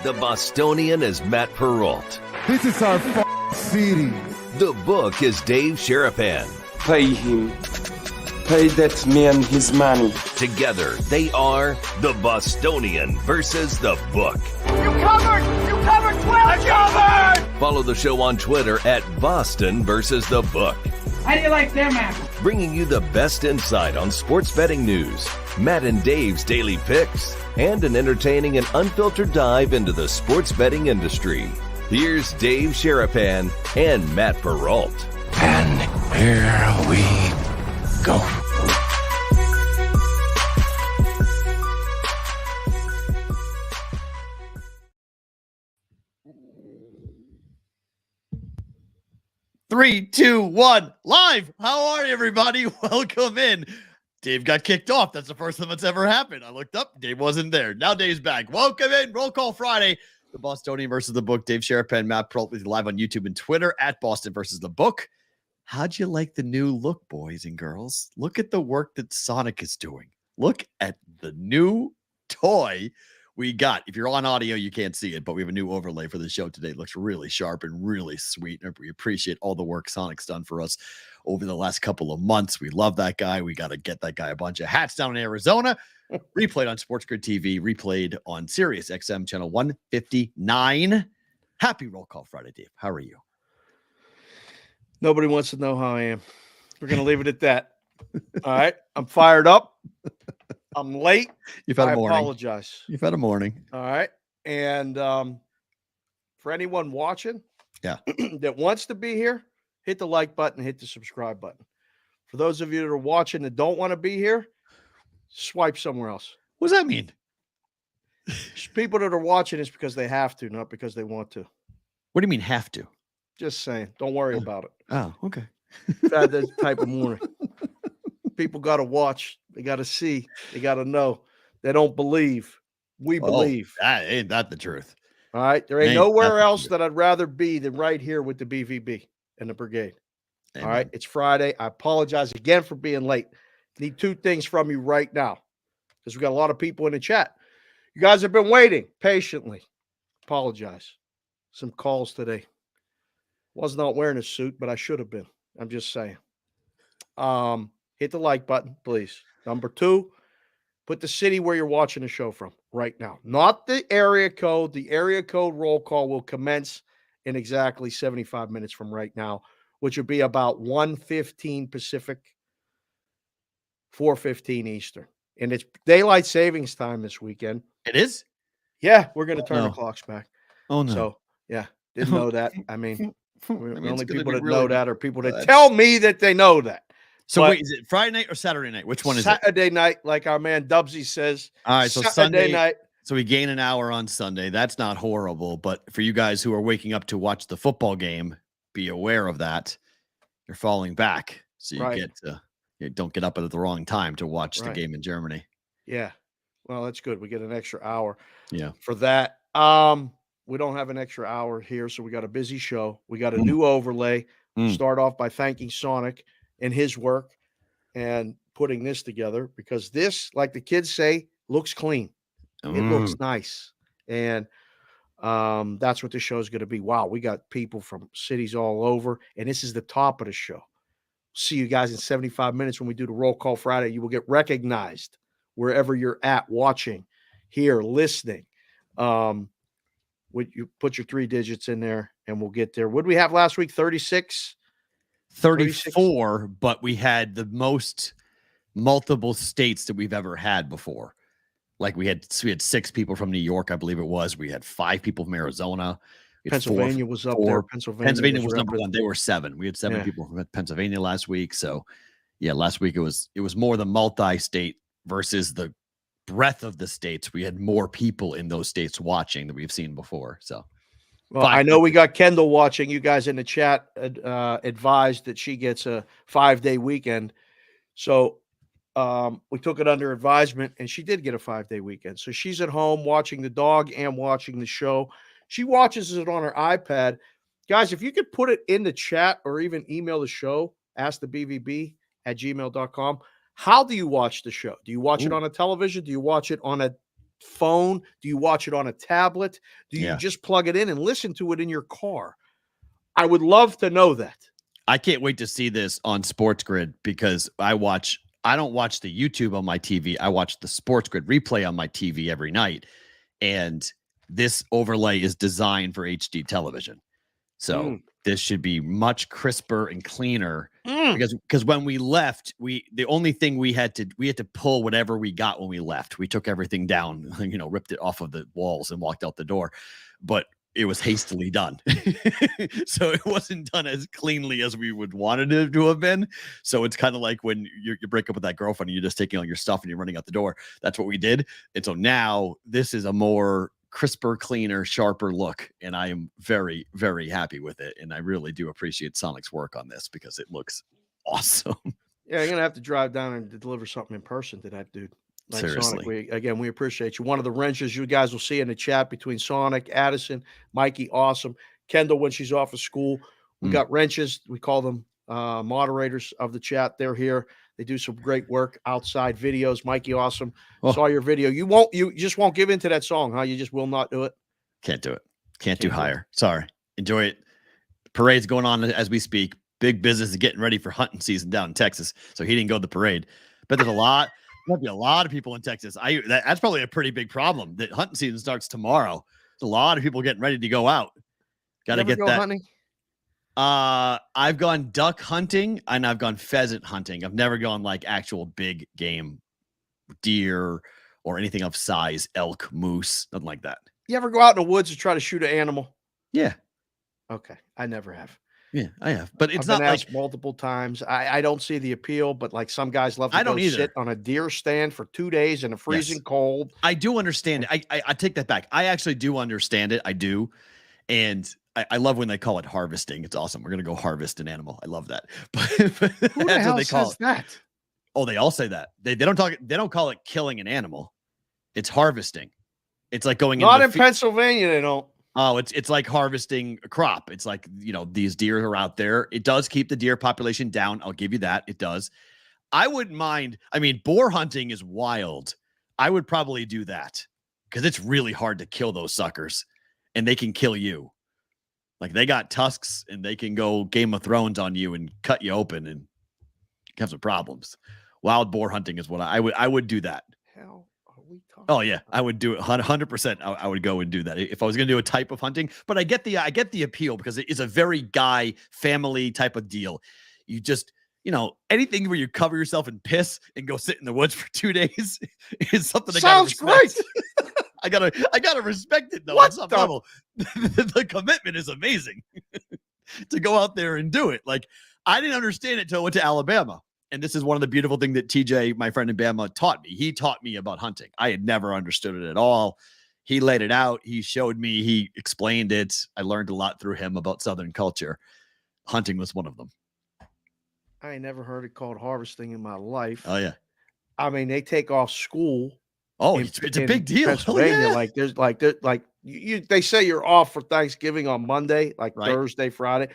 The Bostonian is Matt Perrault. This is our city. The book is Dave Sharapan. Pay him. Pay that man his money. Together, they are The Bostonian versus The Book. You covered 12! I covered! Follow the show on Twitter at Boston versus The Book. How do you like them apples? Bringing you the best insight on sports betting news, Matt and Dave's daily picks, and an entertaining and unfiltered dive into the sports betting industry. Here's Dave Sharapan and Matt Perrault. And here we go. Three, two, one, live. How are you, everybody? Welcome in. Dave got kicked off. That's the first time that's ever happened. I looked up. Dave wasn't there. Now Dave's back. Welcome in. Roll Call Friday. The Bostonian versus The Book. Dave Sharapan, Matt Perrault with you live on YouTube and Twitter at Boston versus The Book. How'd you like the new look, boys and girls? Look at the work that Sonic is doing. Look at the new toy we got. If you're on audio, you can't see it, but we have a new overlay for the show today. It looks really sharp and really sweet. And we appreciate all the work Sonic's done for us over the last couple of months. We love that guy. We got to get that guy a bunch of hats down in Arizona. Replayed on Sports Grid TV, replayed on Sirius XM channel 159. Happy Roll Call Friday, Dave. How are you? Nobody wants to know how I am. We're going to leave it at that. All right. I'm fired up. I'm late. You've had a morning. I apologize. You've had a morning. All right. And for anyone watching that wants to be here, hit the like button, hit the subscribe button. For those of you that are watching that don't want to be here, swipe somewhere else. What does that mean? People that are watching is because they have to, not because they want to. What do you mean have to? Just saying. Don't worry about it. Oh, okay. I've had this type of morning. People got to watch. They got to see. They got to know. They don't believe. We believe. That ain't that the truth. All right. There ain't nowhere else that I'd rather be than right here with the BVB and the Brigade. Amen. All right. It's Friday. I apologize again for being late. Need two things from you right now because we got a lot of people in the chat. You guys have been waiting patiently. Apologize. Some calls today. Was not wearing a suit, but I should have been. I'm just saying. Hit the like button, please. Number two, put the city where you're watching the show from right now. Not the area code. The area code roll call will commence in exactly 75 minutes from right now, which would be about 1:15 Pacific, 4:15 Eastern. And it's daylight savings time this weekend. It is? Yeah, we're going to turn the clocks back. Oh, no. So, yeah, didn't know that. I mean, the only people that really know that are people that tell me that they know that. So wait, is it Friday night or Saturday night? Which one is it? Saturday night, like our man Dubsy says. All right, so Saturday night. So we gain an hour on Sunday. That's not horrible, but for you guys who are waking up to watch the football game, be aware of that. You're falling back, so you don't get up at the wrong time to watch the game in Germany. Yeah, well, that's good. We get an extra hour. Yeah, for that. We don't have an extra hour here, so we got a busy show. We got a new overlay. Start off by thanking Sonic and his work and putting this together because this, like the kids say, looks clean. It looks nice. And that's what the show is going to be. Wow, we got people from cities all over, and this is the top of the show. See you guys in 75 minutes when we do the Roll Call Friday. You will get recognized wherever you're at, watching, here, listening. You put your 3 digits in there, and we'll get there. What did we have last week? 36? 34, but we had the most multiple states that we've ever had before. Like we had 6 people from New York, I believe it was. We had 5 people from Arizona. Pennsylvania was up there. Pennsylvania was number 1. They were 7. We had 7 people from Pennsylvania last week. So yeah, last week it was more the multi-state versus the breadth of the states. We had more people in those states watching than we've seen before. So well, I know we got Kendall watching. You guys in the chat advised that she gets a 5-day weekend. So we took it under advisement, and she did get a 5-day weekend. So she's at home watching the dog and watching the show. She watches it on her iPad. Guys, if you could put it in the chat or even email the show, askthebvb@gmail.com. How do you watch the show? Do you watch it on a television? Do you watch it on a phone? Do you watch it on a tablet? Do you Yeah. just plug it in and listen to it in your car? I would love to know that. I can't wait to see this on Sports Grid because I don't watch the YouTube on my TV. I watch the Sports Grid replay on my TV every night. And this overlay is designed for HD television. So this should be much crisper and cleaner because when we left, the only thing we had to pull whatever we got when we left. We took everything down, ripped it off of the walls and walked out the door. But it was hastily done. So it wasn't done as cleanly as we would wanted it to have been. So it's kind of like when you break up with that girlfriend and you're just taking all your stuff and you're running out the door. That's what we did. And so now this is a more crisper, cleaner, sharper look. And I am very, very happy with it. And I really do appreciate Sonic's work on this because it looks awesome. Yeah, you're going to have to drive down and deliver something in person to that dude. Like Seriously. Sonic, we appreciate you. One of the wrenches you guys will see in the chat between Sonic, Addison, Mikey, awesome. Kendall, when she's off of school, we got wrenches. We call them moderators of the chat. They're here. They do some great work, outside videos. Mikey, awesome. Saw your video. You just won't give in to that song, huh? You just will not do it. Can't do it. Can't do higher. Sorry. Enjoy it. Parade's going on as we speak. Big business is getting ready for hunting season down in Texas. So he didn't go to the parade. But there's might be a lot of people in Texas. That's probably a pretty big problem. That hunting season starts tomorrow. There's a lot of people getting ready to go out. Got to get that. Hunting? I've gone duck hunting and I've gone pheasant hunting. I've never gone like actual big game, deer or anything of size, elk, moose, nothing like that. You ever go out in the woods and try to shoot an animal? Yeah. Okay, I never have. Yeah, I have, but it's I've not been asked like multiple times. I don't see the appeal, but like some guys love to go sit on a deer stand for 2 days in a freezing cold. I do understand it. I take that back. I actually do understand it. I do. And I love when they call it harvesting. It's awesome. We're going to go harvest an animal. I love that. But who the hell says that? Oh, they all say that. They don't call it killing an animal. It's harvesting. It's like going not in Pennsylvania, they don't. Oh, it's like harvesting a crop. It's like, these deer are out there. It does keep the deer population down. I'll give you that. It does. I wouldn't mind. I mean, boar hunting is wild. I would probably do that because it's really hard to kill those suckers and they can kill you. Like they got tusks and they can go Game of Thrones on you and cut you open and have some problems. Wild boar hunting is what I would do that. Hell. Oh yeah, I would do it 100%. I would go and do that if I was going to do a type of hunting. But I get the appeal because it is a very guy family type of deal. You just anything where you cover yourself in piss and go sit in the woods for 2 days is something. Sounds great. I gotta respect it though. What on some level, the commitment is amazing to go out there and do it. Like I didn't understand it till I went to Alabama. And this is one of the beautiful things that TJ, my friend in Bama, taught me. He taught me about hunting. I had never understood it at all. He laid it out. He showed me. He explained it. I learned a lot through him about Southern culture. Hunting was one of them. I ain't never heard it called harvesting in my life. Oh, yeah. I mean, they take off school. Oh, it's a big deal. Pennsylvania, they say you're off for Thanksgiving on Monday, like Thursday, Friday.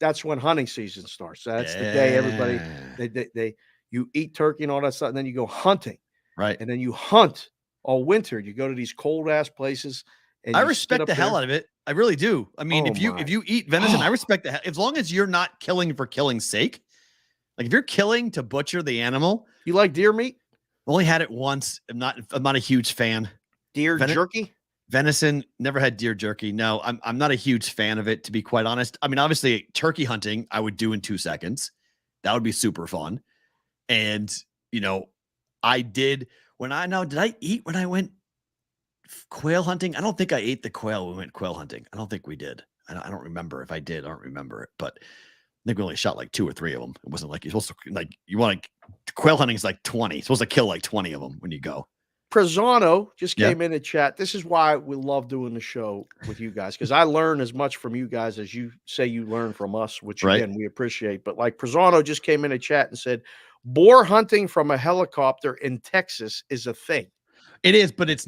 That's when hunting season starts. That's the day everybody you eat turkey and all that stuff, and then you go hunting. Right. And then you hunt all winter. You go to these cold ass places. And I respect the hell out of it. I really do. I mean, if you eat venison, I respect the hell. As long as you're not killing for killing's sake. Like if you're killing to butcher the animal. You like deer meat? Only had it once. I'm not a huge fan. Deer jerky? Venison, never had deer jerky. No, I'm not a huge fan of it, to be quite honest. I mean, obviously, turkey hunting I would do in 2 seconds. That would be super fun. And I did did I eat when I went quail hunting? I don't think I ate the quail when we went quail hunting. I don't think we did. I don't remember if I did. I don't remember it, but I think we only shot like 2 or 3 of them. It wasn't like you're supposed to quail hunting is like 20. You're supposed to kill like 20 of them when you go. Prezano just came in the chat. This is why we love doing the show with you guys, because I learn as much from you guys as you say you learn from us, which again we appreciate. But like Prezano just came in the chat and said, boar hunting from a helicopter in Texas is a thing. It is, but that's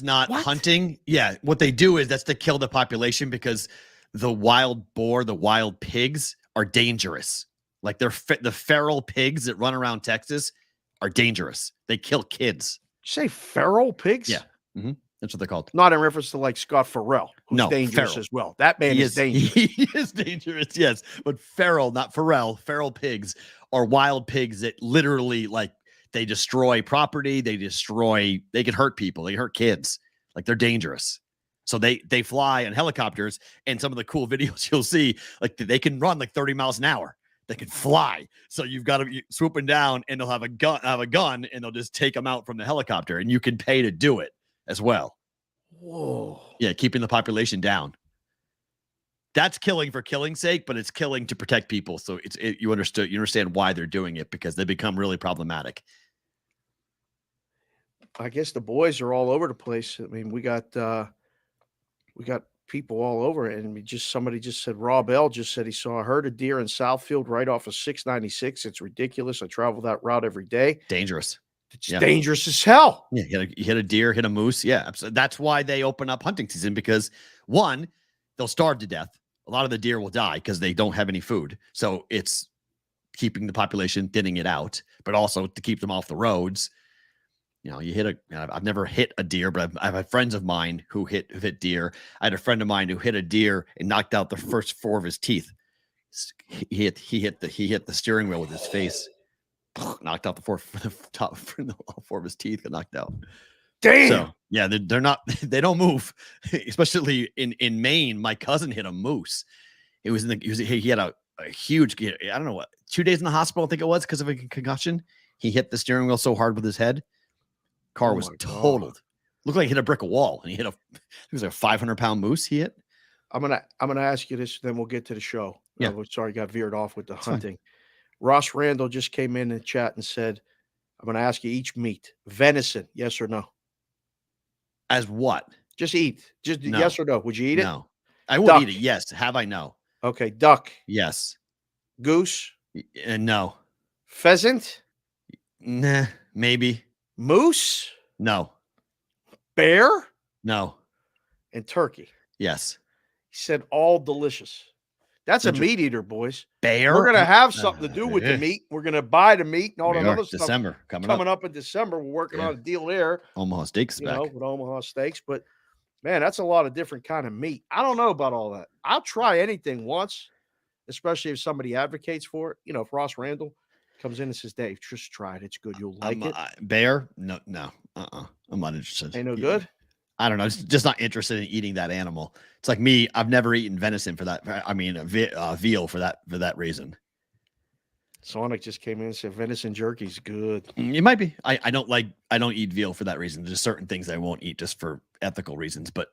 not hunting. Yeah, what they do is that's to kill the population because the wild boar, the wild pigs are dangerous. Like the feral pigs that run around Texas are dangerous. They kill kids. Say feral pigs? Yeah. Mm-hmm. That's what they're called. Not in reference to like Scott Farrell, who's dangerous feral. as well. That man is dangerous. He is dangerous, yes. But feral, not Pharrell. Feral pigs are wild pigs that literally, like, they destroy property. They can hurt people. They hurt kids. Like, they're dangerous. So they fly on helicopters, and some of the cool videos you'll see, like, they can run like 30 miles an hour. They can fly. So you've got to be swooping down, and they'll have a gun, and they'll just take them out from the helicopter, and you can pay to do it as well. Whoa. Yeah, keeping the population down. That's killing for killing's sake, but it's killing to protect people. So you understand why they're doing it, because they become really problematic. I guess the boys are all over the place. I mean, we got people all over, and somebody just said, Rob L just said he saw a herd of deer in Southfield right off of 696. It's ridiculous. I travel that route every day. Dangerous. It's dangerous as hell. Yeah, you hit a deer, hit a moose. Yeah, absolutely. That's why they open up hunting season, because one, they'll starve to death. A lot of the deer will die because they don't have any food. So it's keeping the population, thinning it out, but also to keep them off the roads. You know, I've never hit a deer, but I've had friends of mine who hit deer. I had a friend of mine who hit a deer and knocked out the first 4 of his teeth. He hit the steering wheel with his face. Knocked out the top 4 of his teeth, got knocked out. Damn. So, yeah, they're not, they don't move, especially in Maine. My cousin hit a moose. He had a huge, I don't know what, 2 days in the hospital, I think it was, because of a concussion. He hit the steering wheel so hard with his head. Car was totaled. Looked like he hit a brick wall, and it was like a 500-pound moose he hit. I'm gonna ask you this, then we'll get to the show. Yeah. Sorry, got veered off with the hunting. Fine. Ross Randall just came in the chat and said, I'm going to ask you each meat. Venison, yes or no? As what? Just eat. Just no. Yes or no. Would you eat it? No. I would eat it, yes. Have I? No. Okay. Duck. Yes. Goose? No. Pheasant? Nah, maybe. Moose? No. Bear? No. And turkey? Yes. He said all delicious. That's a meat eater, boys. Bear. We're going to have something to do with the meat. We're going to buy the meat and all that other stuff. December coming up in December. We're working on a deal there. Omaha Steaks back. With Omaha Steaks. But, man, that's a lot of different kind of meat. I don't know about all that. I'll try anything once, especially if somebody advocates for it. You know, if Ross Randall comes in and says, Dave, just try it. It's good. You'll like it. Bear? No. I'm not interested. Ain't no good? I don't know. Just not interested in eating that animal. It's like me. I've never eaten venison for that. I mean, veal for that reason. Sonic just came in and said venison jerky's good. It might be. I don't eat veal for that reason. There's certain things I won't eat just for ethical reasons, but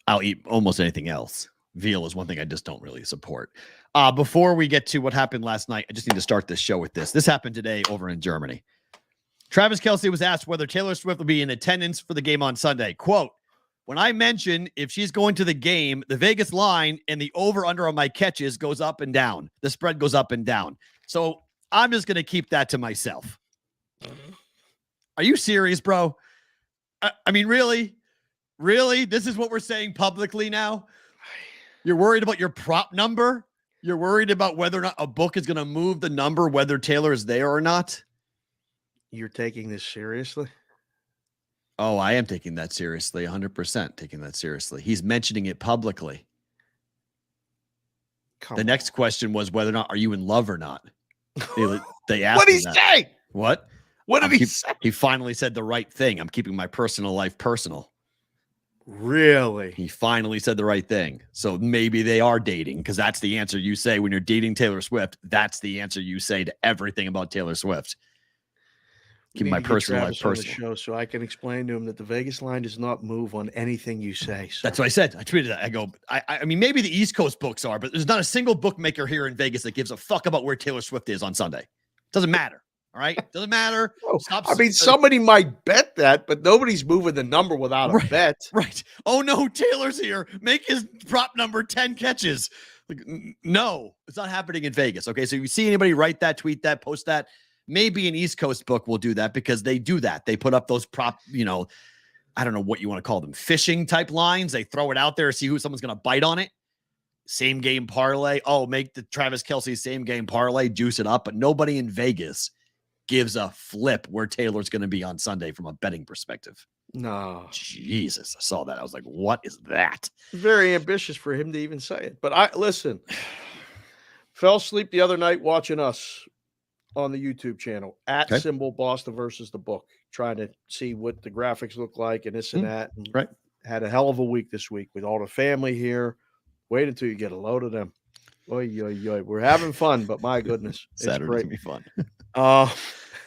I'll eat almost anything else. Veal is one thing I just don't really support. Before we get to what happened last night, I just need to start this show with this. This happened today over in Germany. Travis Kelce was asked whether Taylor Swift will be in attendance for the game on Sunday. Quote, when I mention if she's going to the game, the Vegas line and the over-under on my catches goes up and down. The spread goes up and down. So I'm just going to keep that to myself. Are you serious, bro? I mean, really? Really? This is what we're saying publicly now? You're worried about your prop number? You're worried about whether or not a book is going to move the number, whether Taylor is there or not? You're taking this seriously? Oh, I am taking that seriously. 100% taking that seriously. He's mentioning it publicly. The next question was whether or not are you in love or not. They asked what did he say? What? What did he say? He finally said the right thing. I'm keeping my personal life personal. Really? He finally said the right thing. So maybe they are dating, because that's the answer you say when you're dating Taylor Swift. That's the answer you say to everything about Taylor Swift. Keep my personal life personal. Show so I can explain to him that the Vegas line does not move on anything you say. Sir. That's what I said. I tweeted that. I go, I mean, maybe the East Coast books are, but there's not a single bookmaker here in Vegas that gives a fuck about where Taylor Swift is on Sunday. Doesn't matter. All right. Doesn't matter. Somebody might bet that, but nobody's moving the number without a bet. Right. Oh no, Taylor's here. Make his prop number 10 catches. Like, no, it's not happening in Vegas. Okay. So if you see anybody write that, tweet that, post that, maybe an East Coast book will do that, because they do that. They put up those prop, I don't know what you want to call them, fishing type lines. They throw it out there, see who someone's going to bite on it. Same game parlay. Oh, make the Travis Kelce same game parlay, juice it up. But nobody in Vegas gives a flip where Taylor's going to be on Sunday from a betting perspective. No. Jesus, I saw that. I was like, what is that? Very ambitious for him to even say it. But listen, fell asleep the other night watching us on the YouTube channel at Symbol Boston versus the book, trying to see what the graphics look like and this and that. And right. Had a hell of a week this week with all the family here. Wait until you get a load of them. Oy, oy, oy. We're having fun, but my goodness, Saturday's gonna be fun.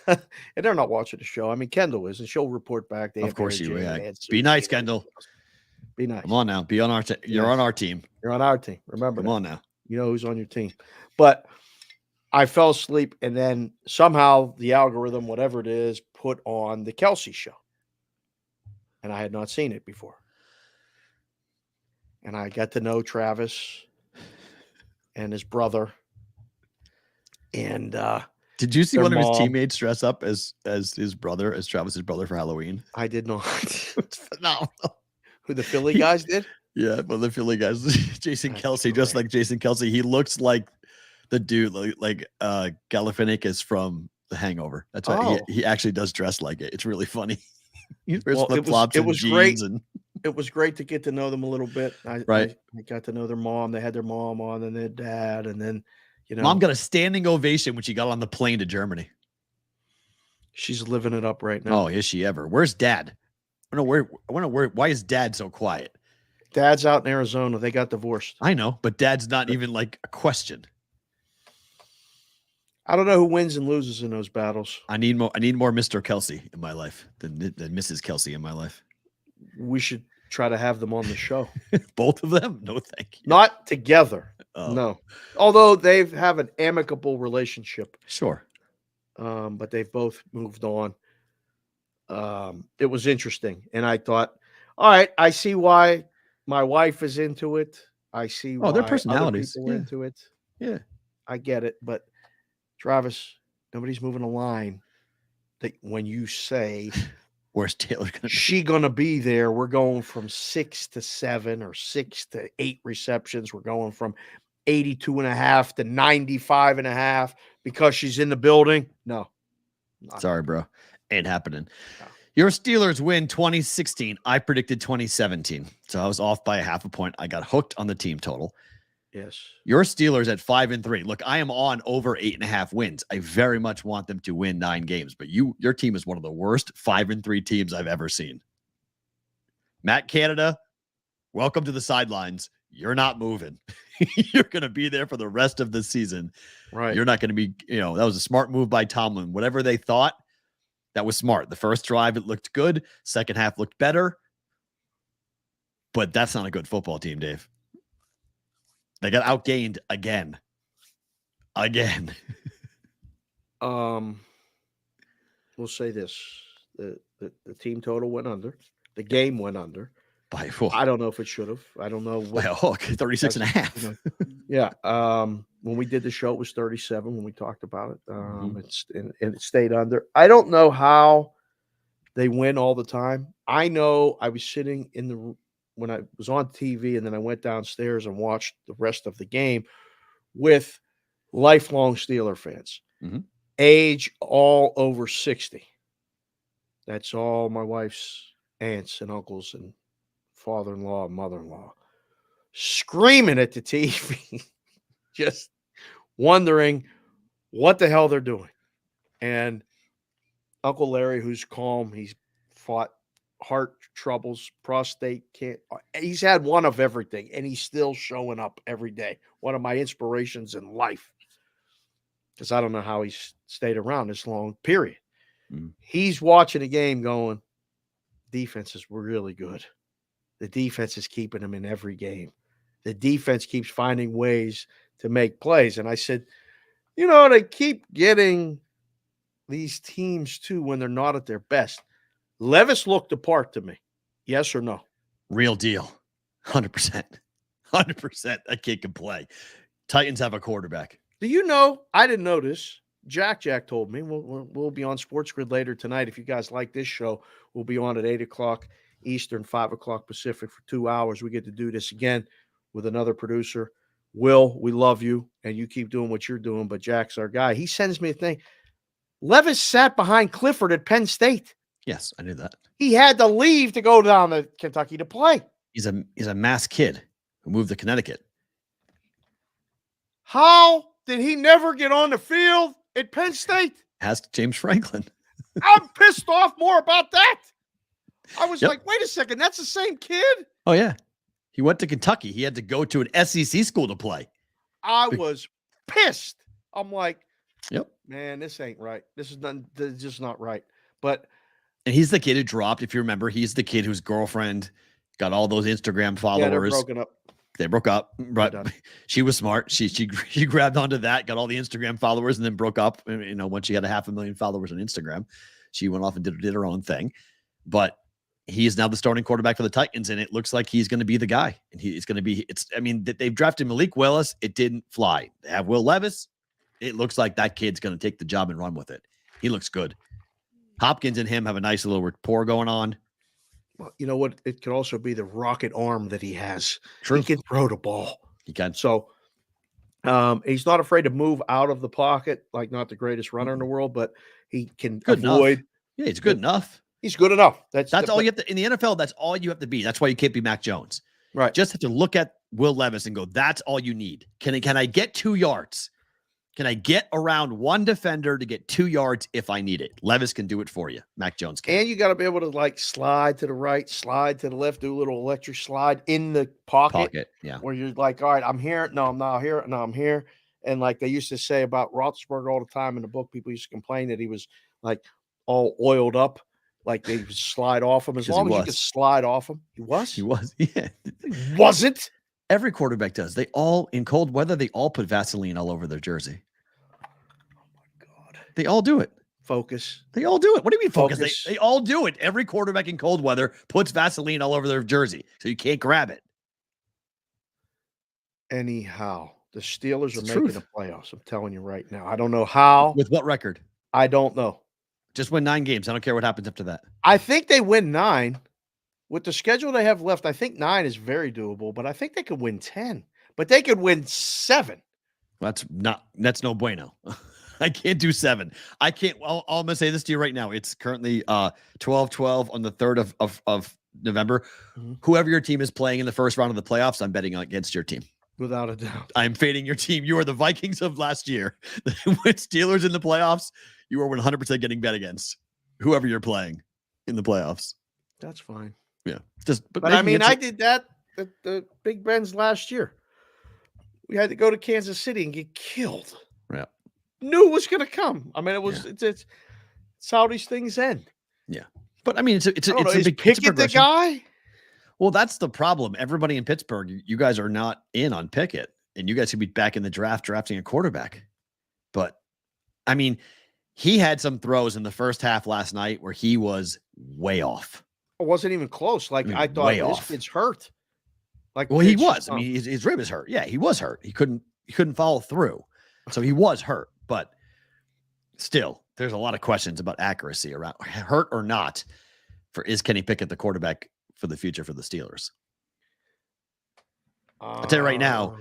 And they're not watching the show. I mean, Kendall is, and she'll report back. Of course you will. Be nice, Kendall. Be nice. Come on now. Be on our team. You're on our team. You're on our team. Remember Come on now. You know who's on your team. But I fell asleep, and then somehow the algorithm, whatever it is, put on the Kelsey show. And I had not seen it before. And I got to know Travis and his brother. And did you see one of his teammates dress up as his brother, as Travis's brother for Halloween? I did not. It's phenomenal. Who, the Philly guys did? Yeah, but the Philly guys, Jason Kelsey, just like Jason Kelsey. He looks like the dude like Galifianakis from The Hangover. That's why he actually does dress like it. It's really funny. He wears flip-flops and jeans great. And it was great to get to know them a little bit. I got to know their mom. They had their mom on and their dad. And then, Mom got a standing ovation when she got on the plane to Germany. She's living it up right now. Oh, is she ever? Where's Dad? I wonder why is Dad so quiet? Dad's out in Arizona. They got divorced. I know, but Dad's not even like a question. I don't know who wins and loses in those battles. I need more Mr. Kelsey in my life than Mrs. Kelsey in my life. We should try to have them on the show. Both of them? No, thank you. Not together. No. Although they have an amicable relationship. Sure. But they've both moved on. It was interesting. And I thought, all right, I see why my wife is into it. I see why their personalities other people are into it. Yeah. I get it. But Travis, nobody's moving a line that when you say, where's Taylor going to be? She going to be there. We're going from 6 to 7 or 6 to 8 receptions. We're going from 82.5 to 95.5 because she's in the building. No. Sorry, bro. Ain't happening. No. Your Steelers win 2016. I predicted 2017. So I was off by a half a point. I got hooked on the team total. Yes. Your Steelers at 5-3. Look, I am on over 8.5 wins. I very much want them to win 9 games, but your team is one of the worst 5-3 teams I've ever seen. Matt Canada, welcome to the sidelines. You're not moving. You're going to be there for the rest of the season. Right. You're not going to be, that was a smart move by Tomlin. Whatever they thought, that was smart. The first drive, it looked good. Second half looked better. But that's not a good football team, Dave. They got outgained again. We'll say this. The team total went under. The game went under. By four. I don't know if it should have. I don't know. By a hook, 36.5. Yeah. When we did the show, it was 37 when we talked about it. And it stayed under. I don't know how they win all the time. I know I was sitting when I was on TV, and then I went downstairs and watched the rest of the game with lifelong Steeler fans, age all over 60. That's all my wife's aunts and uncles and father-in-law and mother-in-law screaming at the TV, just wondering what the hell they're doing. And Uncle Larry, who's calm, he's fought heart troubles, prostate cancer. He's had one of everything, and he's still showing up every day. One of my inspirations in life, because I don't know how he's stayed around this long, period. He's watching the game going, defenses were really good. The defense is keeping them in every game. The defense keeps finding ways to make plays. And I said, they keep getting these teams, too, when they're not at their best. Levis looked the part to me. Yes or no? Real deal. 100%. 100%. That kid can play. Titans have a quarterback. Do you know? I didn't know this. Jack told me. We'll be on Sports Grid later tonight. If you guys like this show, we'll be on at 8 o'clock Eastern, 5 o'clock Pacific for 2 hours. We get to do this again with another producer. Will, we love you, and you keep doing what you're doing, but Jack's our guy. He sends me a thing. Levis sat behind Clifford at Penn State. Yes, I knew that. He had to leave to go down to Kentucky to play. He's a mass kid who moved to Connecticut. How did he never get on the field at Penn State? Ask James Franklin. I'm pissed off more about that. I was like, wait a second, that's the same kid? Oh, yeah. He went to Kentucky. He had to go to an SEC school to play. I was pissed. I'm like, yep, man, this ain't right. This is just not right. But and he's the kid who dropped. If you remember, he's the kid whose girlfriend got all those Instagram followers. Yeah, they're broken up. They broke up, but she was smart. She grabbed onto that, got all the Instagram followers, and then broke up. You know, once she had 500,000 followers on Instagram, she went off and did her own thing. But he is now the starting quarterback for the Titans, and it looks like he's going to be the guy. And he's going to be. They've drafted Malik Willis. It didn't fly. They have Will Levis. It looks like that kid's going to take the job and run with it. He looks good. Hopkins and him have a nice little rapport going on. Well, you know what? It could also be the rocket arm that he has. True. He can throw the ball. He can. So he's not afraid to move out of the pocket, like not the greatest runner in the world, but he can avoid. Enough. Yeah, he's good enough. He's good enough. That's all you have to in the NFL. That's all you have to be. That's why you can't be Mac Jones. Right. Just have to look at Will Levis and go, that's all you need. Can I get 2 yards? Can I get around one defender to get 2 yards if I need it? Levis can do it for you. Mac Jones can. And you got to be able to like slide to the right, slide to the left, do a little electric slide in the pocket. Yeah. Where you're like, all right, I'm here. No, I'm not here. No, I'm here. And like they used to say about Roethlisberger all the time in the book, people used to complain that he was like all oiled up, like they would slide off him. As long as you could slide off him, he was. Yeah. He wasn't. Every quarterback does. They all, in cold weather, they all put Vaseline all over their jersey. Oh my God. They all do it. Focus. They all do it. What do you mean focus? They all do it. Every quarterback in cold weather puts Vaseline all over their jersey so you can't grab it. Anyhow, the Steelers are making the playoffs. I'm telling you right now. I don't know how. With what record? I don't know. Just win 9 games. I don't care what happens after that. I think they win 9. With the schedule they have left, I think 9 is very doable, but I think they could win 10. But they could win 7. That's no bueno. I can't do 7. I can't. Well, I'm going to say this to you right now. It's currently 12-12 on the 3rd of November. Mm-hmm. Whoever your team is playing in the first round of the playoffs, I'm betting against your team. Without a doubt. I'm fading your team. You are the Vikings of last year. With Steelers in the playoffs, you are 100% getting bet against whoever you're playing in the playoffs. That's fine. Yeah. But I mean, I did that at the Big Ben's last year. We had to go to Kansas City and get killed. Yeah. Knew it was going to come. I mean, it's how these things end. Yeah. But I mean, it's a big Pickett the guy? Well, that's the problem. Everybody in Pittsburgh, you guys are not in on Pickett, and you guys could be back in the draft drafting a quarterback. But I mean, he had some throws in the first half last night where he was way off. It wasn't even close. Like I thought this kid's hurt. Like, well, he was. I mean, his rib is hurt. Yeah, he was hurt. He couldn't follow through. So he was hurt. But still, there's a lot of questions about accuracy around hurt or not. Is Kenny Pickett the quarterback for the future for the Steelers? I'll tell you right now,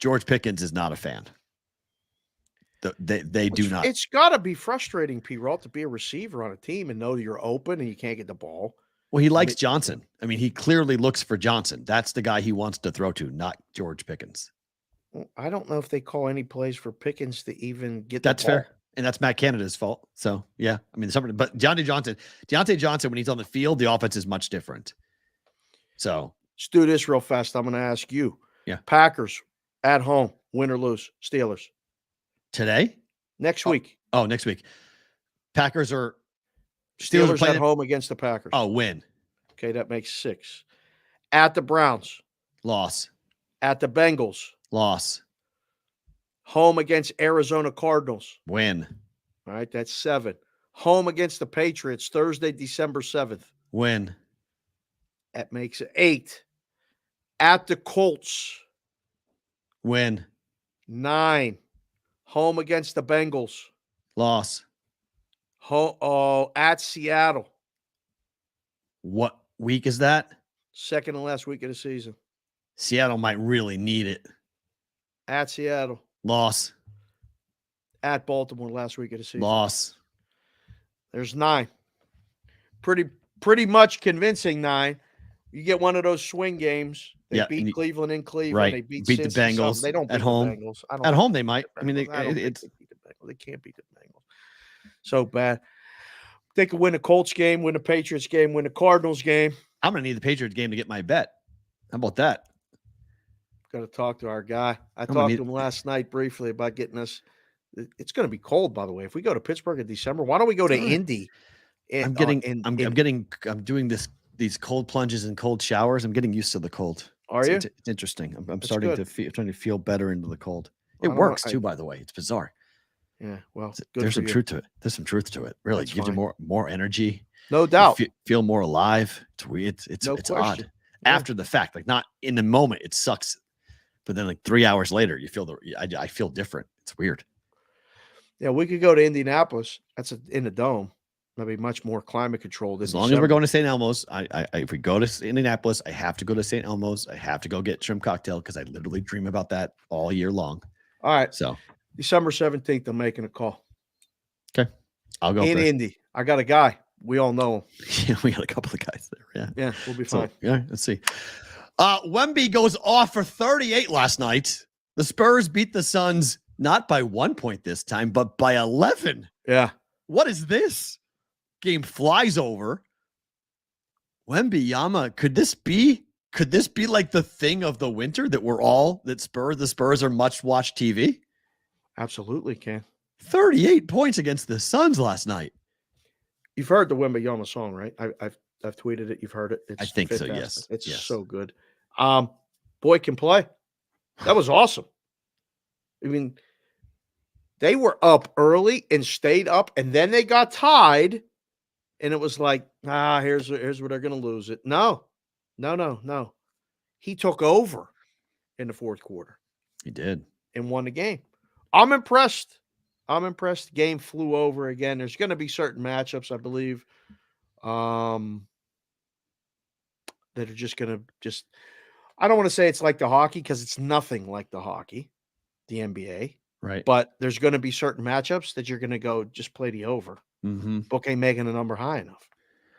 George Pickens is not a fan. They do not. It's got to be frustrating, Perrault, to be a receiver on a team and know that you're open and you can't get the ball. Well, he likes Johnson. I mean, he clearly looks for Johnson. That's the guy he wants to throw to, not George Pickens. Well, I don't know if they call any plays for Pickens to even get That's the ball. Fair. And that's Matt Canada's fault. So, yeah. I mean, but Deontay Johnson, when he's on the field, the offense is much different. So let's do this real fast. I'm going to ask you. Yeah. Packers at home, win or lose, Steelers. Today? Next week. Oh, next week. Packers are Steelers at home against the Packers. Oh, win. Okay, that makes 6. At the Browns. Loss. At the Bengals. Loss. Home against Arizona Cardinals. Win. All right, that's 7. Home against the Patriots, Thursday, December 7th. Win. That makes it 8. At the Colts. Win. 9. Home against the Bengals. Loss. At Seattle. What week is that? Second and last week of the season. Seattle might really need it. At Seattle. Loss. At Baltimore last week of the season. Loss. There's 9. Pretty much convincing 9. You get one of those swing games. They beat Cleveland in Cleveland. Right. They beat the Bengals. They don't beat at home. the Bengals. At home, they might. I mean, they can't beat the Bengals. So bad. They could win the Colts game, win the Patriots game, win the Cardinals game. I'm going to need the Patriots game to get my bet. How about that? Got to talk to our guy. I talked to him last night briefly about getting us. It's going to be cold, by the way. If we go to Pittsburgh in December, why don't we go to Indy? I'm doing these cold plunges and cold showers. I'm getting used to the cold. Are you? It's interesting. I'm starting to feel better into the cold. It works too, by the way. It's bizarre. Yeah. Well, there's some truth to it. There's some truth to it. Really, gives you more energy. No doubt. Feel more alive. It's weird. It's odd. Yeah. After the fact, like not in the moment, it sucks. But then like 3 hours later, you feel I feel different. It's weird. Yeah, we could go to Indianapolis. That's in the dome. Maybe much more climate controlled. As long as we're going to St. Elmo's, if we go to Indianapolis, I have to go to St. Elmo's. I have to go get shrimp cocktail because I literally dream about that all year long. All right. So December 17th, I'm making a call. Okay. I'll go in Indy. I got a guy. We all know him. Yeah, we got a couple of guys there. Yeah. Yeah, we'll be fine. Yeah, let's see. Wemby goes off for 38 last night. The Spurs beat the Suns not by 1 point this time, but by 11. Yeah. What is this? Game flies over. Wembanyama, could this be like the thing of the winter that the Spurs are much watched TV? Absolutely can. 38 points against the Suns last night. You've heard the Wembanyama song, right? I've tweeted it. You've heard it. I think fantastic. so. Yes. It's so good. Boy can play. That was awesome. I mean, they were up early and stayed up, and then they got tied, and it was like, here's where they're going to lose it. No. He took over in the fourth quarter. He did. And won the game. I'm impressed. The game flew over again. There's going to be certain matchups, I believe, that are just going to I don't want to say it's like the hockey because it's nothing like the hockey, the NBA. Right. But there's going to be certain matchups that you're going to go just play the over. Mm-hmm. Book ain't making a number high enough.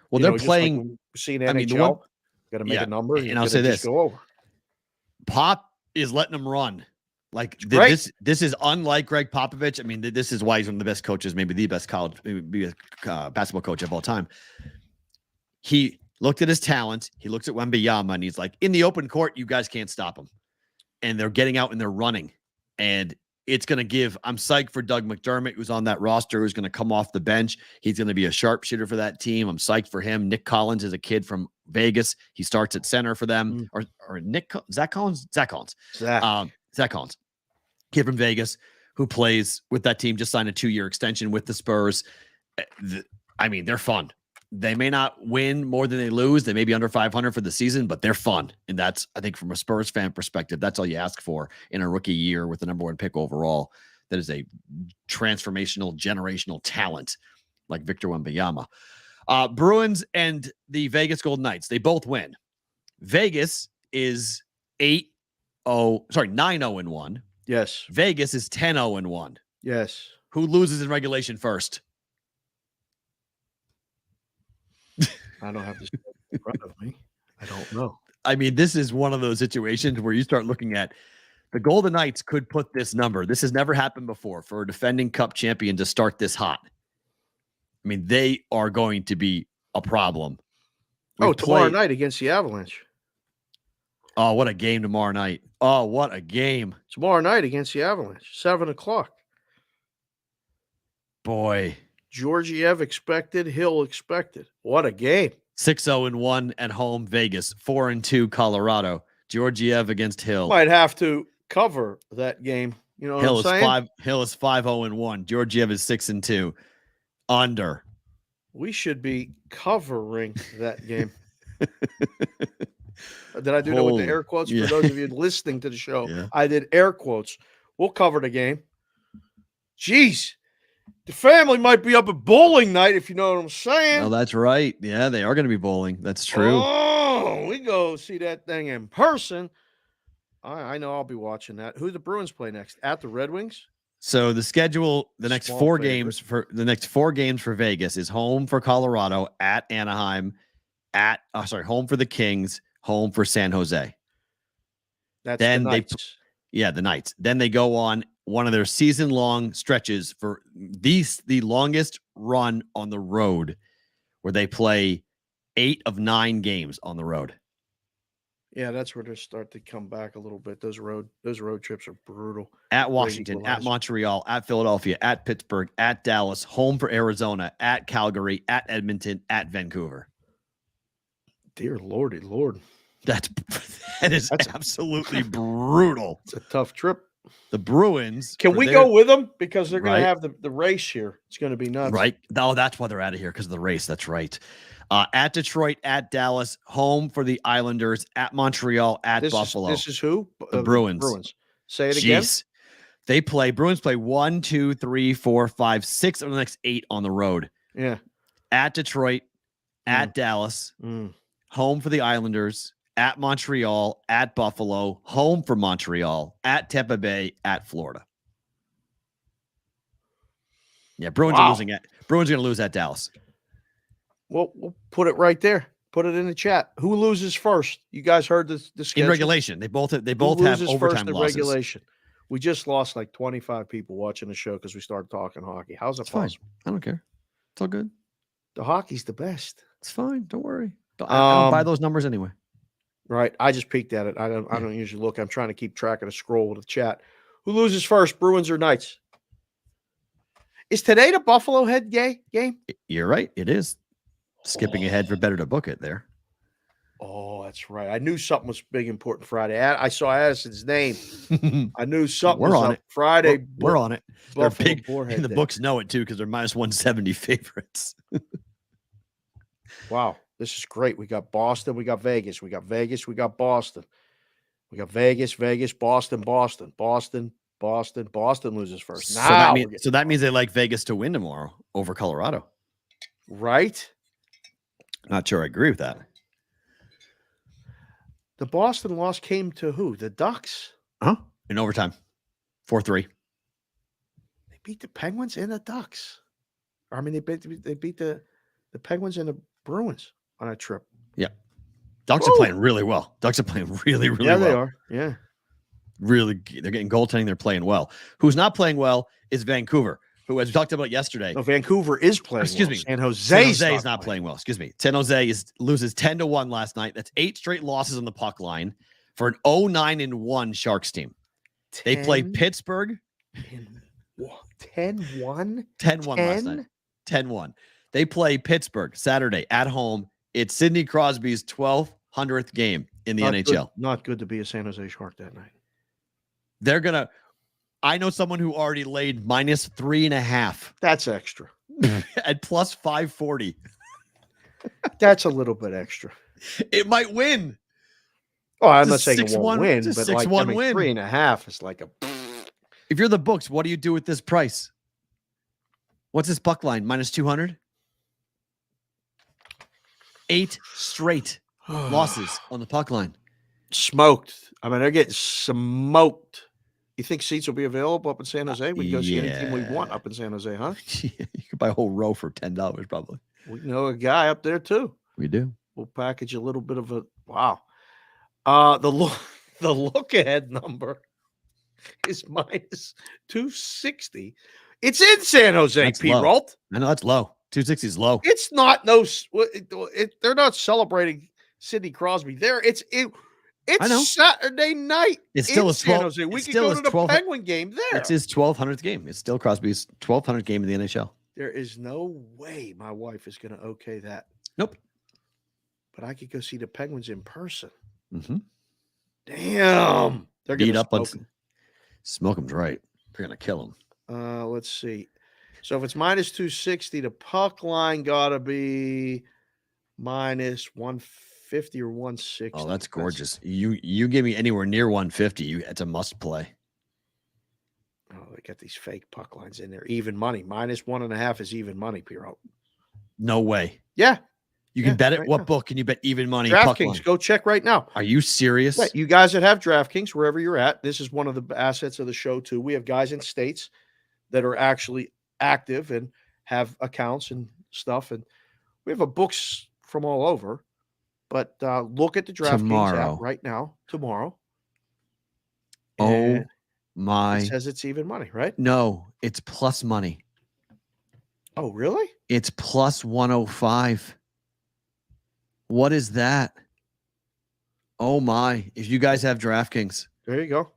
Well, they're playing. Like seeing NHL, got to make a number. And I'll say this: go over. Pop is letting them run. Like this is unlike Greg Popovich. I mean, this is why he's one of the best coaches, maybe the best basketball coach of all time. He looked at his talent. He looks at Wembanyama, and he's like, in the open court, you guys can't stop him. And they're getting out and they're running. And it's going to give – I'm psyched for Doug McDermott, who's on that roster, who's going to come off the bench. He's going to be a sharpshooter for that team. I'm psyched for him. Nick Collins is a kid from Vegas. He starts at center for them. Or Zach Collins? Zach Collins. Zach Collins. Kid from Vegas who plays with that team, just signed a 2-year extension with the Spurs. I mean, they're fun. They may not win more than they lose. They may be under 500 for the season, but they're fun. And that's, I think, from a Spurs fan perspective, that's all you ask for in a rookie year with the number 1 pick overall. That is a transformational, generational talent like Victor Wembanyama. Bruins and the Vegas Golden Knights, they both win. Vegas is 9-0-1. Yes. Vegas is 10-0-1. Yes. Who loses in regulation first? I don't have this in front of me. I don't know. I mean, this is one of those situations where you start looking at the Golden Knights could put this number. This has never happened before for a defending cup champion to start this hot. I mean, they are going to be a problem. Tomorrow night against the Avalanche. Oh, what a game tomorrow night. Oh, what a game. Tomorrow night against the Avalanche, 7:00. Boy. Georgiev expected, Hill expected. What a game. 6-0-1 at home, Vegas. 4-2, Colorado. Georgiev against Hill. Might have to cover that game. You know what I'm saying? Hill is 5-0-1. Georgiev is 6-2. Under. We should be covering that game. Did I do that with the air quotes? For those of you listening to the show, I did air quotes. We'll cover the game. Jeez. The family might be up at bowling night, if you know what I'm saying. Oh, that's right. Yeah, they are going to be bowling. That's true. Oh, we go see that thing in person. I know I'll be watching that. Who the Bruins play next? At the Red Wings? So the schedule, the next Small four favorite. games for Vegas is home for Colorado, at Anaheim, home for the Kings, home for San Jose. That's Then the Knights. the Knights. Then they go on one of their season-long stretches for the longest run on the road, where they play 8 of 9 games on the road. Yeah, that's where they start to come back a little bit. Those road trips are brutal. At Washington, at Montreal, at Philadelphia, at Pittsburgh, at Dallas, home for Arizona, at Calgary, at Edmonton, at Vancouver. Dear Lordy Lord. That is absolutely brutal. It's a tough trip. The Bruins. Can we go with them? Because they're going to have the race here. It's going to be nuts. Right. Oh, that's why they're out of here, because of the race. That's right. At Detroit, at Dallas, home for the Islanders, at Montreal, at Buffalo. This is who? The Bruins. Say it again. Bruins play 1, 2, 3, 4, 5, 6 of the next 8 on the road. Yeah. At Detroit, at Dallas, home for the Islanders, at Montreal, at Buffalo, home for Montreal, at Tampa Bay, at Florida. Yeah, Bruins are losing. Bruins are going to lose at Dallas. Well, we'll put it right there. Put it in the chat. Who loses first? You guys heard the schedule? In regulation. They both have overtime first in losses. Regulation. We just lost like 25 people watching the show because we started talking hockey. How's that possible? Fine. I don't care. It's all good. The hockey's the best. It's fine. Don't worry. I don't buy those numbers anyway. Right. I just peeked at it. I don't usually look. I'm trying to keep track of the scroll with the chat. Who loses first, Bruins or Knights? Is today the Buffalo Head game? You're right. It is. Skipping ahead for better to book it there. Oh, that's right. I knew something was big, important Friday. I saw Addison's name. I knew something was on up it. Friday. We're on it. They're Buffalo big, Boarhead and the Day. books know it too, because they're minus 170 favorites. Wow, this is great. We got Boston. We got Vegas. We got Vegas. We got Boston. We got Vegas, Boston, Boston loses first. So that means they like Vegas to win tomorrow over Colorado. Right? Not sure I agree with that. The Boston loss came to who? The Ducks? In overtime. 4-3. They beat the Penguins and the Ducks. I mean, they beat the Penguins and the Bruins on a trip. Yeah. Ducks are playing really well. Ducks are playing really, really well. Yeah, they are. Yeah. Really, they're getting goaltending. They're playing well. Who's not playing well is Vancouver, who, as we talked about yesterday. No, Vancouver is playing Excuse well. me. San Jose is not playing well. Excuse me. San Jose loses 10-1 last night. That's 8 straight losses on the puck line for an 0-9-1 Sharks team. They play Pittsburgh. 10-1? 10-1 last night. 10-1. They play Pittsburgh Saturday at home. It's Sidney Crosby's 1,200th game in the NHL. Not good to be a San Jose Shark that night. They're going to – I know someone who already laid minus 3.5. That's extra. At plus 540. That's a little bit extra. It might win. Oh, I'm not saying it won't win, it's a but like 6-1 win. 3.5 is like a. If you're the books, what do you do with this price? What's this puck line? Minus 200? 8 straight losses on the puck line. Smoked. I mean, they're getting smoked. You think seats will be available up in San Jose? We can go see any team we want up in San Jose, huh? You could buy a whole row for $10 probably. We know a guy up there too. We do. We'll package a little bit of a wow. The look ahead number is minus 260. It's in San Jose, Perrault. I know that's low. 260 is low. It's not they're not celebrating Sidney Crosby there. It's Saturday night. It's still in a 12. San Jose. We could go to the Penguin game there. It's his 1,200th game. It's still Crosby's 1,200th game in the NHL. There is no way my wife is going to okay that. Nope. But I could go see the Penguins in person. Mm-hmm. Damn. They're going to smoke them. Smoke them's right. They're going to kill them. Let's see. So if it's minus 260, the puck line got to be minus 150 or 160. Oh, that's gorgeous. You give me anywhere near 150, it's a must play. Oh, they got these fake puck lines in there. Even money. Minus 1.5 is even money, Perrault. No way. Yeah. You can bet it. Right What now. book can you bet even money? DraftKings. Go check right now. Are you serious? Yeah, you guys that have DraftKings, wherever you're at, this is one of the assets of the show, too. We have guys in states that are actually active and have accounts and stuff. And we have books from all over. But look at the DraftKings app right now, tomorrow. Oh, my. It says it's even money, right? No, it's plus money. Oh, really? It's plus 105. What is that? Oh, my. If you guys have DraftKings. There you go.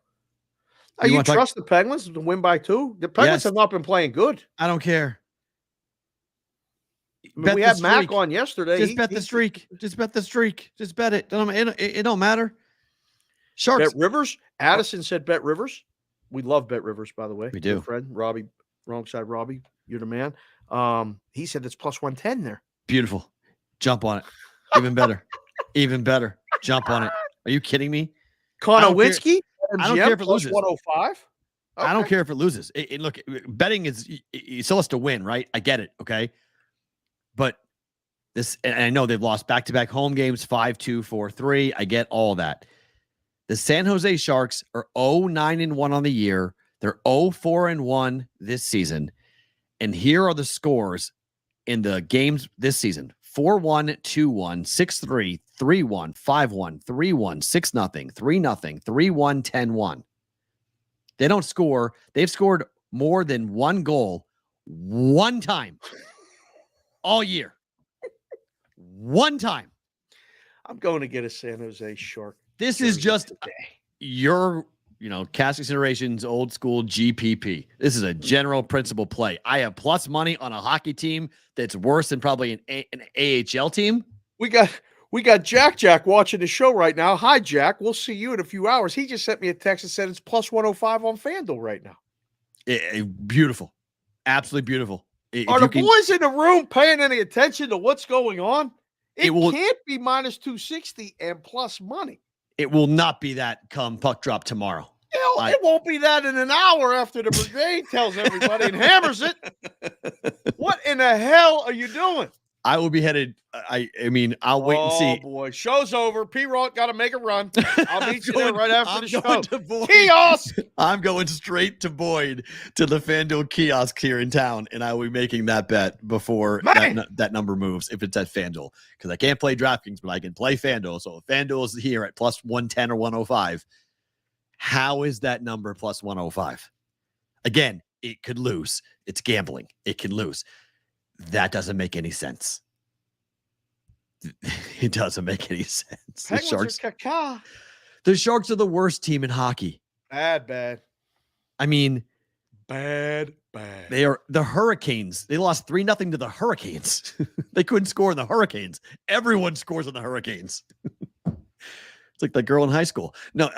You trust the Penguins to win by 2? The Penguins have not been playing good. I don't care. I mean, we had Mac on yesterday. Just bet the streak. Just bet the streak. Just bet it. It don't matter. Sharks. Bet Rivers. Addison said bet Rivers. We love bet Rivers, by the way. We do. Good friend Robbie, wrong side Robbie. You're the man. He said it's plus 110 there. Beautiful. Jump on it. Even better. Even better. Jump on it. Are you kidding me? Konowinski? I don't care if it loses. 105. Okay. I don't care if it loses. Look, betting is you still has to win, right? I get it. Okay. But this, and I know they've lost back-to-back home games, 5-2, 4-3. I get all that. The San Jose Sharks are 0-9-1 on the year. They're 0-4-1 this season. And here are the scores in the games this season. 4-1, 2-1, 6-3, 3-1, 5-1, 3-1, 6-0, 3-0, 3-1, 10-1. They don't score. They've scored more than one goal one time all year. One time. I'm going to get a San Jose Shark. This is just your, cash considerations, old school GPP. This is a general principle play. I have plus money on a hockey team that's worse than probably an AHL team. We got Jack watching the show right now. Hi, Jack. We'll see you in a few hours. He just sent me a text and said it's plus 105 on FanDuel right now. Beautiful. Absolutely beautiful. Are the boys in the room paying any attention to what's going on? It can't be minus 260 and plus money. It will not be that come puck drop tomorrow. It won't be that in an hour after the Brigade tells everybody and hammers it. What in the hell are you doing? I will be headed. I'll wait and see. Oh, boy. Show's over. Perrault got to make a run. I'll meet you there right after the show. Kiosk! I'm going straight to Boyd to the FanDuel kiosk here in town, and I will be making that bet before that number moves if it's at FanDuel. Because I can't play DraftKings, but I can play FanDuel. So if FanDuel is here at plus 110 or 105, how is that number plus 105? Again, it could lose. It's gambling. It can lose. That doesn't make any sense. It doesn't make any sense. The Sharks are the worst team in hockey. Bad. I mean, bad. They are the Hurricanes. They lost 3-0 to the Hurricanes. They couldn't score in the Hurricanes. Everyone scores in the Hurricanes. It's like that girl in high school. No,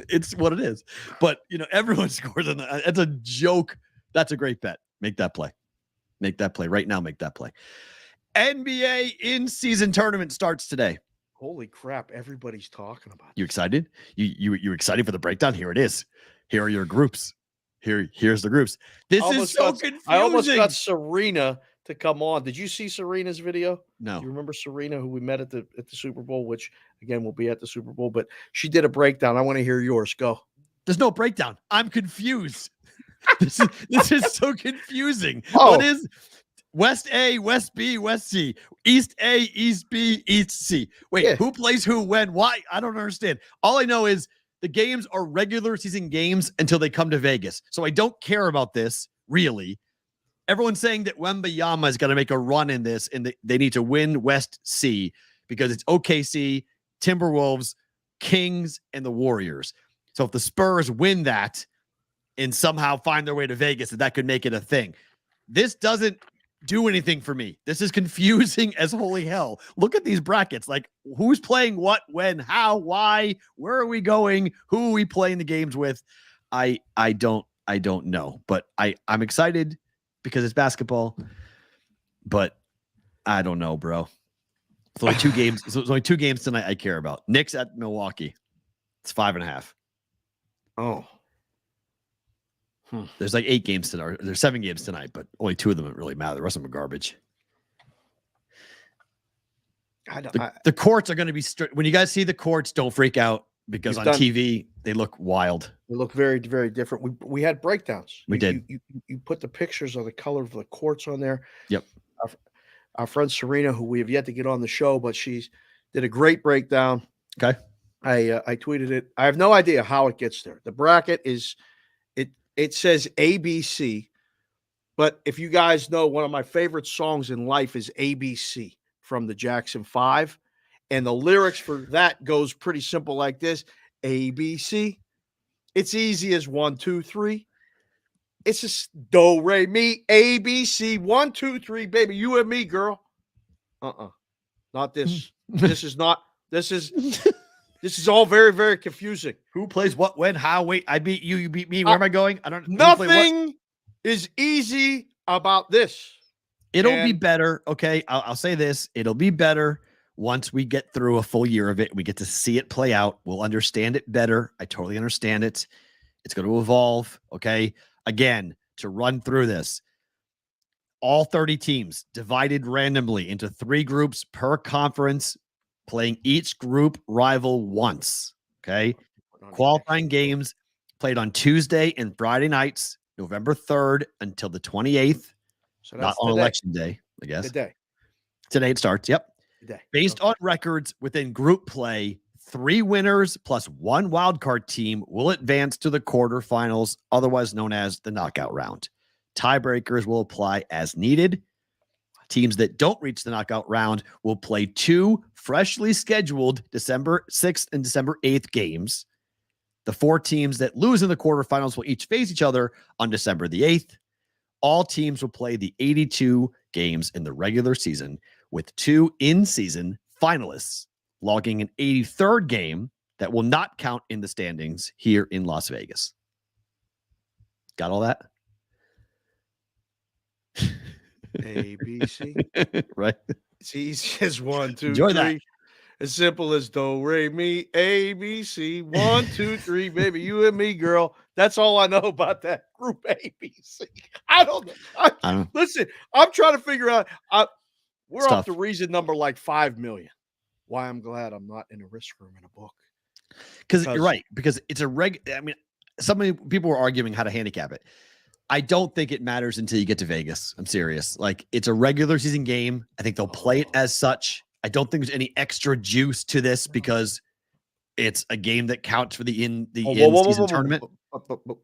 it's what it is. But everyone scores in the. It's a joke. That's a great bet. Make that play. Make that play right now. Make that play. NBA in-season tournament starts today. Holy crap! Everybody's talking about. You excited? You excited for the breakdown? Here it is. Here are your groups. Here's the groups. This is so confusing. I almost got Serena to come on. Did you see Serena's video? No. You remember Serena, who we met at the Super Bowl, which again will be at the Super Bowl, but she did a breakdown. I want to hear yours. Go. There's no breakdown. I'm confused. This is so confusing. What is West A, West B, West C, East A, East B, East C? Wait, Who plays who, when, why? I don't understand. All I know is the games are regular season games until they come to Vegas. So I don't care about this, really. Everyone's saying that Wembanyama is going to make a run in this, and they need to win West C because it's OKC, Timberwolves, Kings, and the Warriors. So if the Spurs win that and somehow find their way to Vegas, that could make it a thing. This doesn't do anything for me. This is confusing as holy hell. Look at these brackets. Like, who's playing what, when, how, why, where are we going? Who are we playing the games with? I don't know, but I'm excited because it's basketball, but I don't know, bro. It's only 2 games. So it's only 2 games tonight I care about. Knicks at Milwaukee. It's 5.5. Oh. There's like 8 games tonight. There's 7 games tonight, but only 2 of them don't really matter. The rest of them are garbage. The courts are going to be when you guys see the courts, don't freak out because on TV they look wild. They look very, very different. We had breakdowns. We did. You put the pictures of the color of the courts on there. Yep. Our friend Serena, who we have yet to get on the show, but she's did a great breakdown. Okay. I tweeted it. I have no idea how it gets there. The bracket is it says ABC, but if you guys know, one of my favorite songs in life is ABC from the Jackson 5, and the lyrics for that goes pretty simple like this: ABC. It's easy as 1, 2, 3. It's just do, re, mi, ABC. 1, 2, 3, baby. You and me, girl. Not this. This is all very, very confusing. Who plays what, when, how? Wait, I beat you. You beat me. Where am I going? I don't. Nothing is easy about this. It'll be better. Okay, I'll say this. It'll be better once we get through a full year of it. We get to see it play out. We'll understand it better. I totally understand it. It's going to evolve. Okay. Again, to run through this, all 30 teams divided randomly into 3 groups per conference, playing each group rival once. Okay. Qualifying games played on Tuesday and Friday nights, November 3rd until the 28th. So that's not on election day, I guess. Today it starts. Yep. Today. Based on records within group play, 3 winners plus 1 wildcard team will advance to the quarterfinals, otherwise known as the knockout round. Tiebreakers will apply as needed. Teams that don't reach the knockout round will play 2 freshly scheduled December 6th and December 8th games. The 4 teams that lose in the quarterfinals will each face each other on December the 8th. All teams will play the 82 games in the regular season, with 2 in-season finalists logging an 83rd game that will not count in the standings here in Las Vegas. Got all that? ABC. Right. It's easy as 1, 2, Enjoy 3. That. As simple as do, re, mi, ABC. 1, 2, 3, baby. You and me, girl. That's all I know about that group ABC. I don't know. Listen, I'm trying to figure out. We're up to reason number like 5 million. Why I'm glad I'm not in a risk room in a book. Because you're right. Because it's a I mean, so many people were arguing how to handicap it. I don't think it matters until you get to Vegas. I'm serious. Like, it's a regular season game. I think they'll play it as such. I don't think there's any extra juice to this because it's a game that counts for the in-season tournament.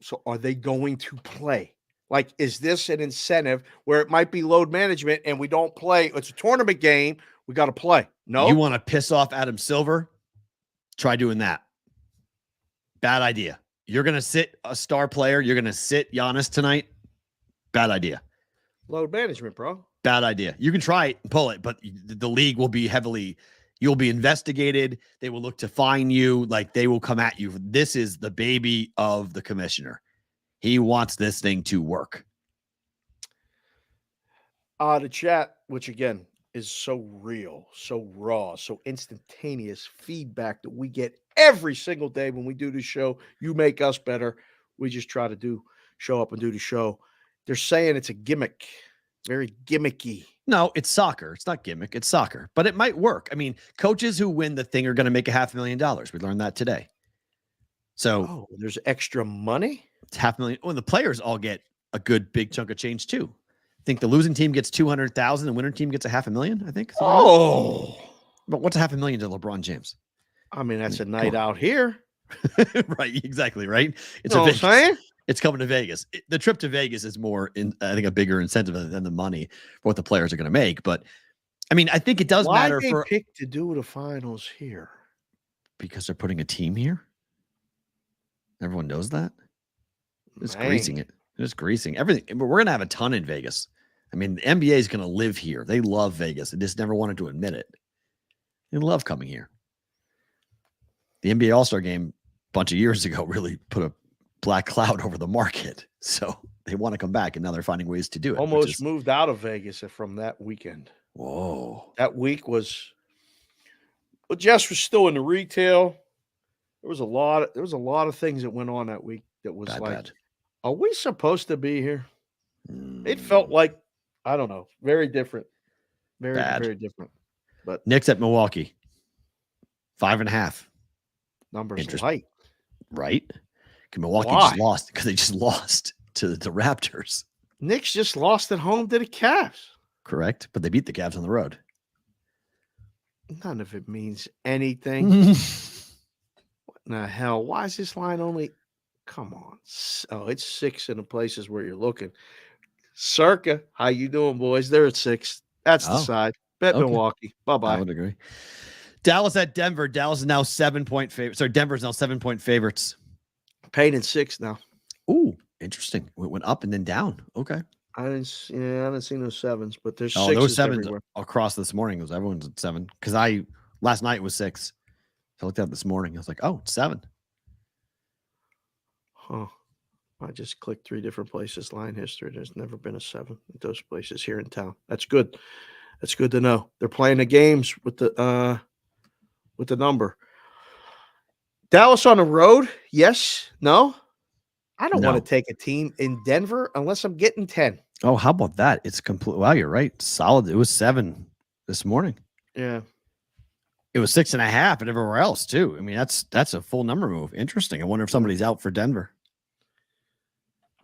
So are they going to play? Like, is this an incentive where it might be load management and we don't play? It's a tournament game. We got to play. No? You want to piss off Adam Silver? Try doing that. Bad idea. You're going to sit a star player. You're going to sit Giannis tonight. Bad idea. Load management, bro. Bad idea. You can try it and pull it, but the league will be you'll be investigated. They will look to fine you. Like, they will come at you. This is the baby of the commissioner. He wants this thing to work. The chat, which again is so real, so raw, so instantaneous feedback that we get every single day when we do the show. You make us better. We just try to show up and do the show. They're saying it's a gimmick, very gimmicky. No, it's soccer. It's not gimmick. It's soccer, but it might work. I mean, coaches who win the thing are going to make $500,000. We learned that today. So there's extra money. It's $500,000. Well, the players all get a good big chunk of change too. I think the losing team gets 200,000. The winner team gets $500,000. I think. But what's $500,000 to LeBron James? I mean, that's a night out here. Right. Exactly. Right. It's you know what I'm saying? It's coming to Vegas. The trip to Vegas is more, I think, a bigger incentive than the money for what the players are going to make. But I mean, I think it does matter. Why they pick to do the finals here? Because they're putting a team here. Everyone knows that. It's greasing it. It's greasing everything. But we're going to have a ton in Vegas. I mean, the NBA is going to live here. They love Vegas. They just never wanted to admit it. They love coming here. The NBA All-Star game a bunch of years ago really put a black cloud over the market. So they want to come back, and now they're finding ways to do it. Almost moved out of Vegas from that weekend. Whoa. That week was, well, Jess was still in the retail. There was a lot of things that went on that week that was bad. Are we supposed to be here? It felt like, I don't know, very different. Very different. But Knicks at Milwaukee. 5.5. Numbers light. Right? Milwaukee Why? just lost because they just lost to the Raptors. Knicks just lost at home to the Cavs. Correct. But they beat the Cavs on the road. None of it means anything. What in the hell? Why is this line only? Come on. Oh, it's 6 in the places where you're looking. Circa, how you doing, boys? They're at 6. That's the side. Bet Milwaukee. Bye-bye. I would agree. Dallas at Denver. Dallas is now 7-point favorite. Sorry, Denver's now 7-point favorites. Paid in 6 now. Ooh, interesting. It went up and then down. Okay. I didn't see those 7s, but there's 6s those 7s everywhere. across this morning. Everyone's at 7 because last night was 6. I looked at it this morning. I was like, oh, it's 7. Huh. I just clicked 3 different places. Line history. There's never been a 7 at those places here in town. That's good. That's good to know. They're playing the games with the number. Dallas on the road? Yes? No? I don't want to take a team in Denver unless I'm getting 10. Oh, how about that? It's complete. Wow, you're right. Solid. It was 7 this morning. Yeah. It was 6.5 and everywhere else too. I mean, that's a full number move. Interesting. I wonder if somebody's out for Denver.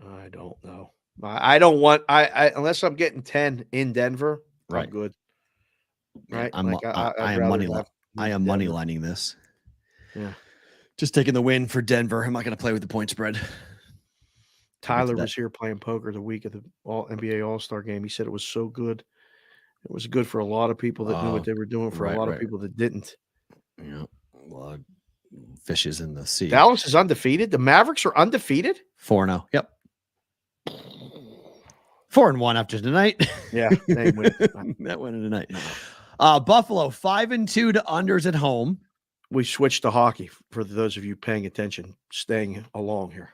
I don't know. I don't want unless I'm getting 10 in Denver. Right. I'm good. Right. I am money lining this. Yeah. Just taking the win for Denver. I'm not going to play with the point spread. Tyler was here playing poker the week of the NBA All-Star game. He said it was so good. It was good for a lot of people that knew what they were doing, for a lot of people that didn't. Yeah. A lot of fishes in the sea. Dallas is undefeated. The Mavericks are undefeated? 4-0. Yep. 4-1 after tonight. Yeah. They win. That went in tonight. Buffalo 5-2 to unders at home. We switched to hockey for those of you paying attention, staying along here.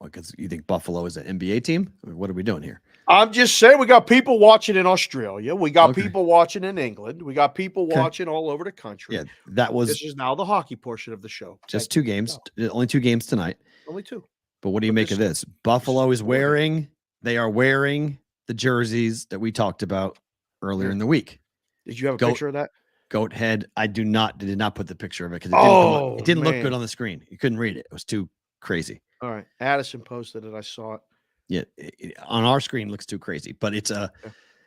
Because you think Buffalo is an NBA team? What are we doing here? I'm just saying we got people watching in Australia. We got people watching in England. We got people watching all over the country. Yeah, this is now the hockey portion of the show. Just 2 games. Only 2 games tonight. Only 2. But what do you make of this? Buffalo is wearing the jerseys that we talked about earlier in the week. Did you have a picture of that? Goat head. I did not put the picture of it because it didn't look good on the screen. You couldn't read it. It was too crazy. All right. Addison posted it. I saw it. Yeah. On our screen, it looks too crazy. But it's they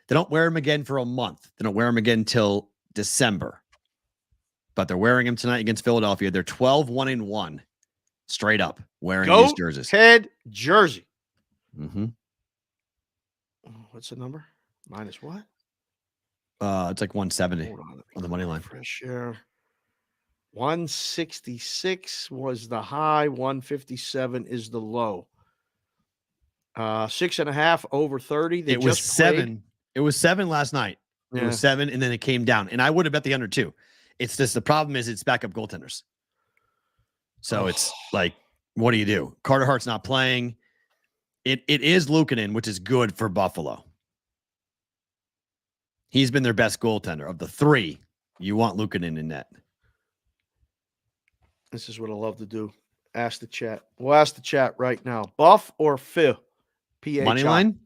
don't wear them again for a month. They don't wear them again till December. But they're wearing them tonight against Philadelphia. They're 12-1-1 straight up wearing these jerseys. Head jersey. Mm-hmm. What's the number? Minus what? It's like 170 on the money line. Fresh air. 166 was the high. 157 is the low. 6.5 over 30. It was 7. It was 7 last night. It was 7, and then it came down. And I would have bet the under 2. It's just the problem is it's backup goaltenders. So it's like, what do you do? Carter Hart's not playing. It is Luukkonen, which is good for Buffalo. He's been their best goaltender. Of the 3, you want Luukkonen in net. This is what I love to do. Ask the chat. We'll ask the chat right now. Buff or Phil? PHI. Money line?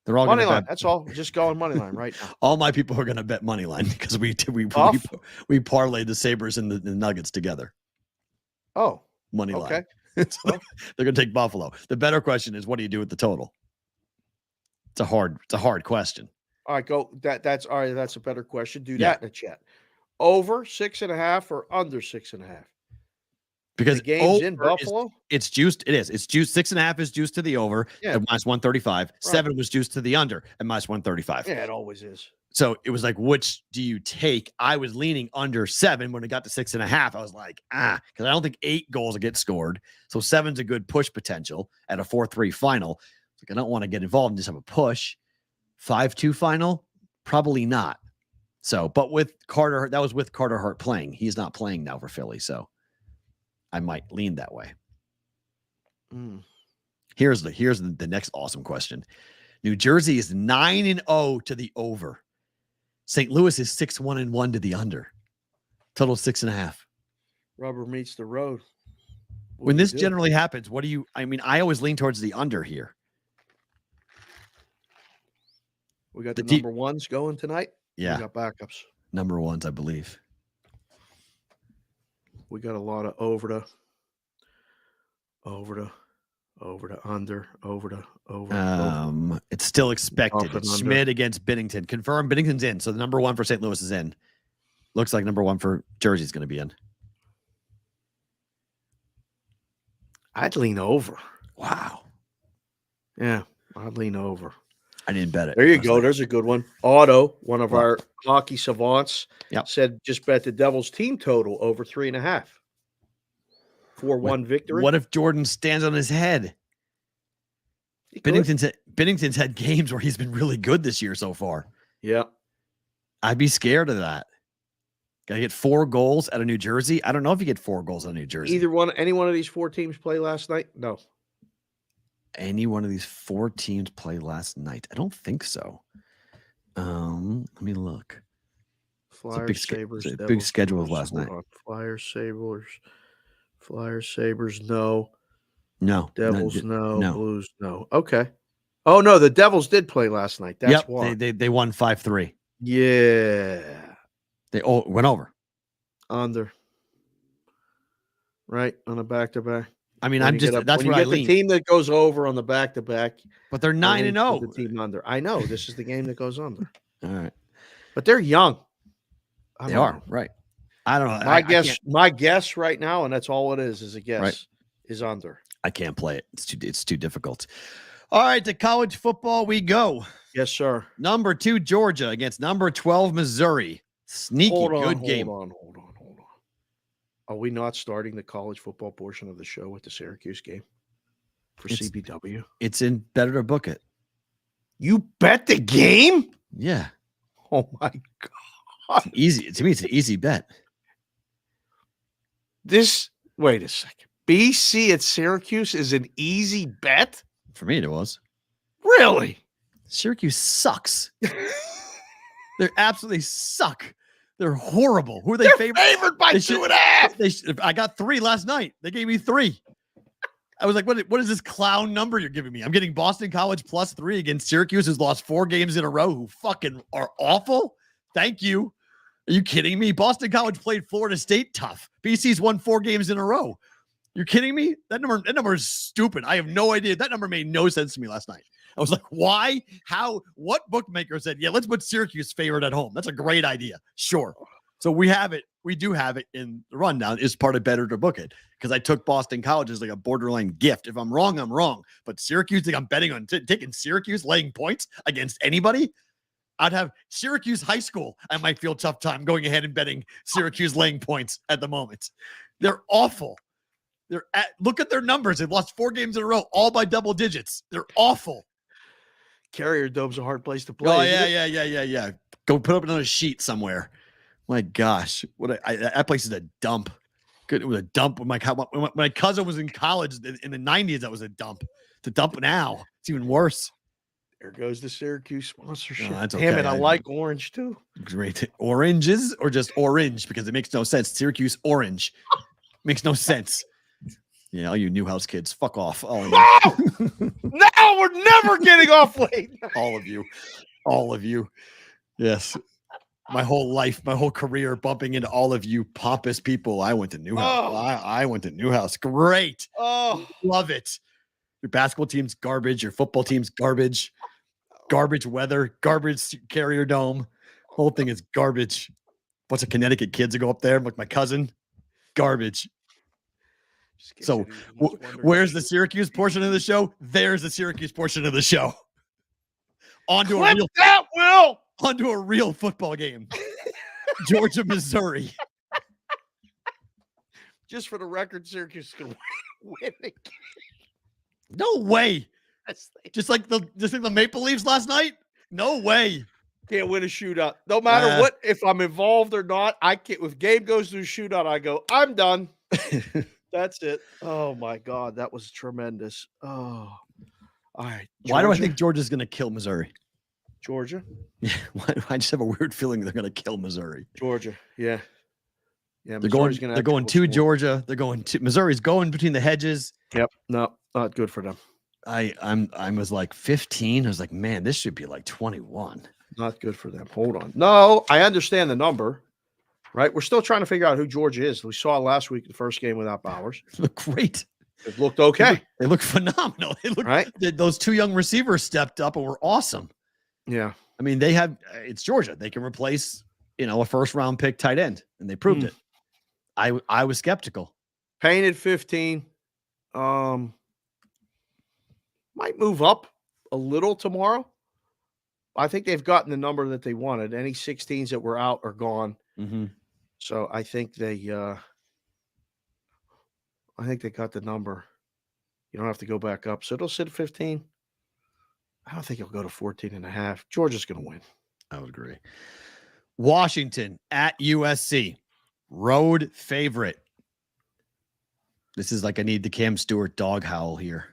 They're all money line. Bet. That's all. Just go on money line right now. All my people are going to bet money line because we parlayed the Sabres and the Nuggets together. Oh, money line. Okay. So they're going to take Buffalo. The better question is, what do you do with the total? It's a hard question. All right, go. That's all right. That's a better question. Do that in the chat. Over 6.5 or under 6.5? Because the game's in Buffalo. It's juiced. It is. It's juiced. 6.5 is juiced to the over at minus 135. Right. 7 was juiced to the under at minus 135. Yeah, it always is. So it was like, which do you take? I was leaning under 7 when it got to 6.5. I was like, because I don't think 8 goals will get scored. So 7's a good push potential at a 4-3 final. Like, I don't want to get involved and just have a push. 5-2 final, probably not. So, but with Carter, that was with Carter Hart playing. He's not playing now for Philly, so I might lean that way. Here's the next awesome question. New Jersey is 9-0 to the over. St. Louis is 6-1-1 to the under. Total 6.5. Rubber meets the road. When this generally happens, I always lean towards the under here. We got the number ones going tonight. Yeah. We got backups. Number ones, I believe. We got a lot of over to under. It's still expected. Off and It's under. Schmidt against Binnington. Confirmed. Binnington's in. So the number 1 for St. Louis is in. Looks like number 1 for Jersey's going to be in. I'd lean over. Wow. Yeah, I'd lean over. I didn't bet it. There you go. There's a good one. Otto, one of our hockey savants, said just bet the Devils team total over 3.5. 4-1 victory. What if Jordan stands on his head? Binnington's had games where he's been really good this year so far. Yeah. I'd be scared of that. Got to get 4 goals out of New Jersey. I don't know if you get 4 goals out of New Jersey. Any one of these 4 teams play last night? No. Any one of these 4 teams play last night? I don't think so. Let me look. Flyers, Sabres. Big schedule of last night. Flyers, Sabres, no. No. Devils, no. Blues, no. Okay. Oh, no, the Devils did play last night. That's why. They won 5-3. Yeah. They went over. Under. Right, on a back-to-back. I mean, that's what I lean. The team that goes over on the back-to-back. But they're 9-0. The team under. I know. This is the game that goes under. All right. But they're young. They are, right. I don't know. My guess right now, and that's all it is a guess, right, is under. I can't play it. It's too difficult. All right, to college football we go. Yes, sir. Number 2, Georgia against number 12, Missouri. Sneaky good game. Hold on. Are we not starting the college football portion of the show with the Syracuse game for CBW? It's in better to book it. You bet the game? Yeah. Oh my God. To me, it's an easy bet. Wait a second. BC at Syracuse is an easy bet? For me, it was. Really? Syracuse sucks. They absolutely suck. They're horrible. Who are they favored? Favored by 2.5. I got 3 last night. They gave me 3. I was like, what is this clown number you're giving me? I'm getting Boston College +3 against Syracuse, who's lost 4 games in a row, who fucking are awful. Thank you. Are you kidding me? Boston College played Florida State tough. BC's won 4 games in a row. You're kidding me? That number is stupid. I have no idea. That number made no sense to me last night. I was like, why? How? What bookmaker said, yeah, let's put Syracuse favored at home? That's a great idea. Sure. So we have it. We do have it in the rundown. Is part of better to book it because I took Boston College as like a borderline gift. If I'm wrong, I'm wrong. But Syracuse, I'm betting on taking Syracuse laying points against anybody. I'd have Syracuse High School. I might feel a tough time going ahead and betting Syracuse laying points at the moment. They're awful. Look at their numbers. They've lost 4 games in a row, all by double digits. They're awful. Carrier Dome's a hard place to play. Oh, yeah. Go put up another sheet somewhere. My gosh. That place is a dump. Good. It was a dump when my cousin was in college in the 90s. That was a dump. It's a dump now. It's even worse. There goes the Syracuse sponsorship. No, that's Damn okay. it, I like orange too. Great. Oranges or just orange because it makes no sense. Syracuse orange makes no sense. Yeah, all you Newhouse kids, fuck off. All of you. Now we're never getting off late. All of you. Yes. My whole life, my whole career bumping into all of you pompous people. I went to Newhouse. Oh. I went to Newhouse. Great. Oh, Love it. Your basketball team's garbage. Your football team's garbage. Garbage weather. Garbage Carrier Dome. Whole thing is garbage. Bunch of Connecticut kids that go up there. Like my cousin. Garbage. So where's the Syracuse portion of the show? There's the Syracuse portion of the show. Onto a real football game. Georgia, Missouri. Just for the record, Syracuse is going to win the game. No way. Just like the Maple Leafs last night? No way. Can't win a shootout. No matter what, if I'm involved or not, I can't. If game goes to a shootout, I go, I'm done. That's it. Oh my God, that was tremendous. Oh, all right. Why do I think Georgia's going to kill Missouri? Georgia? Yeah, I just have a weird feeling they're going to kill Missouri. Georgia, yeah. They're going to Georgia. They're going to Missouri's going between the hedges. Yep. No, not good for them. I was like 15. I was like, man, this should be like 21. Not good for them. Hold on. No, I understand the number. Right? We're still trying to figure out who Georgia is. We saw last week the first game without Bowers. Look great. It looked okay. They look phenomenal. They look right. Those two young receivers stepped up and were awesome. Yeah. I mean, they have it's Georgia. They can replace, a first round pick tight end, and they proved it. I was skeptical. Painted 15. Might move up a little tomorrow. I think they've gotten the number that they wanted. Any 16s that were out are gone. Mm-hmm. So I think they got the number. You don't have to go back up. So it'll sit at 15. I don't think it'll go to 14.5. Georgia's going to win. I would agree. Washington at USC. Road favorite. This is like I need the Cam Stewart dog howl here.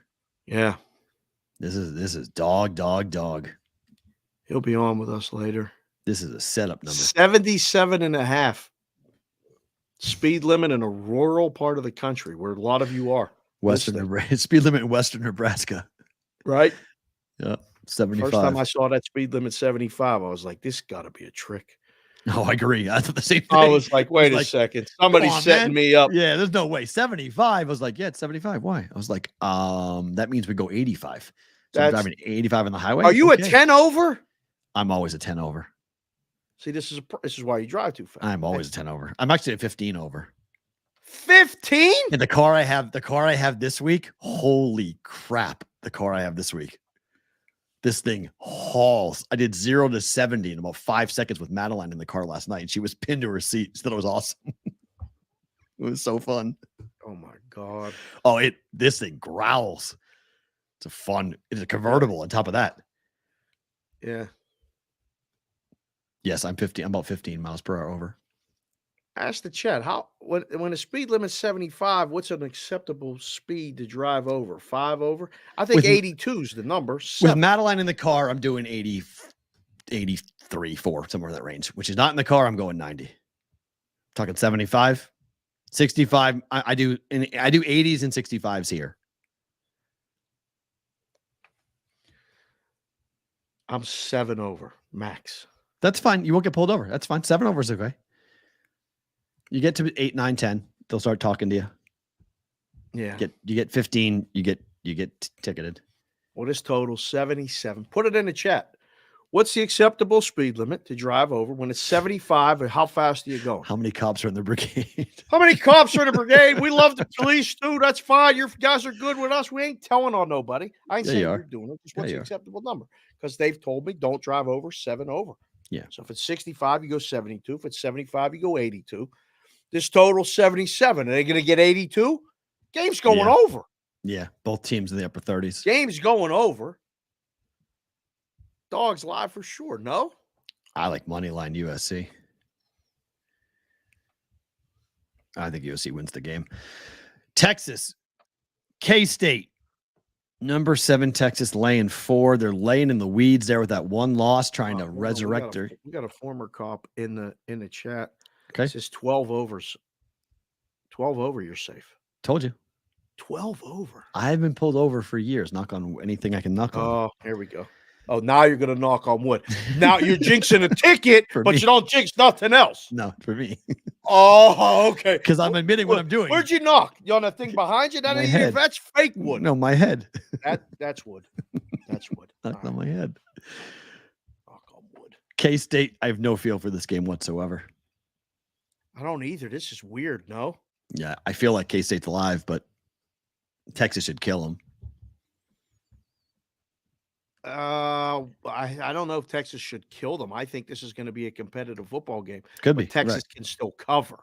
Yeah. This is dog. He'll be on with us later. This is a setup number. 77.5. Speed limit in a rural part of the country where a lot of you are. Speed limit in Western Nebraska. Right? Yeah. 75. First time I saw that speed limit 75, I was like, this got to be a trick. No, I agree. I thought the same thing. I was like, wait a second. Somebody's setting me up. Yeah, there's no way. 75. I was like, yeah, it's 75. Why? I was like, that means we go 85. So I'm driving 85 on the highway. Are you a 10 over? I'm always a 10 over. See, this is why you drive too fast. I'm always a 10 over. I'm actually a 15 over. 15? And the car I have this week, holy crap, the car I have this week. This thing hauls. I did 0 to 70 in about 5 seconds with Madeline in the car last night. And she was pinned to her seat. She thought it was awesome. It was so fun. Oh my God. Oh, this thing growls. It's a convertible on top of that. Yeah. Yes, I'm about 15 miles per hour over. Ask the chat, when a speed limit's 75, what's an acceptable speed to drive over? 5 over? I think 82 is the number. 7. With Madeline in the car, I'm doing 80, 83, 4, somewhere in that range, which is not in the car. I'm going 90. Talking 75, 65. I do 80s and 65s here. I'm 7 over max. That's fine. You won't get pulled over. That's fine. 7 over is okay. You get to 8, 9, 10. They'll start talking to you. Yeah. You get 15. You get ticketed. What is total? 77. Put it in the chat. What's the acceptable speed limit to drive over when it's 75? And how fast are you going? How many cops are in the brigade? How many cops are in the brigade? We love the police too. That's fine. You guys are good with us. We ain't telling on nobody. I ain't saying you're doing it. Just what's the acceptable number? Because they've told me don't drive over 7 over. Yeah. So if it's 65, you go 72. If it's 75, you go 82. This total 77. Are they going to get 82? Game's going over. Yeah, both teams in the upper 30s. Game's going over. Dogs live for sure. No? I like moneyline USC. I think USC wins the game. Texas, K-State. Number 7, Texas laying 4. They're laying in the weeds there with that one loss, trying to resurrect her. We got a former cop in the chat. Okay. It says 12 overs. 12 over, you're safe. Told you. 12 over. I have been pulled over for years. Knock on anything I can knock on. Oh, here we go. Oh, now you're going to knock on wood. Now you're jinxing a ticket, but you don't jinx nothing else. No, for me. Oh, okay. Because I'm admitting what I'm doing. Where'd you knock? You on that thing behind you? That's fake wood. No, my head. That's wood. That's wood. Knocked on my head. Knock on wood. K-State, I have no feel for this game whatsoever. I don't either. This is weird, no? Yeah, I feel like K-State's alive, but Texas should kill them. I don't know if Texas should kill them. I think this is going to be a competitive football game. Could be. Texas can still cover.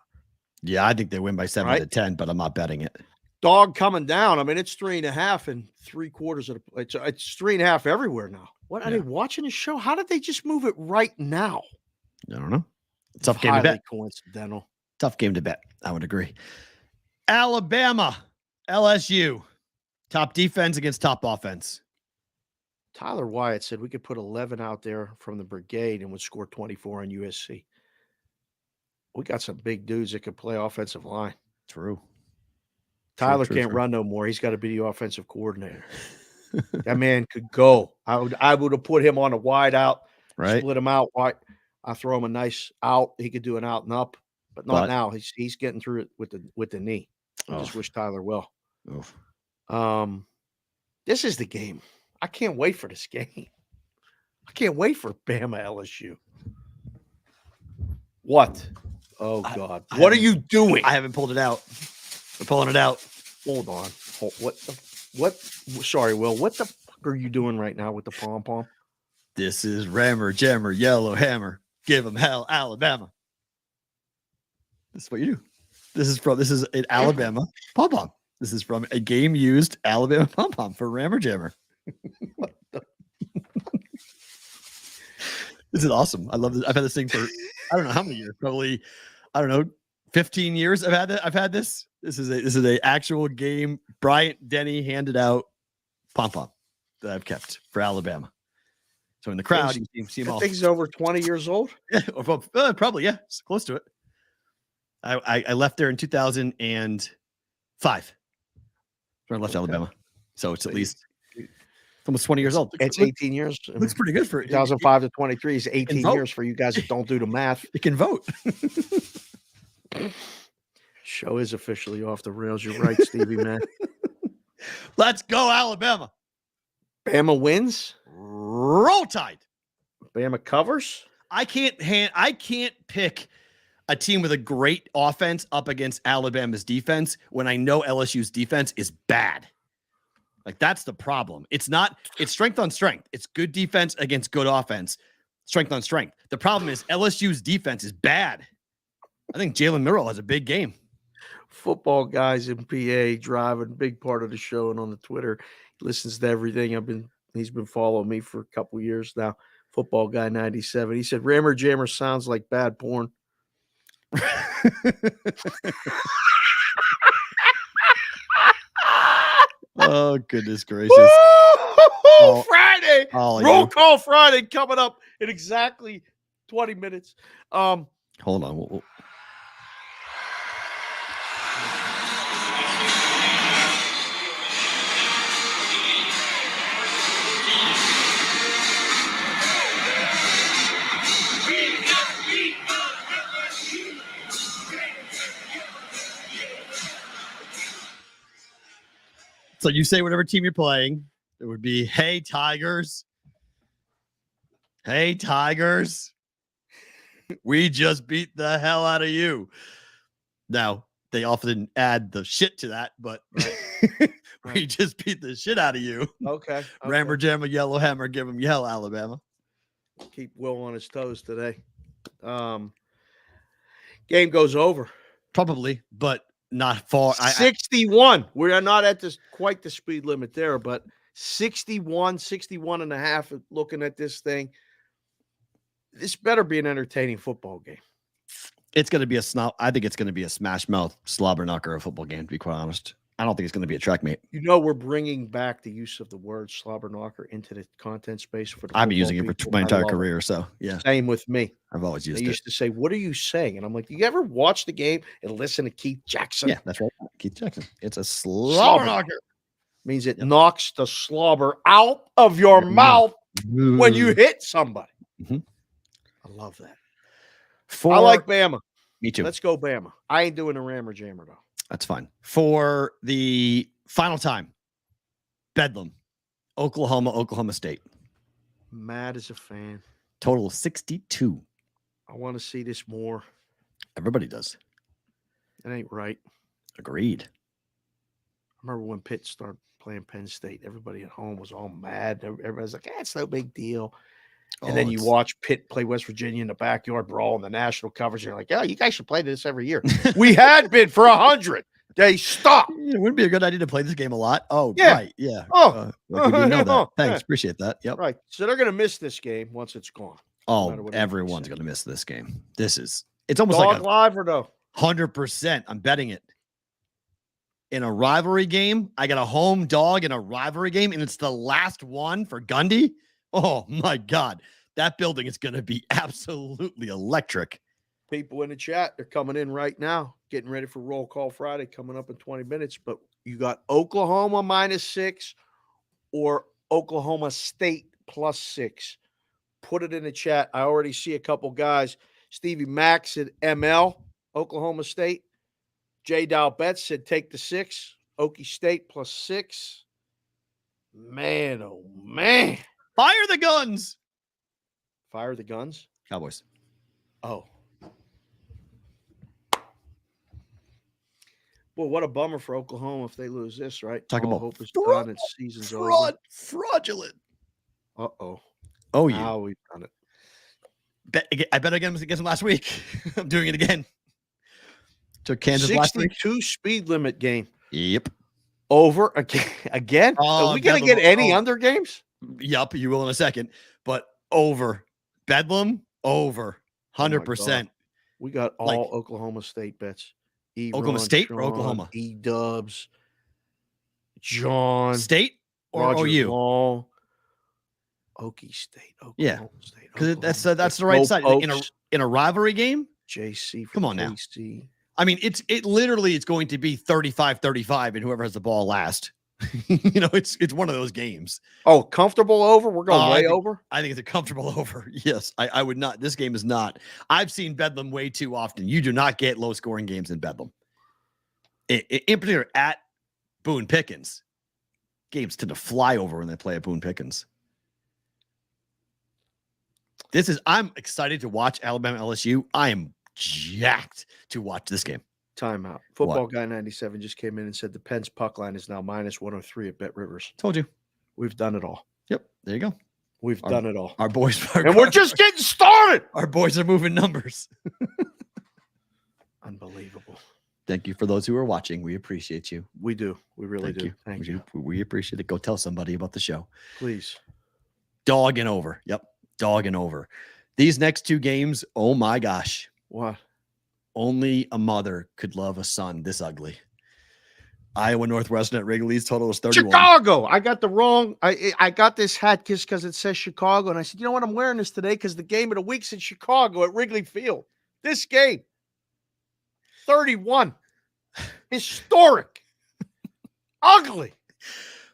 Yeah, I think they win by 7 to 10, but I'm not betting it. Dog coming down. I mean, it's 3.5 and 3/4 of the. It's 3.5 everywhere now. What are they watching the show? How did they just move it right now? I don't know. Tough game to bet. Coincidental. Tough game to bet. I would agree. Alabama, LSU, top defense against top offense. Tyler Wyatt said we could put 11 out there from the brigade and would score 24 on USC. We got some big dudes that could play offensive line. True. Tyler can't run no more. He's got to be the offensive coordinator. That man could go. I would have put him on a wide out, right? Split him out wide. I throw him a nice out. He could do an out and up. but not now. He's getting through it with the knee. I just wish Tyler well. Oof. This is the game. I can't wait for this game. I can't wait for Bama LSU. What? Oh God! What are you doing? I haven't pulled it out. We're pulling it out. Hold on. What? Sorry, Will. What the fuck are you doing right now with the pom pom? This is Rammer Jammer Yellow Hammer. Give them hell, Alabama. This is what you do. This is an Alabama pom pom. This is from a game used Alabama pom pom for Rammer Jammer. What the? This is awesome. I love this. I've had this thing for I don't know how many years. Probably, I don't know, 15 years. I've had this. This is a actual game. Bryant Denny handed out pom pom that I've kept for Alabama. So in the crowd, you see them all. I think he's over 20 years old. Yeah, probably. Yeah, it's close to it. I left there in 2005. When I left Alabama, so it's at least almost 20 years old. It's 18 years. Looks pretty good for 2005 to 23 is 18 years for you guys that don't do the math. You can vote. Show is officially off the rails. You're right, Stevie, man. Let's go, Alabama. Bama wins. Roll Tide. Bama covers. I can't pick a team with a great offense up against Alabama's defense when I know LSU's defense is bad. Like, that's the problem. It's strength on strength. It's good defense against good offense. Strength on strength. The problem is LSU's defense is bad. I think Jalen Milroe has a big game. Football guys in PA driving, big part of the show, and on the Twitter, he listens to everything. He's been following me for a couple years now. Football guy 97. He said Rammer Jammer sounds like bad porn. Oh, goodness gracious. Friday. Roll call Friday coming up in exactly 20 minutes. Hold on. So you say whatever team you're playing. It would be, hey, Tigers. Hey, Tigers. We just beat the hell out of you. Now, they often add the shit to that, but we just beat the shit out of you. Okay. Rammer Jammer Yellow Hammer. Give him yell, Alabama. Keep Will on his toes today. Game goes over. Probably, but not far. 61. We are not at quite the speed limit there, but 61 and a half looking at this thing. This better be an entertaining football game. It's going to be I think it's going to be a smash mouth slobber knocker of football game, to be quite honest. I don't think it's going to be a track meet. You know, we're bringing back the use of the word slobber knocker into the content space for the I've been using it for my entire career, so yeah. Same with me. I've always used it. They used to say, "What are you saying?" And I'm like, "Do you ever watch the game and listen to Keith Jackson?" Yeah, that's right. Keith Jackson. It's a slobber knocker. Means it knocks the slobber out of your mouth when you hit somebody. Mm-hmm. I love that. I like Bama. Me too. Let's go Bama. I ain't doing a Rammer Jammer though. That's fine. For the final time, Bedlam, Oklahoma State. Mad as a fan. Total of 62. I want to see this more. Everybody does. It ain't right. Agreed. I remember when Pitt started playing Penn State, everybody at home was all mad. Everybody's like, it's no big deal. And then you watch Pitt play West Virginia in the backyard brawl in the national coverage. You're like, yeah, you guys should play this every year. We had been for 100. They stopped. It wouldn't be a good idea to play this game a lot. Oh, yeah. Right. Yeah. Oh, we didn't know that. Thanks. Appreciate that. Yep. Right. So they're going to miss this game once it's gone. Oh, everyone's going to miss this game. It's almost Dog like live or no? 100%. I'm betting it. In a rivalry game, I got a home dog in a rivalry game, and it's the last one for Gundy. Oh, my God. That building is going to be absolutely electric. People in the chat, they're coming in right now, getting ready for Roll Call Friday coming up in 20 minutes. But you got Oklahoma -6 or Oklahoma State +6. Put it in the chat. I already see a couple guys. Stevie Max at ML. Oklahoma State. J. Dow Betts said take the 6. Okie State +6. Man, oh man. Fire the guns. Fire the guns. Cowboys. Oh. Well, what a bummer for Oklahoma if they lose this, right? Talk All about hope is done and season's over. Fraudulent. Uh-oh. Oh, yeah. Now we've done it. I bet against them last week. I'm doing it again. Took Kansas last week. 62 speed limit game. Yep. Over again? Are we going to get any under games? Yup, you will in a second. But over. Bedlam, over. 100%. We got all Oklahoma State bets. Oklahoma State or Oklahoma? E-Dubs. John. State or Roger OU? Long, Okie State. Yeah. State. Because that's the right side. In a rivalry game? JC. Come on now. KC. I mean, it's going to be 35-35 and whoever has the ball last. It's one of those games. Oh, comfortable over? We're going way over? I think it's a comfortable over. Yes, I would not. This game is not. I've seen Bedlam way too often. You do not get low-scoring games in Bedlam. In particular, at Boone Pickens. Games tend to fly over when they play at Boone Pickens. I'm excited to watch Alabama LSU. I am jacked to watch this game. Timeout. Football Guy 97 just came in and said the Penn's puck line is now -103 at Bet Rivers. Told you. We've done it all. Yep. There you go. We've done it all. Our boys. And we're just getting started. Our boys are moving numbers. Unbelievable. Thank you for those who are watching. We appreciate you. We do. We really do. Thank you. We appreciate it. Go tell somebody about the show. Please. Dogging over. Yep. Dogging over. These next two games, oh my gosh. What? Only a mother could love a son this ugly. Iowa Northwestern at Wrigley's total was 31. Chicago. I got the wrong. I got this hat just because it says Chicago. And I said, you know what? I'm wearing this today because the game of the week's in Chicago at Wrigley Field. This game. 31. Historic. Ugly.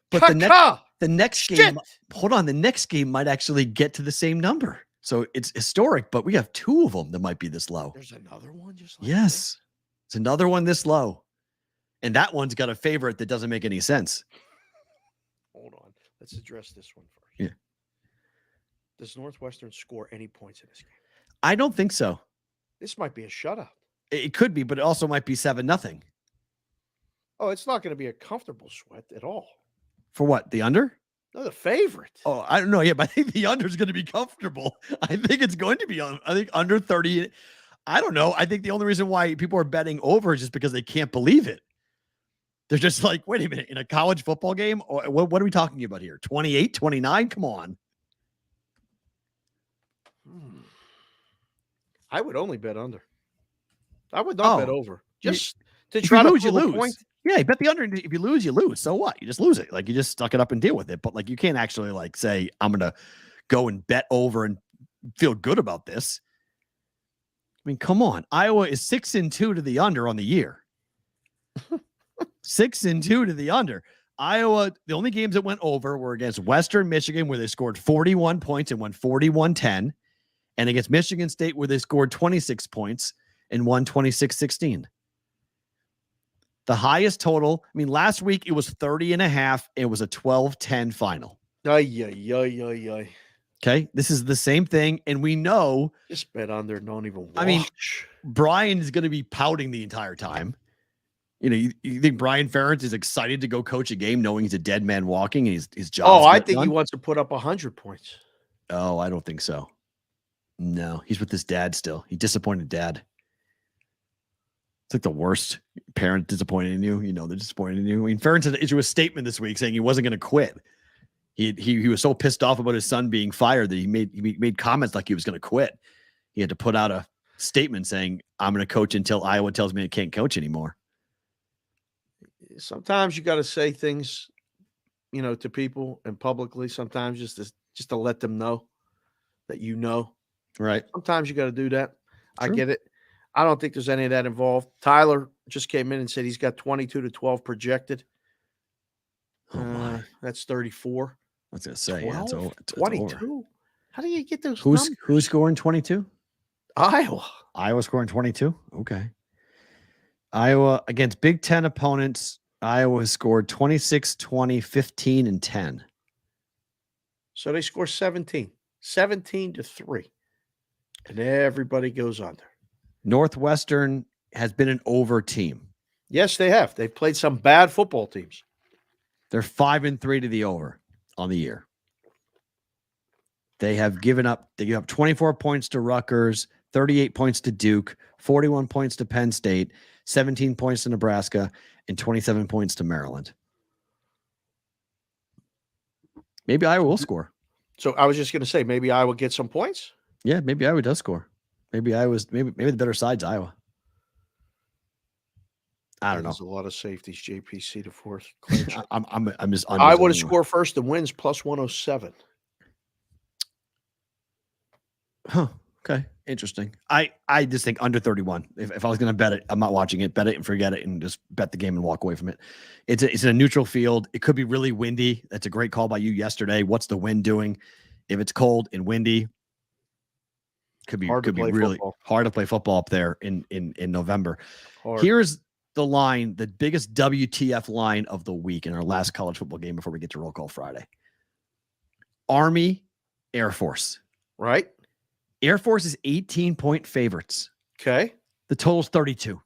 But the next game, hold on. The next game might actually get to the same number. So it's historic, but we have two of them that might be this low. There's another one just like yes. It's another one this low. And that one's got a favorite that doesn't make any sense. Hold on. Let's address this one first. Yeah. Does Northwestern score any points in this game? I don't think so. This might be a shutout. It could be, but it also might be 7-0. Oh, it's not going to be a comfortable sweat at all. For what? The under? No, the favorite. Oh, I don't know. Yeah, but I think the under is going to be comfortable. I think it's going to be I think under 30. I don't know. I think the only reason why people are betting over is just because they can't believe it. They're just like, wait a minute, in a college football game? Or what are we talking about here? 28, 29? Come on. I would only bet under. I would not bet over. Just to if try you to lose, you prove a lose. point. Yeah, you bet the under. If you lose, you lose. So what? You just lose it. Like you just suck it up and deal with it. But like you can't actually like say, I'm gonna go and bet over and feel good about this. I mean, come on. Iowa is 6-2 to the under on the year. 6-2 to the under. Iowa, the only games that went over were against Western Michigan, where they scored 41 points and won 41-10, and against Michigan State, where they scored 26 points and won 26-16. The highest total, I mean, last week it was 30.5. It was a 12-10 final. Ay. Okay. This is the same thing. And we know. Just bet on there. Don't even watch. I mean, Brian is going to be pouting the entire time. You know, you think Brian Ferentz is excited to go coach a game knowing he's a dead man walking and his job. Oh, I think he wants to put up 100 points. Oh, I don't think so. No, he's with his dad still. He disappointed dad. It's like the worst parent disappointed in you. You know, they're disappointed in you. I mean, Ferentz issued a statement this week saying he wasn't going to quit. He was so pissed off about his son being fired that he made comments like he was going to quit. He had to put out a statement saying, I'm going to coach until Iowa tells me I can't coach anymore. Sometimes you got to say things, you know, to people and publicly, sometimes just to let them know that you know. Right. Sometimes you got to do that. True. I get it. I don't think there's any of that involved. Tyler just came in and said he's got 22-12 projected. That's 34. I was going to say, 12? yeah, it's 22. over. How do you get those numbers? Who's scoring 22? Iowa. Iowa scoring 22? Okay. Iowa against Big Ten opponents. Iowa has scored 26, 20, 15, and 10. So they score 17 to 3. And everybody goes under. Northwestern has been an over team. Yes, they have. They've played some bad football teams. They're 5-3 to the over on the year. They give up 24 points to Rutgers, 38 points to Duke, 41 points to Penn State, 17 points to Nebraska, and 27 points to Maryland. Maybe Iowa will score. So I was just going to say, maybe Iowa gets some points. Yeah, maybe Iowa does score. Maybe the better side's Iowa. I don't know. There's a lot of safeties. JPC to fourth. I'm just. Iowa to score first and wins plus 107. Huh. Okay. Interesting. I just think under 31. If I was going to bet it, I'm not watching it. Bet it and forget it, and just bet the game and walk away from it. It's in a neutral field. It could be really windy. That's a great call by you yesterday. What's the wind doing? If it's cold and windy, could be really hard to play football up there in November. Hard. Here's the line, the biggest WTF line of the week in our last college football game before we get to Roll Call Friday. Army, Air Force. Right? Air Force is 18-point favorites. Okay. The total's 32.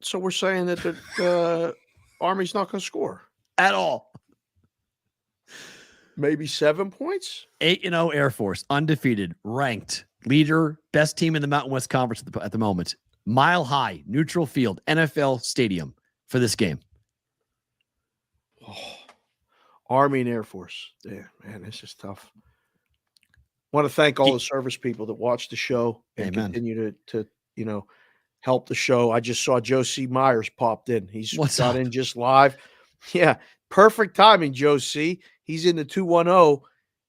So we're saying that the Army's not going to score At all. Maybe 7 points? 8-0 Air Force, undefeated, ranked, leader, best team in the Mountain West Conference at the moment. Mile High, neutral field, NFL stadium for this game. Oh, Army and Air Force. Yeah, man, this is tough. Want to thank all the service people that watch the show and continue to help the show. I just saw Joe C. Myers popped in. He's got in just live. Yeah, perfect timing, Joe C. He's in the 210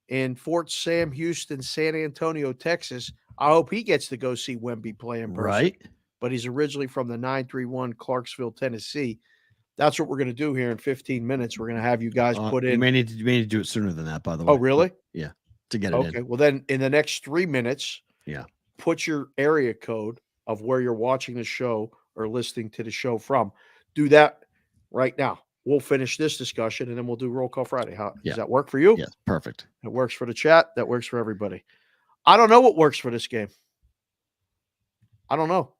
in Fort Sam, Houston, San Antonio, Texas. I hope he gets to go see Wemby play in person. Right. But he's originally from the 931 Clarksville, Tennessee. That's what we're going to do here in 15 minutes. We're going to have you guys put in. You may need to do it sooner than that, by the way. Oh, really? Yeah. To get it in. Okay. Well, then in the next 3 minutes, put your area code of where you're watching the show or listening to the show from. Do that right now. We'll finish this discussion and then we'll do Roll Call Friday. Does that work for you? Yes, perfect. It works for the chat. That works for everybody. I don't know what works for this game. I don't know.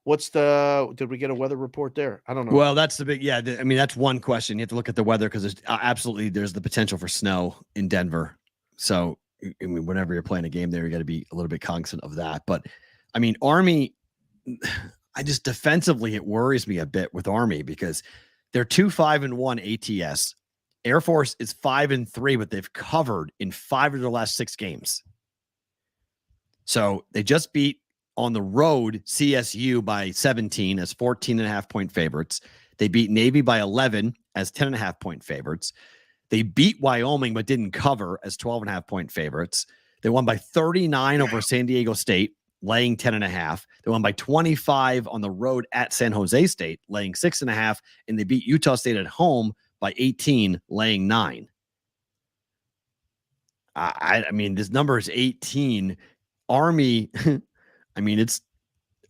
Did we get a weather report there? I don't know. Well, that's the big, that's one question. You have to look at the weather because there's the potential for snow in Denver. So, whenever you're playing a game there, you got to be a little bit cognizant of that. But, Army, defensively, it worries me a bit with Army because they're 2-5-1 ATS. Air Force is 5-3, but they've covered in 5 of their last 6 games. So they just beat on the road CSU by 17 as 14.5-point favorites. They beat Navy by 11 as 10.5-point favorites. They beat Wyoming but didn't cover as 12.5-point favorites. They won by 39 over San Diego State, laying 10.5. They won by 25 on the road at San Jose State, laying 6.5, and they beat Utah State at home by 18, laying 9. This number is 18. Army,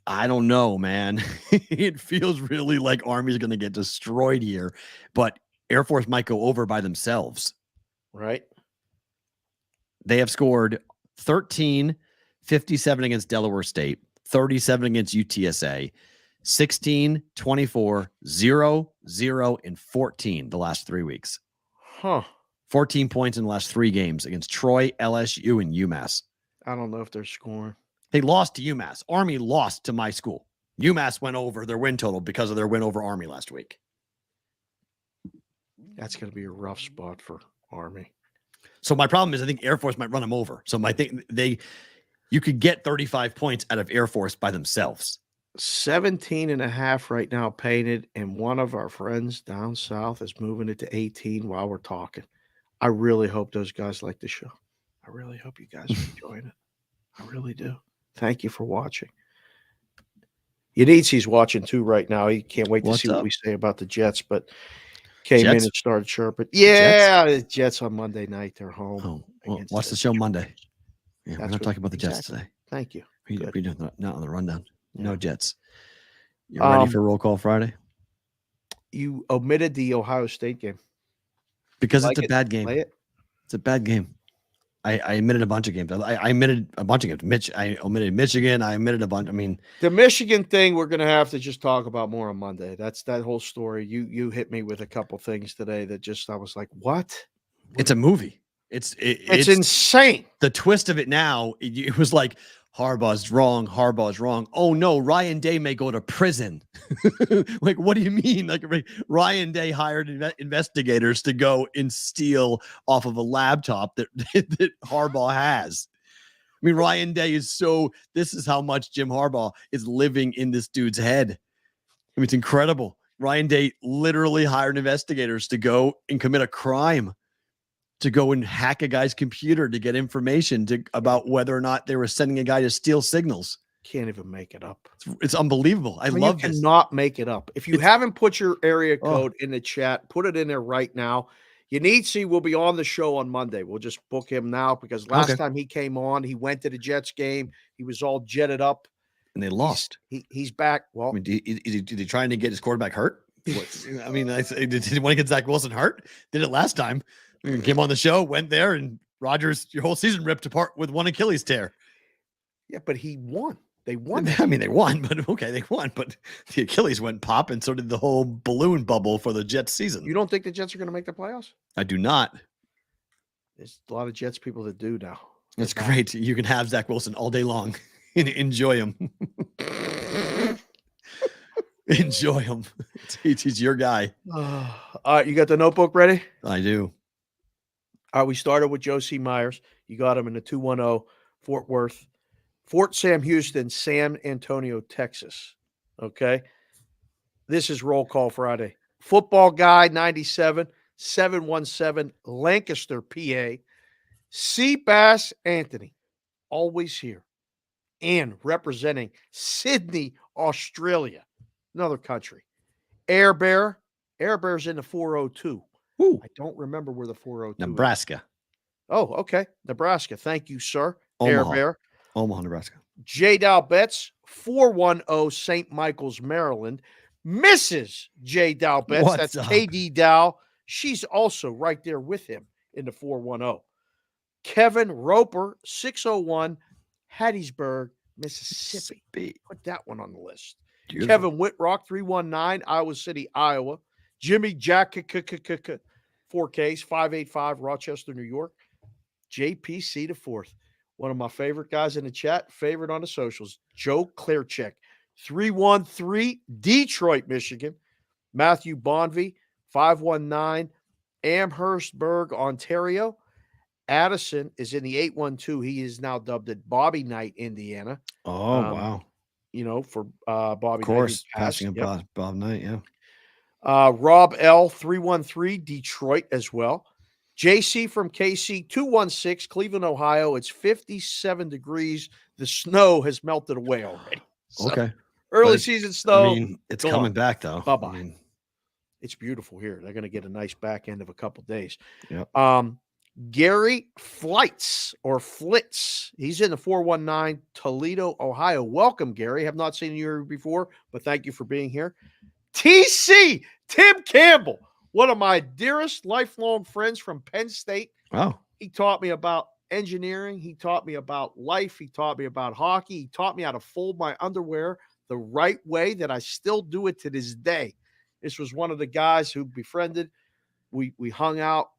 I don't know, man. It feels really like Army's going to get destroyed here, but Air Force might go over by themselves. Right. They have scored 13, 57 against Delaware State, 37 against UTSA, 16, 24, 0, 0, and 14 the last 3 weeks. 14 points in the last 3 games against Troy, LSU, and UMass. I don't know if they're scoring. They lost to UMass. Army lost to my school. UMass went over their win total because of their win over Army last week. That's going to be a rough spot for Army. So my problem is I think Air Force might run them over. So I think you could get 35 points out of Air Force by themselves. 17.5 right now painted, and one of our friends down south is moving it to 18 while we're talking. I really hope those guys like the show. I really hope you guys are enjoying it. I really do. Thank you for watching. Yanitsi's watching too right now. He can't wait to see what we say about the Jets, but came in and started chirping. Yeah, the Jets on Monday night. They're home. Watch the show Monday. Yeah, we're not talking about the Jets today. Thank you. We're not on the rundown. No Jets. You ready for Roll Call Friday? You omitted the Ohio State game. Because it's a bad game. It's a bad game. I omitted a bunch of games. I omitted a bunch of games. I omitted Michigan. I omitted a bunch. I mean, the Michigan thing, we're going to have to just talk about more on Monday. That's that whole story. You hit me with a couple things today that just, I was like, what? It's a movie. It's insane. The twist of it now, it was like, Harbaugh's wrong. Oh no, Ryan Day may go to prison. Like, what do you mean? Like, Ryan Day hired investigators to go and steal off of a laptop that Harbaugh has. I mean, Ryan Day is this is how much Jim Harbaugh is living in this dude's head. I mean, it's incredible. Ryan Day literally hired investigators to go and commit a crime, to go and hack a guy's computer to get information about whether or not they were sending a guy to steal signals. Can't even make it up. It's unbelievable. I love this. You cannot make it up. If you haven't put your area code in the chat, put it in there right now. Yanitsi will be on the show on Monday. We'll just book him now because last time he came on, he went to the Jets game. He was all jetted up. And they lost. He's back. Well, I mean, is he trying to get his quarterback hurt? I mean, did he want to get Zach Wilson hurt? Did it last time. Came on the show, went there, and Rodgers, your whole season ripped apart with one Achilles tear. Yeah, but he won. They won. I mean, they won, but okay, they won. But the Achilles went pop, and so did the whole balloon bubble for the Jets season. You don't think the Jets are going to make the playoffs? I do not. There's a lot of Jets people that do now. That's great. You can have Zach Wilson all day long and enjoy him. Enjoy him. He's your guy. All right, you got the notebook ready? I do. All right, we started with Joe C. Myers. You got him in the 210 Fort Worth, Fort Sam Houston, San Antonio, Texas. Okay. This is Roll Call Friday. Football Guy 97, 717, Lancaster, PA. Seabass Anthony, always here. And representing Sydney, Australia, another country. Air Bear's in the 402. Ooh. I don't remember where the 402 Nebraska. is. Oh, okay. Nebraska. Thank you, sir. Omaha. Air Bear. Omaha, Nebraska. J. Dow Betts, 410 St. Michael's, Maryland. Mrs. J. Dow Betts. What's That's up? KD Dow. She's also right there with him in the 410. Kevin Roper, 601 Hattiesburg, Mississippi. Put that one on the list. Beautiful. Kevin Whitrock, 319 Iowa City, Iowa. Jimmy Jack, 4Ks, 585 Rochester, New York. JPC the fourth. One of my favorite guys in the chat, favorite on the socials. Joe Clearcheck, 313 Detroit, Michigan. Matthew Bonvy, 519 Amherstburg, Ontario. Addison is in the 812. He is now dubbed at Bobby Knight, Indiana. Oh, wow. You know, for Bobby Of course, Knight. passing up Bob Knight, yeah. Rob L, 313 Detroit as well. JC from KC, 216 Cleveland, Ohio. It's 57 degrees. The snow has melted away already. So Okay. early season snow. I mean, it's coming back, though. Bye-bye. I mean, It's beautiful here. They're going to get a nice back end of a couple days. Yep. Gary Flitz. He's in the 419 Toledo, Ohio. Welcome, Gary. Have not seen you here before, but thank you for being here. TC, Tim Campbell, one of my dearest lifelong friends from Penn State. Oh. He taught me about engineering. He taught me about life. He taught me about hockey. He taught me how to fold my underwear the right way that I still do it to this day. This was one of the guys who befriended. We hung out.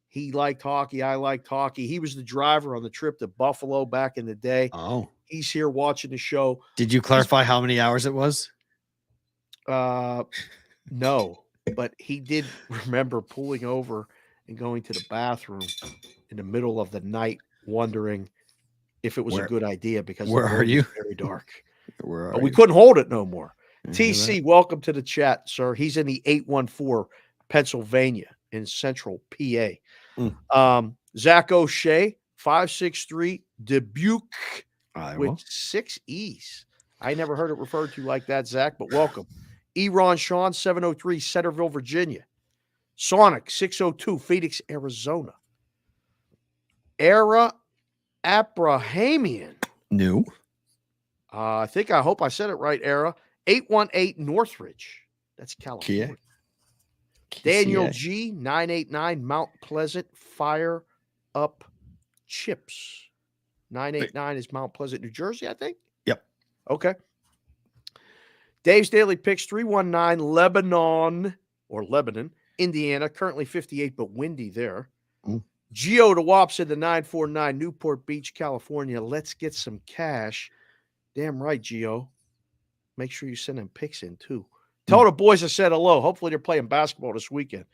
He liked hockey. I liked hockey. He was the driver on the trip to Buffalo back in the day. Oh. He's here watching the show. Did you clarify how many hours it was? No, but he did remember pulling over and going to the bathroom in the middle of the night, wondering if it was a good idea because where are you? Very dark. But we couldn't hold it no more. TC, welcome to the chat, sir. He's in the 814 Pennsylvania in central PA. Zach O'Shea, 563 Dubuque with 6 E's. I never heard it referred to like that, Zach, but welcome. Eron Sean, 703 Centerville, Virginia. Sonic, 602 Phoenix, Arizona. Era Abrahamian. New. I hope I said it right, Era. 818 Northridge. That's California. Daniel KCA. G, 989 Mount Pleasant. Fire up chips. 989 is Mount Pleasant, New Jersey, I think. Yep. Okay. Dave's Daily Picks, 319 Lebanon, Indiana. Currently 58, but windy there. Geo DeWap said the 949 Newport Beach, California. Let's get some cash. Damn right, Geo. Make sure you send them picks in, too. Tell the boys I said hello. Hopefully they're playing basketball this weekend.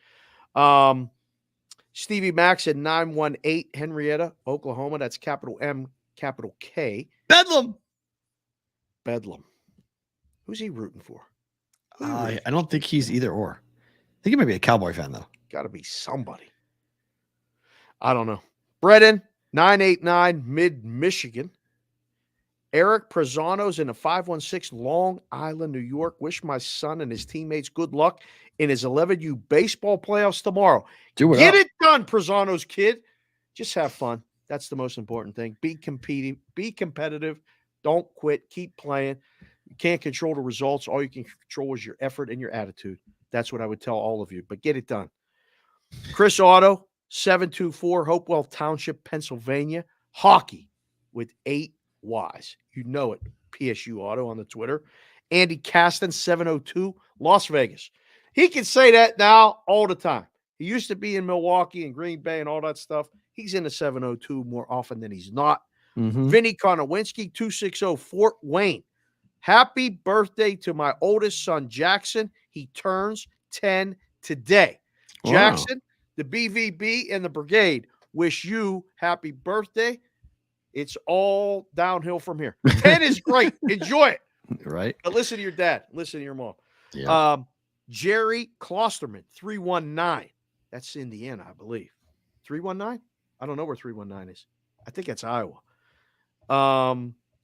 Stevie Max at 918 Henrietta, Oklahoma. That's capital M, capital K. Bedlam. Who's he rooting for? I don't think he's either or. I think he might be a Cowboy fan, though. Got to be somebody. I don't know. Brennan, 989 Mid-Michigan. Eric Prezano's in a 516 Long Island, New York. Wish my son and his teammates good luck in his 11U baseball playoffs tomorrow. Get it done, Prezano's kid. Just have fun. That's the most important thing. Be competitive. Don't quit. Keep playing. You can't control the results. All you can control is your effort and your attitude. That's what I would tell all of you. But get it done. Chris Otto, 724 Hopewell Township, Pennsylvania. Hockey with 8 Ys. You know it. PSU Auto on the Twitter. Andy Caston, 702 Las Vegas. He can say that now all the time. He used to be in Milwaukee and Green Bay and all that stuff. He's in the 702 more often than he's not. Vinny Konowinski, 260 Fort Wayne. Happy birthday to my oldest son, Jackson. He turns 10 today. Wow. Jackson, the BVB and the Brigade wish you happy birthday. It's all downhill from here. 10 is great. Enjoy it. Right. But listen to your dad. Listen to your mom. Yeah. Jerry Klosterman, 319. That's Indiana, I believe. 319? I don't know where 319 is. I think that's Iowa.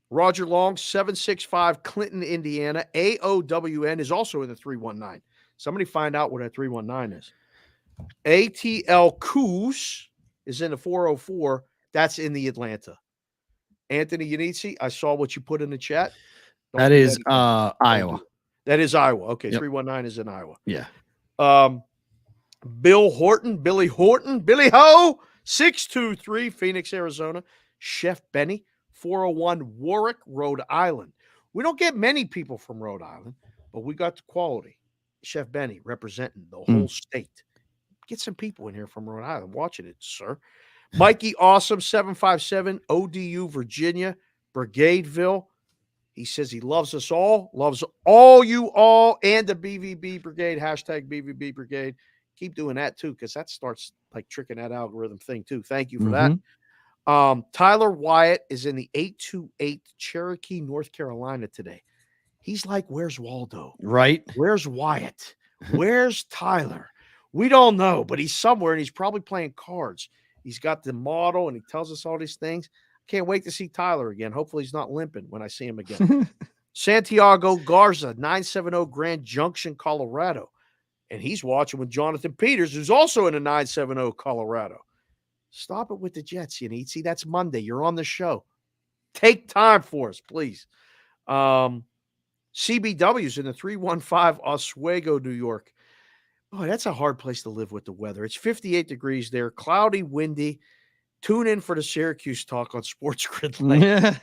Roger Long, 765 Clinton, Indiana. AOWN is also in the 319. Somebody find out what that 319 is. ATL Coos is in the 404. That's in the Atlanta. Anthony Yanitsi, I saw what you put in the chat. That is Iowa. That is Iowa. Okay, yep. 319 is in Iowa. Yeah. Billy Horton, Billy Ho, 623 Phoenix, Arizona. Chef Benny, 401 Warwick, Rhode Island. We don't get many people from Rhode Island, but we got the quality. Chef Benny representing the whole state. Get some people in here from Rhode Island watching it, sir. Mikey Awesome, 757 ODU, Virginia, Brigadeville. He says he loves us all, loves all you all, and the BVB Brigade, hashtag BVB Brigade. Keep doing that, too, because that starts like tricking that algorithm thing, too. Thank you for that. Tyler Wyatt is in the 828 Cherokee, North Carolina today. He's like, where's Waldo? Right. Where's Wyatt? Where's Tyler? We don't know, but he's somewhere, and he's probably playing cards. He's got the model, and he tells us all these things. Can't wait to see Tyler again. Hopefully he's not limping when I see him again. Santiago Garza, 970 Grand Junction, Colorado. And he's watching with Jonathan Peters, who's also in a 970 Colorado. Stop it with the Jets, you need. See, that's Monday. You're on the show. Take time for us, please. CBW's in the 315 Oswego, New York. Oh, that's a hard place to live with the weather. It's 58 degrees there, cloudy, windy. Tune in for the Syracuse talk on Sports Grid Lane. Yeah.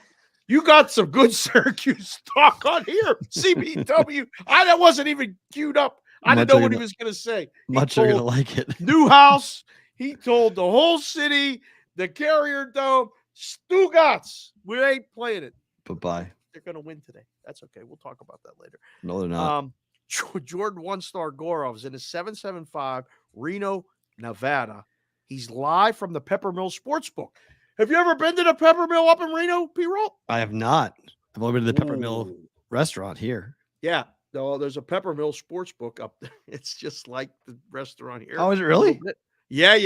You got some good Syracuse talk on here, CBW. That wasn't even queued up. I didn't know what he was going to say. Much are going to like it. Newhouse. He told the whole city, the Carrier Dome, Stugotz. We ain't playing it. Bye-bye. They're going to win today. That's okay. We'll talk about that later. No, they're not. Jordan One-Star Gorov's in a 775 Reno, Nevada. He's live from the Peppermill Sportsbook. Have you ever been to the Peppermill up in Reno, Perrault? I have not. I've only been to the Peppermill restaurant here. Yeah. No, there's a Peppermill Sportsbook up there. It's just like the restaurant here. Oh, is it really? Yeah.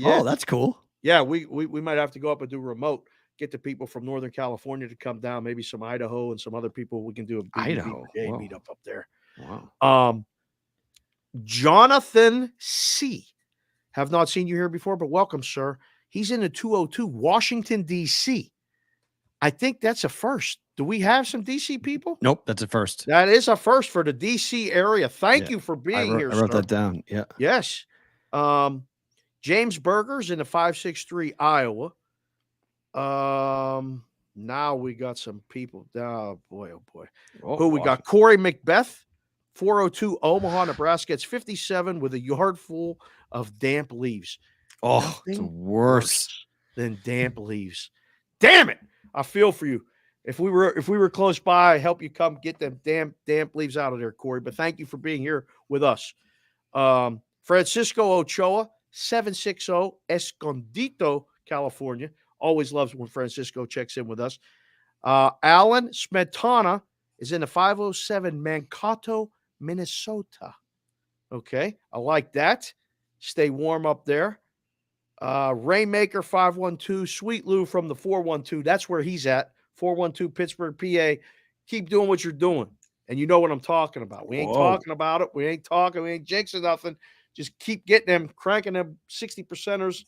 Oh, that's cool. Yeah, we might have to go up and do remote. Get the people from Northern California to come down. Maybe some Idaho and some other people. We can do a Idaho meet up there. Wow. Jonathan C. Have not seen you here before, but welcome, sir. He's in the 202 Washington, D.C. I think that's a first. Do we have some DC people? Nope, that's a first. That is a first for the DC area. Thank you for being here, I wrote sir. that down. Yeah. Yes. James Berger's in the 563 Iowa. Now we got some people. Oh boy. Who we got? Corey Macbeth, 402 Omaha, Nebraska. It's 57 with a yard full of damp leaves. Oh, it's worse than damp leaves. Damn it. I feel for you. If we were close by, help you come get them damp leaves out of there, Corey. But thank you for being here with us. Francisco Ochoa, 760 Escondido, California. Always loves when Francisco checks in with us. Alan Smetana is in the 507 Mankato, Minnesota. Okay, I like that. Stay warm up there. Rainmaker 512, Sweet Lou from the 412. That's where he's at. 412 Pittsburgh, PA. Keep doing what you're doing. And you know what I'm talking about. We ain't talking about it. We ain't jinxing nothing. Just keep getting them, cranking them 60%ers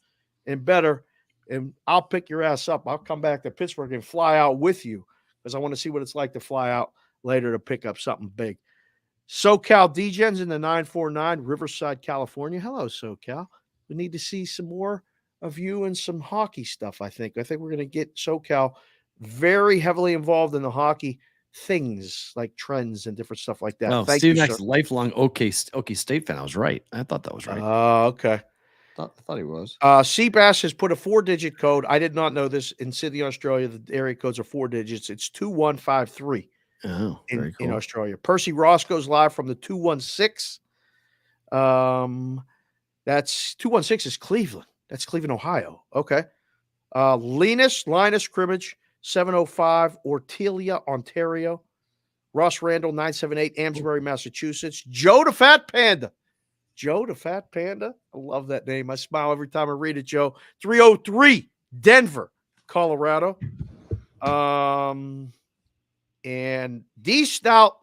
and better. And I'll pick your ass up. I'll come back to Pittsburgh and fly out with you because I want to see what it's like to fly out later to pick up something big. SoCal DGens in the 949, Riverside, California. Hello, SoCal. We need to see some more of you and some hockey stuff, I think. I think we're going to get SoCal very heavily involved in the hockey things like trends and different stuff like that. Well, Steve Mack's lifelong OK State fan. I was right. I thought that was right. Okay. I thought he was. Seabass has put a 4-digit code. I did not know this. In Sydney, Australia, the area codes are 4 digits. It's 2153 very cool. in Australia. Percy Ross goes live from the 216. That's 216 is Cleveland. That's Cleveland, Ohio. Okay. Linus Crimmage, 705 Ortelia, Ontario. Ross Randall, 978 Amesbury, Massachusetts. Joe the Fat Panda. I love that name. I smile every time I read it, Joe. 303 Denver, Colorado. And D Stout,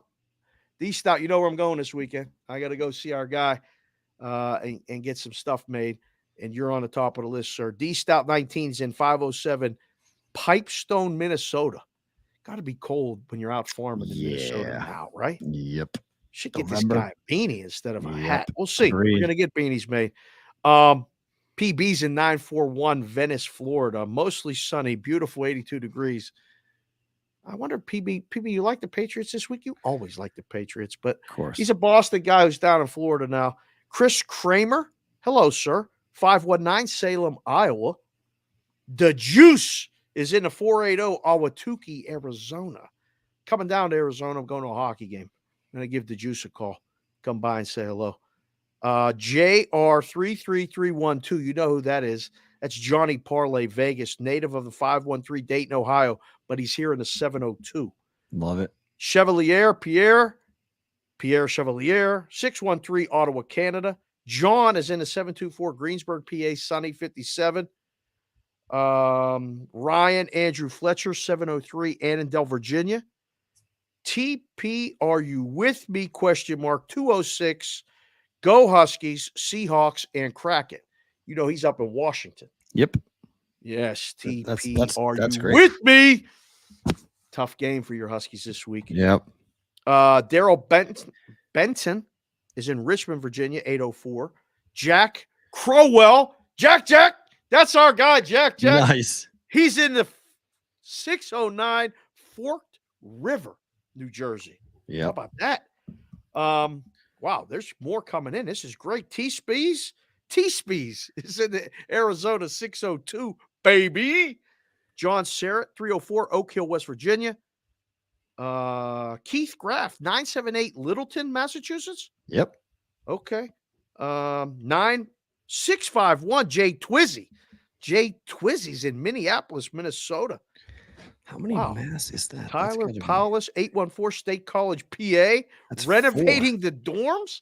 you know where I'm going this weekend. I got to go see our guy and get some stuff made. And you're on the top of the list, sir. D Stout 19's in 507 Pipestone, Minnesota. Got to be cold when you're out farming in Minnesota now, right? Yep. Should get this guy a beanie instead of a hat. We'll see. Agreed. We're going to get beanies made. PB's in 941 Venice, Florida. Mostly sunny, beautiful 82 degrees. I wonder, PB, you like the Patriots this week? You always like the Patriots, but of course. He's a Boston guy who's down in Florida now. Chris Kramer. Hello, sir. 519 Salem, Iowa. The Juice is in the 480 Ahwatukee, Arizona. Coming down to Arizona, I'm going to a hockey game. I'm going to give the Juice a call. Come by and say hello. JR33312. You know who that is. That's Johnny Parlay, Vegas, native of the 513 Dayton, Ohio, but he's here in the 702. Love it. Chevalier, Pierre Chevalier, 613 Ottawa, Canada. John is in the 724 Greensburg, PA, sunny 57. Ryan Andrew Fletcher, 703 Annandale, Virginia. TP, are you with me? ? 206. Go Huskies, Seahawks, and Kraken. You know he's up in Washington. Yep. Yes, TP, that's you great. with me? Tough game for your Huskies this week. Yep. Daryl Benton is in Richmond, Virginia, 804. Jack Crowell. Jack. That's our guy, Jack. Nice. He's in the 609 Forked River, New Jersey. Yeah. How about that? Wow, there's more coming in. This is great. T-Spees is in the Arizona 602, baby. John Serrett, 304, Oak Hill, West Virginia. Keith Graff, 978, Littleton, Massachusetts. Yep. Okay. 9651, Jay Twizzy. Jay Twizzy's in Minneapolis, Minnesota. How many mass is that? Tyler Paulus, 814 State College, PA. That's renovating the dorms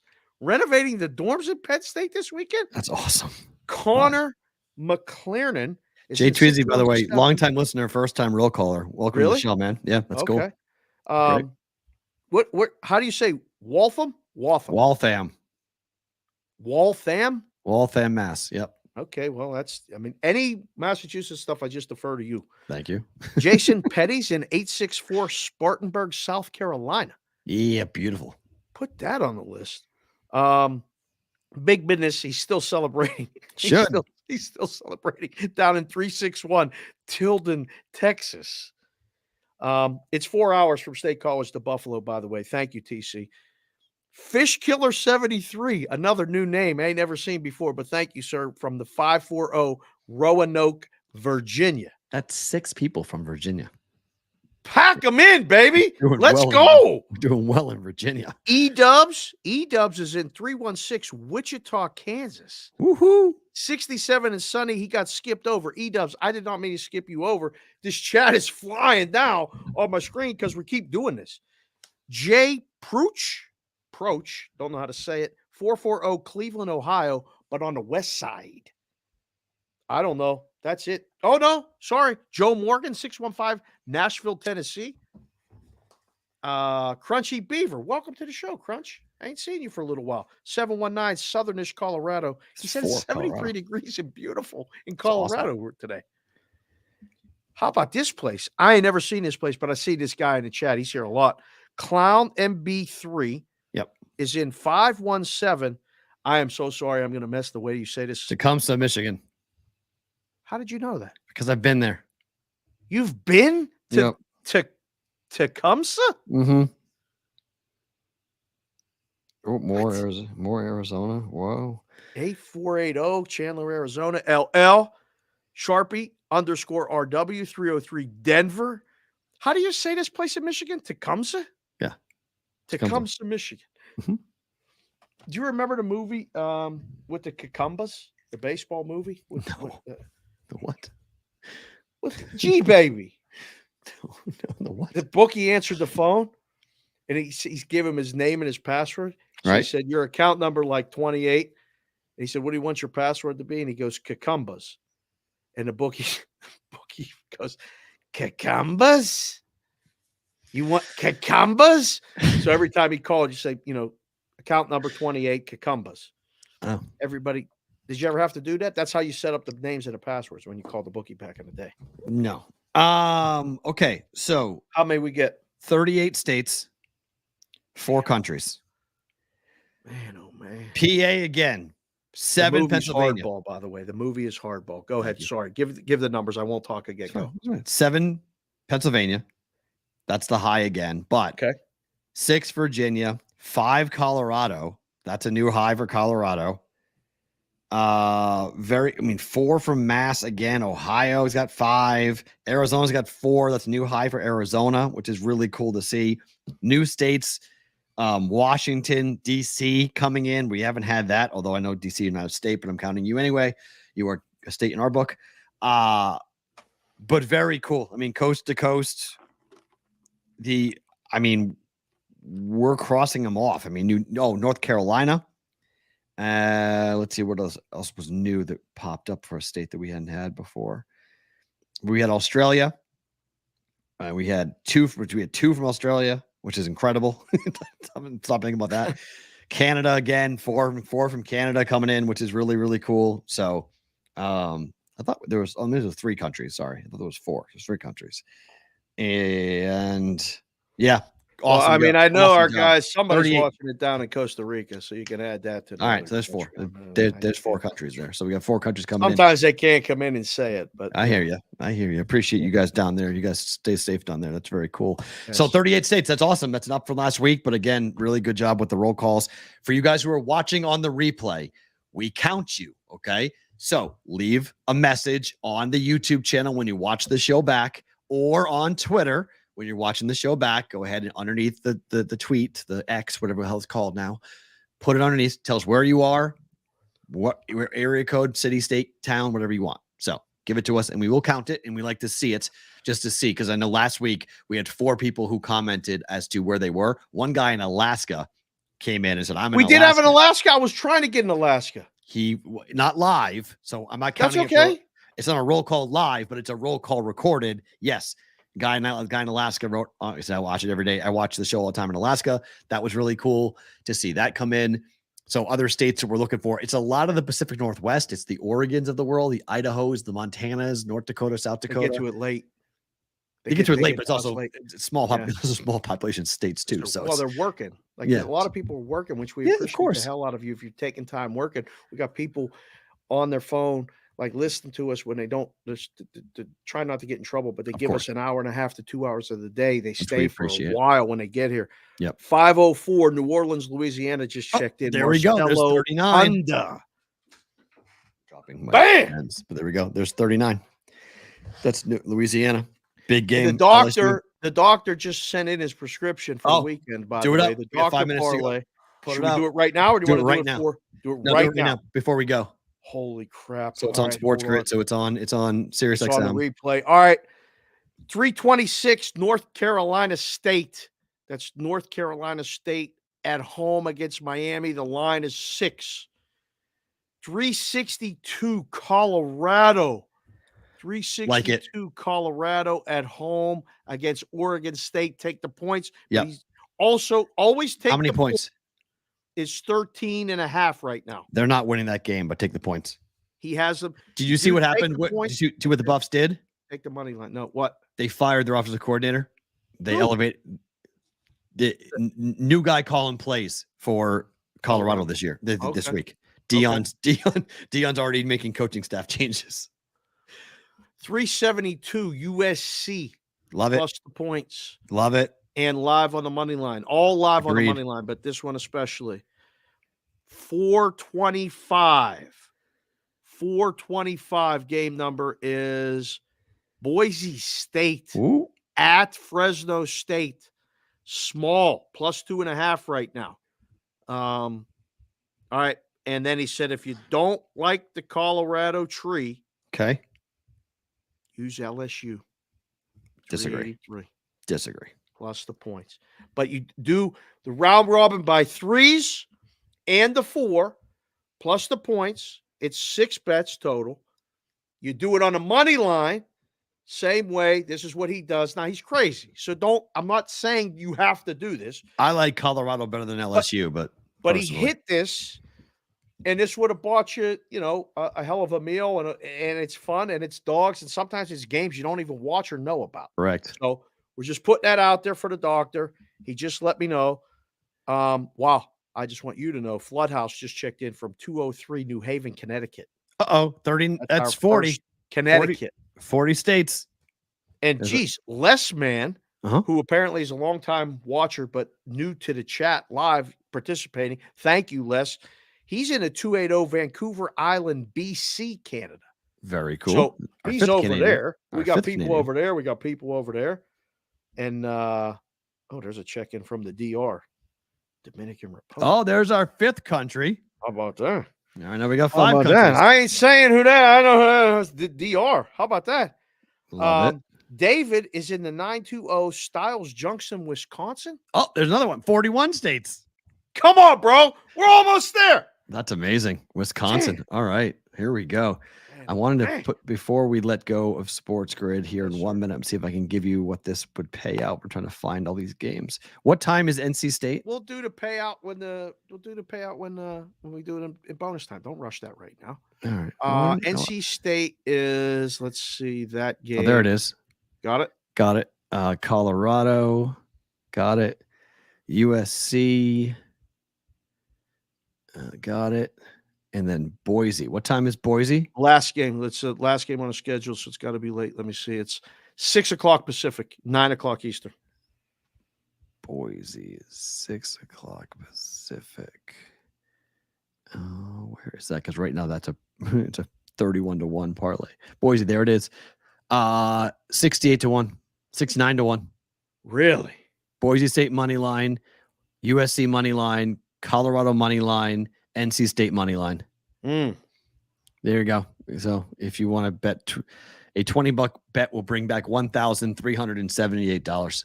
in Penn State this weekend. That's awesome. Connor McLernan. Jay Twizzy, by the way, longtime listener, first time real caller. Welcome to the show, man. Yeah, that's cool. What how do you say Waltham? Waltham, Waltham, Mass. Yep. Okay, well, any Massachusetts stuff, I just defer to you. Thank you. Jason Petty's in 864 Spartanburg, South Carolina. Yeah, beautiful. Put that on the list. Big business. He's still celebrating. He's still celebrating down in 361 Tilden, Texas. It's 4 hours from State College to Buffalo, by the way. Thank you, TC. Fish Killer 73, another new name I ain't never seen before, but thank you, sir, from the 540 Roanoke, Virginia. That's 6 people from Virginia. Pack them in, baby. Let's well go. We're doing well in Virginia. E-Dubs is in 316 Wichita, Kansas. Woohoo. 67 and sunny. He got skipped over. E-Dubs, I did not mean to skip you over. This chat is flying down on my screen because we keep doing this. Jay Proch, don't know how to say it, 440 Cleveland, Ohio, but on the west side. I don't know. That's it. Oh, no. Sorry. Joe Morgan, 615 Nashville, Tennessee. Crunchy Beaver. Welcome to the show, Crunch. I ain't seen you for a little while. 719 Southernish, Colorado. He said it's 73 Colorado. degrees and beautiful in Colorado today. How about this place? I ain't never seen this place, but I see this guy in the chat. He's here a lot. Clown MB3 is in 517. I am so sorry. I'm going to mess the way you say this. Tecumseh, Michigan. How did you know that? Because I've been there. You've been to Tecumseh? Mm-hmm. Oh, more Arizona. Whoa. 8480 Chandler, Arizona. LL Sharpie _RW 303 Denver. How do you say this place in Michigan? Tecumseh? Yeah. Tecumseh, Michigan. Mm-hmm. Do you remember the movie with the Cucumbas? The baseball movie? The what? With G Baby. The what? The bookie answered the phone and he's gave him his name and his password. So right. He said, your account number like 28. And he said, what do you want your password to be? And he goes, Cucumbas. And the bookie goes, Cucumbas? You want Cucumbas? So every time he called, you say, account number 28, Cucumbas. Oh. Everybody, did you ever have to do that? That's how you set up the names and the passwords when you called the bookie back in the day. No. Okay. So how many we get? 38 states, 4 countries. Man, oh man. PA again. 7 Pennsylvania. Hardball, by the way. The movie is Hardball. Go ahead. Sorry. Give the numbers. I won't talk again. Go. 7 Pennsylvania. That's the high again. But 6 Virginia, 5 Colorado. That's a new high for Colorado. 4 from Mass again. Ohio's got 5. Arizona's got 4. That's a new high for Arizona, which is really cool to see. New states, Washington, DC coming in. We haven't had that, although I know DC is not a state, but I'm counting you anyway. You are a state in our book. But very cool. I mean, coast to coast. We're crossing them off. I mean, North Carolina. Let's see what else was new that popped up for a state that we hadn't had before. We had Australia. We had 2 from Australia, which is incredible. Stop thinking about that. Canada again, 4 from Canada coming in, which is really, really cool. So I thought there was 3 countries. Sorry. I thought there was 4. There's 3 countries. And yeah. Awesome. Well, I know awesome our job. guys, somebody's 38. watching it down in Costa Rica, so you can add that to all right. So there's 4. There's 4 countries there. So we got 4 countries coming Sometimes they can't come in and say it, but I hear you. Appreciate you guys down there. You guys stay safe down there. That's very cool. Yes. So 38 states. That's awesome. That's up from last week. But again, really good job with the roll calls. For you guys who are watching on the replay, we count you. Okay. So leave a message on the YouTube channel when you watch the show back, or on Twitter when you're watching the show back. Go ahead and underneath the tweet, the X, whatever the hell it's called now, put it underneath. Tell us where you are, what area code, city, state, town, whatever you want. So give it to us and we will count it. And we like to see it just to see, because I know last week we had 4 people who commented as to where they were. One guy in Alaska came in and said, I'm in Alaska. We did have an Alaska. I was trying to get in Alaska. He not live, so I'm not counting. That's okay. It's not a roll call live, but it's a roll call recorded. Yes. Guy in Alaska wrote, I watch it every day. I watch the show all the time in Alaska. That was really cool to see that come in. So other states that we're looking for, it's a lot of the Pacific Northwest. It's the Oregons of the world, the Idahos, the Montanas, North Dakota, South They Dakota. get to it late. They get to it late, but it's also late. small. Those are small population states too. So they're working. Like a lot of people are working, which we appreciate the hell out of you if you're taking time working. We got people on their phone, like listening to us when they don't just to try not to get in trouble, but they give us an hour and a half to 2 hours of the day. They stay for a while when they get here. Yep. 504 New Orleans, Louisiana just checked in. There we go. There's 39. Dropping my hands, but there we go. There's 39. That's Louisiana. Big game. The doctor just sent in his prescription for the weekend. By the way, the doctor parlay. Should we do it right now, or do you want to do it right now? Do it right now before we go. Holy crap! So it's on Sports Grid. So it's on Sirius XM. On the replay. All right, 326 North Carolina State. That's North Carolina State at home against Miami. The line is 6. 362 Colorado. 362 Colorado at home against Oregon State. Take the points. Yeah. Also, always take how many points? Is 13.5 right now. They're not winning that game, but take the points. He has them. Did you see what happened? Did you see what the Buffs did? Take the money line. No, what? They fired their offensive coordinator. They elevated the new guy calling plays for Colorado this year, this week. Dion's already making coaching staff changes. 372 USC. Love it. Plus the points. Love it. And live on the money line. All live on the money line, but this one especially. 425. 425 game number is Boise State at Fresno State. Small, plus 2.5 right now. All right. And then he said, if you don't like the Colorado tree, use LSU. Disagree. Plus the points. But you do the round robin by 3s and the 4 plus the points. It's 6 bets total. You do it on a money line. Same way. This is what he does. Now, he's crazy. So I'm not saying you have to do this. I like Colorado better than LSU, but he hit this, and this would have bought you, a hell of a meal, and it's fun, and it's dogs, and sometimes it's games you don't even watch or know about. Correct. So we're just putting that out there for the doctor. He just let me know. Wow. I just want you to know, Floodhouse just checked in from 203 New Haven, Connecticut. 30. That's 40. Connecticut. 40 states. And geez, Les Man, who apparently is a longtime watcher, but new to the chat live participating. Thank you, Les. He's in a 280 Vancouver Island, BC, Canada. Very cool. So he's over there. We got people over there. We got people over there. And there's a check-in from the DR. Dominican Republic. Oh, there's our 5th country. How about that? I know we got 5 countries. I ain't saying who that. I know who that is. The DR. How about that? Love it. David is in the 920 Styles Junction, Wisconsin. Oh, there's another one. 41 states. Come on, bro. We're almost there. That's amazing. Wisconsin. All right. Here we go. I wanted to put, before we let go of Sports Grid here in 1 minute, see if I can give you what this would pay out. We're trying to find all these games. What time is NC State? We'll do the payout when we do it in bonus time. Don't rush that right now. All right. NC State is, let's see that game. Oh, there it is. Got it. Colorado. Got it. USC. Got it. And then Boise. What time is Boise? Last game. Let's last game on the schedule, so it's got to be late. Let me see. It's 6:00 Pacific, 9:00 Eastern. Boise is 6:00 Pacific. Oh, where is that? Because right now it's a 31-1 parlay. Boise, there it is. 68-1, 69-1. Really? Boise State money line, USC money line, Colorado money line, NC State money line. There you go. So if you want to bet, a $20 bet will bring back $1,378.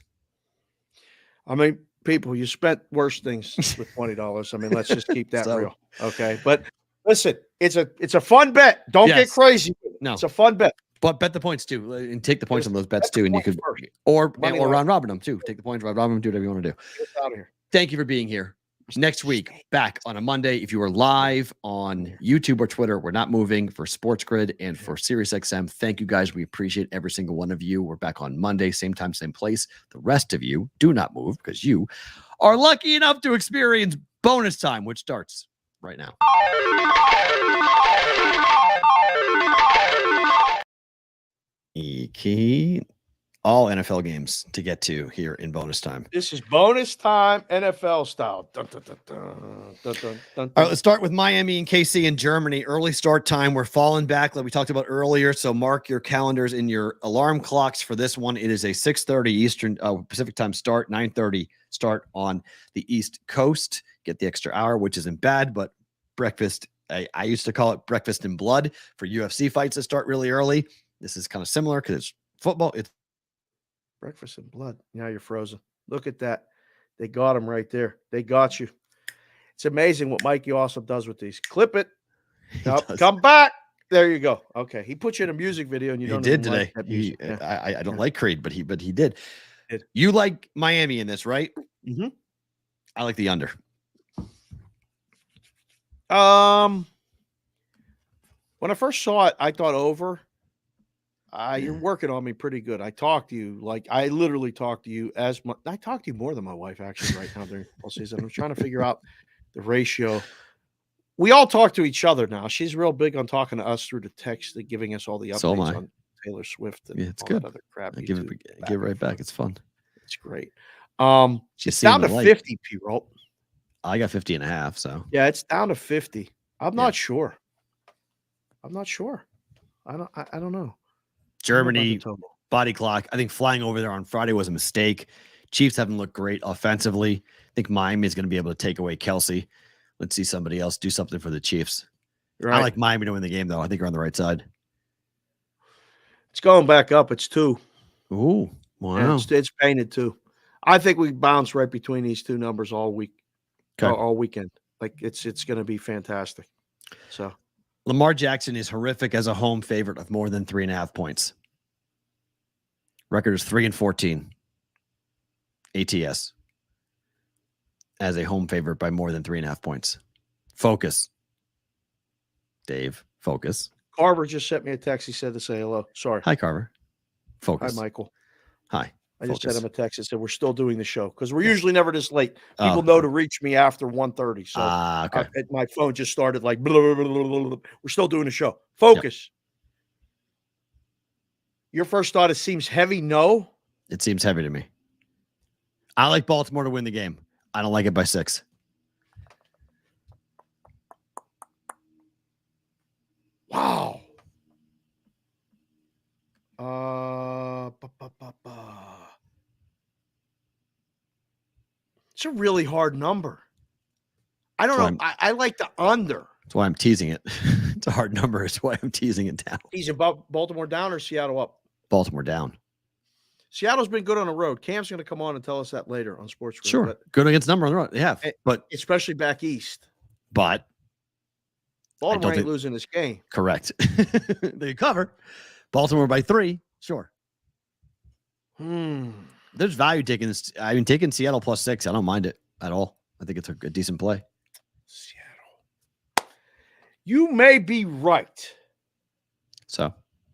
I mean, people, you spent worse things with $20. I mean, let's just keep that real. Okay. But listen, it's a fun bet. Don't get crazy. No, it's a fun bet. But bet the points too, and take the points on those bets too, and you could or round robin them too. Take the points, round robin them, do whatever you want to do. Get out of here. Thank you for being here. next week, back on a Monday. If you are live on YouTube or Twitter, we're not moving for Sports Grid and for SiriusXM. Thank you guys. We appreciate every single one of you. We're back on Monday, same time, same place. The rest of you do not move because you are lucky enough to experience bonus time, which starts right now. Key. All NFL games to get to here in bonus time. This is bonus time, NFL style. Dun, dun, dun, dun, dun, dun, dun. All right, let's start with Miami and KC in Germany. Early start time. We're falling back like we talked about earlier. So mark your calendars in your alarm clocks for this one. It is a 6:30 Eastern Pacific time start, 9:30 start on the East Coast. Get the extra hour, which isn't bad, but breakfast. I used to call it breakfast in blood for UFC fights that start really early. This is kind of similar because it's football. It's breakfast in blood. Now you're frozen. Look at that. They got him right there. They got you. It's amazing what Mikey Awesome does with these. Clip it. Nope, come back. There you go. Okay. He put you in a music video and you don't did even today. like that music. I don't like Creed, but he did. You like Miami in this, right? Mm-hmm. I like the under. When I first saw it, I thought over. You're working on me pretty good. I talk to you like I literally talk to you as much. I talk to you more than my wife actually right now during football season. I'm trying to figure out the ratio. We all talk to each other now. She's real big on talking to us through the text, giving us all the updates on Taylor Swift and it's all good. that other crap. I give it right back. It's fun. It's great. She's it's down to 50, Perrault. I got 50.5. So yeah, it's down to 50. I'm not sure. I don't know. Germany body clock. I think flying over there on Friday was a mistake. Chiefs haven't looked great offensively. I think Miami is going to be able to take away Kelsey. Let's see somebody else do something for the Chiefs. Right. I like Miami to win the game, though. I think you're on the right side. It's going back up. It's 2. Ooh, wow. Yeah, it's painted 2. I think we bounce right between these two numbers all week, all weekend. Like it's going to be fantastic. So. Lamar Jackson is horrific as a home favorite of more than 3.5 points. Record is 3-14. ATS as a home favorite by more than 3.5 points. Focus. Dave, focus. Carver just sent me a text. He said to say hello. Sorry. Hi, Carver. Focus. Hi, Michael. Hi. I just sent him a text and said we're still doing the show because we're usually never this late. People know to reach me after 1:30. So my phone just started like blah, blah, blah, blah, blah. We're still doing the show. Focus. Yep. Your first thought, it seems heavy. No, it seems heavy to me. I like Baltimore to win the game. I don't like it by 6. Wow. It's a really hard number. I don't know. I like the under. That's why I'm teasing it. It's a hard number. That's why I'm teasing it down. Teasing about Baltimore down or Seattle up? Baltimore down. Seattle's been good on the road. Cam's going to come on and tell us that later on Sports Grid. Sure. Good against number on the road. Yeah. But especially back east. But Baltimore ain't losing this game. Correct. They cover. Baltimore by 3. Sure. There's value taking this. I mean, taking Seattle plus 6. I don't mind it at all. I think it's a decent play. Seattle. You may be right. So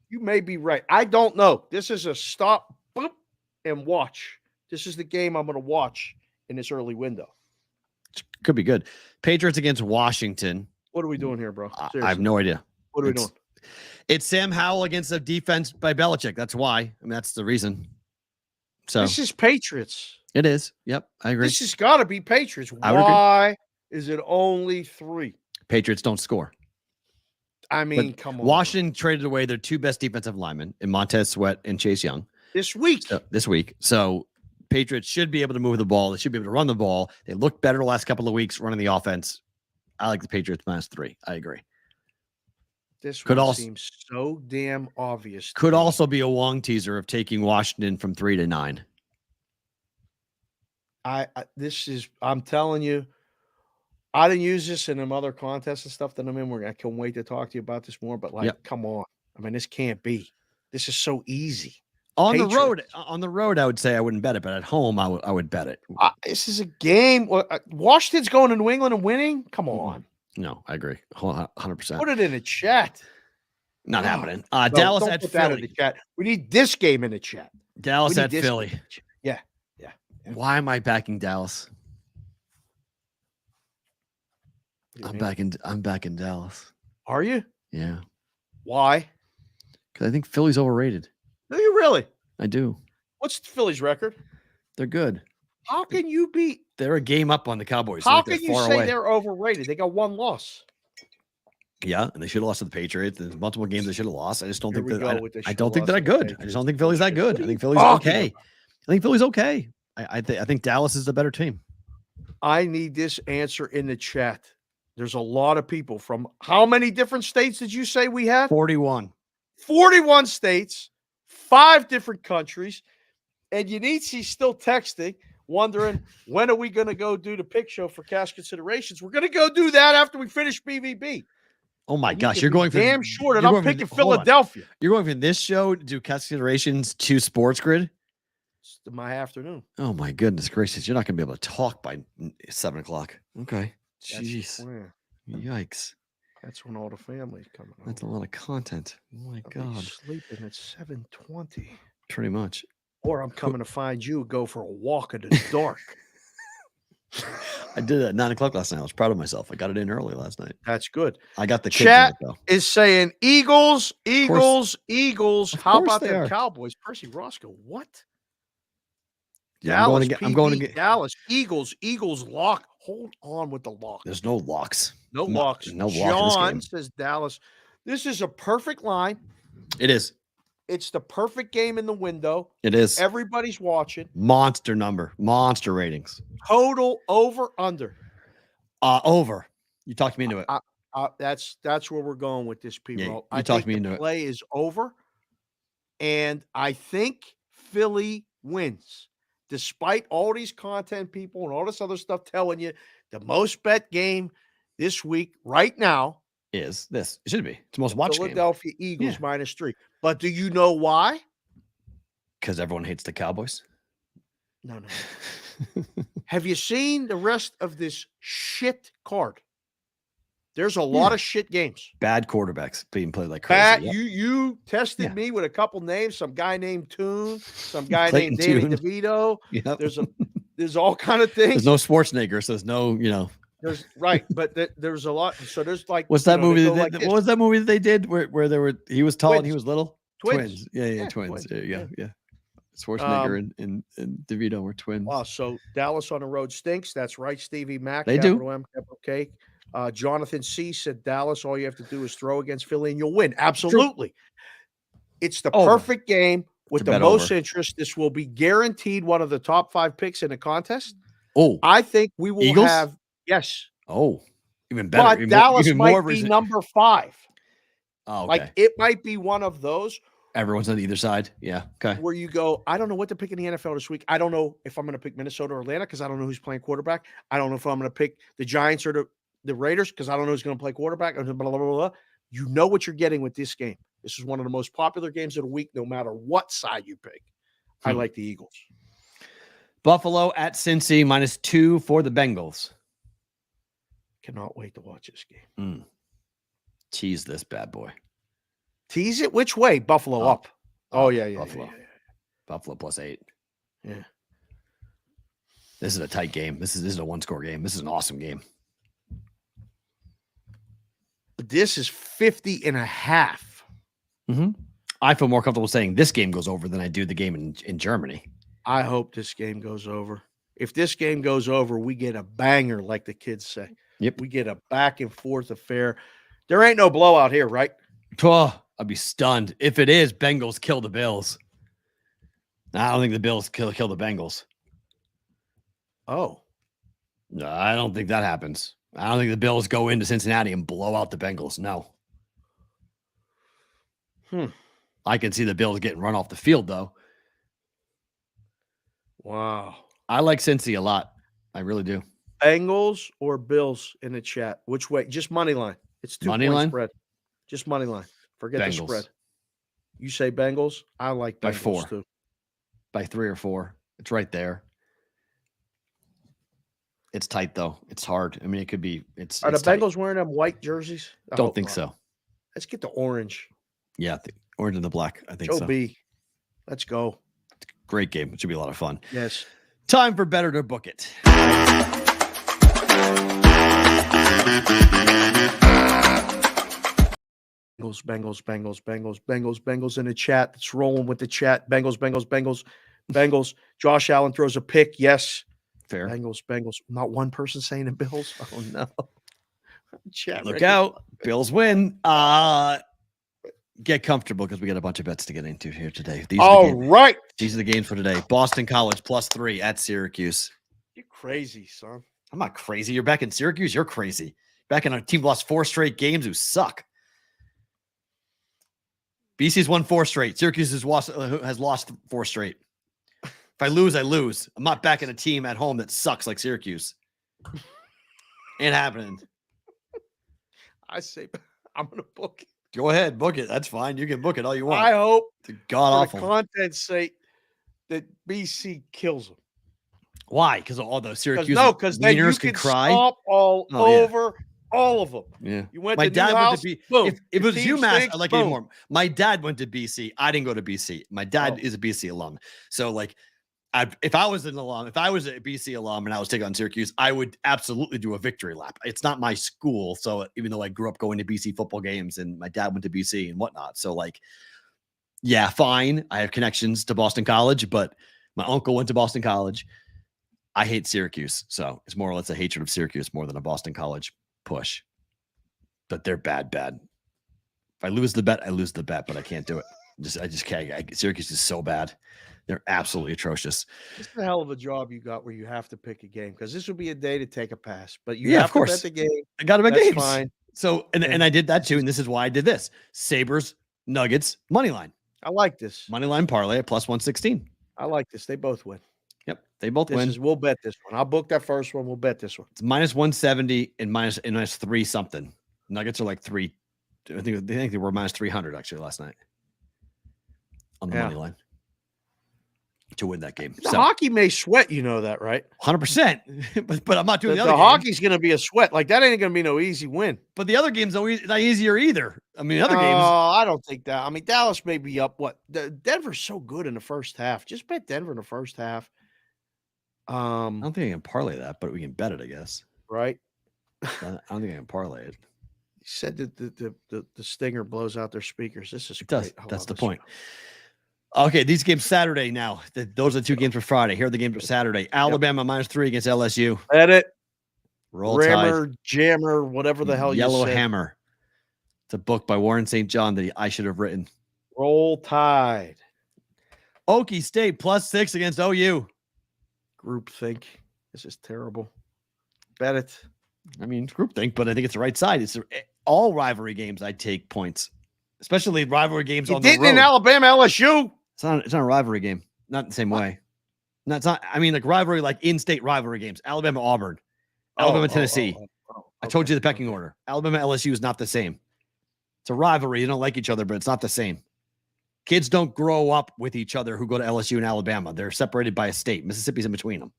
you may be right. I don't know. This is a stop, boop, and watch. This is the game I'm going to watch in this early window. Could be good. Patriots against Washington. What are we doing here, bro? Seriously. I have no idea. What are we doing? It's Sam Howell against the defense by Belichick. That's why. I mean, that's the reason. So this is Patriots. It is. Yep, I agree. This has got to be Patriots. Why is it only 3? Patriots don't score. I mean, come on. Washington traded away their 2 best defensive linemen in Montez Sweat and Chase Young this week. So Patriots should be able to move the ball. They should be able to run the ball. They looked better the last couple of weeks running the offense. I like the Patriots minus 3. I agree. This could also seems so damn obvious. Could also be a Wong teaser of taking Washington from 3 to 9. I'm telling you, I didn't use this in other contests and stuff that I'm in. I can't wait to talk to you about this more. But come on, I mean, this can't be. This is so easy. On Patriots. the road, I would say I wouldn't bet it, but at home, I would bet it. This is a game. Washington's going to New England and winning. Come on. No, I agree. 100%. Put it in the chat. Not happening. No, Dallas don't at put that in Philly. the chat. We need this game in the chat. Dallas We need at this Philly. game in the chat. Yeah. Why am I backing Dallas? What do you mean? I'm backing Dallas. Are you? Yeah. Why? Because I think Philly's overrated. Do you really? I do. What's the Phillies record? They're good. How can you be? They're a game up on the Cowboys. How Like, can they're you far say away. they're overrated? They got one loss. Yeah, and they should have lost to the Patriots. There's multiple games they should have lost. I just don't Here think we that. go with the I should don't think have they're lost that to the good. I just Patriots. don't think Philly's that good. What I are think you Philly's talking okay. about? I think Philly's okay. I think Dallas is the better team. I need this answer in the chat. There's a lot of people from how many different states did you say we have? 41. 41 states, 5 different countries. And Yanitsi's still texting, wondering when are we going to go do the pick show for cash considerations? We're going to go do that after we finish BVB. Oh my And you gosh, can you're be going for damn sure that you're I'm going for- picking hold on. Philadelphia. You're going from this show to do considerations to Sports Grid. It's my afternoon. Oh my goodness gracious! You're not going to be able to talk by 7 o'clock. Okay. That's Jeez. when- Yikes. That's when all the family's coming home. That's a lot of content. Oh my I'll be god. sleeping at 7:20. Pretty much. Or I'm coming to find you, go for a walk in the dark. I did it at 9 o'clock last night. I was proud of myself. I got it in early last night. That's good. I got the kids Chat in it, though. is saying Eagles, Eagles, Eagles. Of How course about they them are. Cowboys? Percy Roscoe, what? Yeah, I'm Dallas, going to get. I'm going to PB, get. Dallas, Eagles, lock. Hold on with the lock. There's no locks. No No- locks. no lock in this John game. says Dallas. This is a perfect line. It is. It's the perfect game in the window. It is. Everybody's watching. Monster number. Monster ratings. Total over under. Over. You talked me into it. That's where we're going with this, people. Yeah, you I talked think me the into it. play is over, and I think Philly wins, despite all these content people and all this other stuff telling you the most bet game this week right now. Is this? It should be. It's the most watched game. Philadelphia Eagles Yeah. -3. But do you know why? Because everyone hates the Cowboys. No. Have you seen the rest of this shit card? There's a lot of shit games. Bad quarterbacks being played like crazy. Pat, Yep. you tested Yeah. me with a couple names. Some guy named Toon, some guy Clayton named Danny Toon. DeVito. Yep. There's all kind of things. There's no Schwarzenegger, so there's no, There's right, but there's a lot. So there's like What's that movie? They go What like this. was that movie that they did where they were? He was tall and he Twins. was little. Twins. Yeah, twins. twins. There you go. Yeah. Schwarzenegger and DeVito were twins. Wow. So Dallas on the road stinks. That's right, Stevie Mack. They do. capital M, capital K. Jonathan C said Dallas. All you have to do is throw against Philly and you'll win. Absolutely. It's the Over. perfect game with To the bet most over. interest. This will be guaranteed one of the top 5 picks in the contest. Oh, I think we will Eagles? have yes. oh, even better. But even Dallas even might more be reason- number 5. Oh, okay. Like it might be one of those Everyone's on either side. Yeah. Okay. where you go, I don't know what to pick in the NFL this week. I don't know if I'm going to pick Minnesota or Atlanta because I don't know who's playing quarterback. I don't know if I'm going to pick the Giants or the Raiders because I don't know who's going to play quarterback. Blah, blah, blah, blah. You know what you're getting with this game. This is one of the most popular games of the week, no matter what side you pick. I like the Eagles. Buffalo at Cincy -2 for the Bengals. Cannot wait to watch this game. Tease this bad boy. Tease it which way? Buffalo up. Oh, yeah. Buffalo. Yeah. Buffalo +8. Yeah. This is a tight game. This is a 1-score game. This is an awesome game. This is 50.5. I feel more comfortable saying this game goes over than I do the game in Germany. I hope this game goes over. If this game goes over, we get a banger, like the kids say. Yep. We get a back and forth affair. There ain't no blowout here, right? Oh, I'd be stunned. If it is, Bengals kill the Bills. I don't think the Bills kill the Bengals. Oh. No, I don't think that happens. I don't think the Bills go into Cincinnati and blow out the Bengals. No. I can see the Bills getting run off the field, though. Wow. I like Cincy a lot. I really do. Bengals or Bills in the chat? Which way? Just money line. It's 2 Money point line? spread. Just money line. Forget the Bengals. spread. You say Bengals? I like Bengals By 4. too. by 3 or 4. It's right there. It's tight though. It's hard. I mean, it could be. Are the tight. Bengals wearing them white jerseys? Don't think so. Let's get the orange. Yeah, the orange and the black. I think Joe so. B. Let's go. Great game. It should be a lot of fun. Yes. Time for Better to Book It. Bengals in the chat. It's rolling with the chat. Bengals. Josh Allen throws a pick. Yes. Fair. Bengals. Not one person saying the Bills. Oh no. Chat. Look out. Bills win. Get comfortable because we got a bunch of bets to get into here today. These are the games for today. Boston College +3 at Syracuse. You're crazy, son. I'm not crazy. You're back in Syracuse. You're crazy. Back in a team lost 4 straight games who suck. BC's won 4 straight. Syracuse has lost 4 straight. If I lose, I lose. I'm not backing a team at home that sucks like Syracuse. Ain't happening. I say I'm going to book it. Go ahead, book it. That's fine. You can book it all you want. I hope, God awful, for the content's sake, that BC kills them. Why? Because all the Syracuse because then you can cry all over all of them. Yeah, you went. My to dad Newhouse, went to boom. If it was UMass, stinks, I'd like it more. My dad went to BC. I didn't go to BC. My dad is a BC alum. So like, if I was an alum, if I was a BC alum and I was taking on Syracuse, I would absolutely do a victory lap. It's not my school, so even though I grew up going to BC football games and my dad went to BC and whatnot, so like, yeah, fine. I have connections to Boston College, but my uncle went to Boston College. I hate Syracuse, so it's more or less a hatred of Syracuse more than a Boston College push. But they're bad. If I lose the bet, I lose the bet, but I can't do it. I just can't. Syracuse is so bad. They're absolutely atrocious. It's a hell of a job you got where you have to pick a game because this would be a day to take a pass. But you have of course. To bet the game. I got to bet games. Fine. So and I did that too, and this is why I did this. Sabres, Nuggets, money line. I like this. Money line parlay at +116. I like this. They both win. Yep, they both win. We'll bet this one. I'll book that first one. We'll bet this one. It's -170 and minus 3 something. Nuggets are like 3. I think they were -300 actually last night on the money line to win that game. The hockey may sweat, you know that, right? 100%. But I'm not doing the other. The hockey's going to be a sweat. Like that ain't going to be no easy win. But the other game's not easier either. I mean, other games. Oh, I don't think that. I mean, Dallas may be up. Denver's so good in the first half. Just bet Denver in the first half. I don't think I can parlay that, but we can bet it, I guess. Right? I don't think I can parlay it. He said that the Stinger blows out their speakers. This is it does. Great. That's the point. Okay, these games Saturday now. Those are the 2 games for Friday. Here are the games for Saturday. Alabama -3 against LSU. Bet it. Roll Rammer, Tide. Jammer, whatever the hell Yellow you said. Hammer. It's a book by Warren St. John that I should have written. Roll Tide. Okie State +6 against OU. Groupthink. This is terrible. Bet it. I mean, groupthink, but I think it's the right side. It's all rivalry games. I take points, especially rivalry games on the road. You didn't in Alabama, LSU. It's not a rivalry game. Not the same way. No, it's not. I mean, like rivalry, like in-state rivalry games. Alabama, Auburn, Alabama, Tennessee. I told you the pecking order. Alabama, LSU is not the same. It's a rivalry. They don't like each other, but it's not the same. Kids don't grow up with each other who go to LSU and Alabama. They're separated by a state. Mississippi's in between them.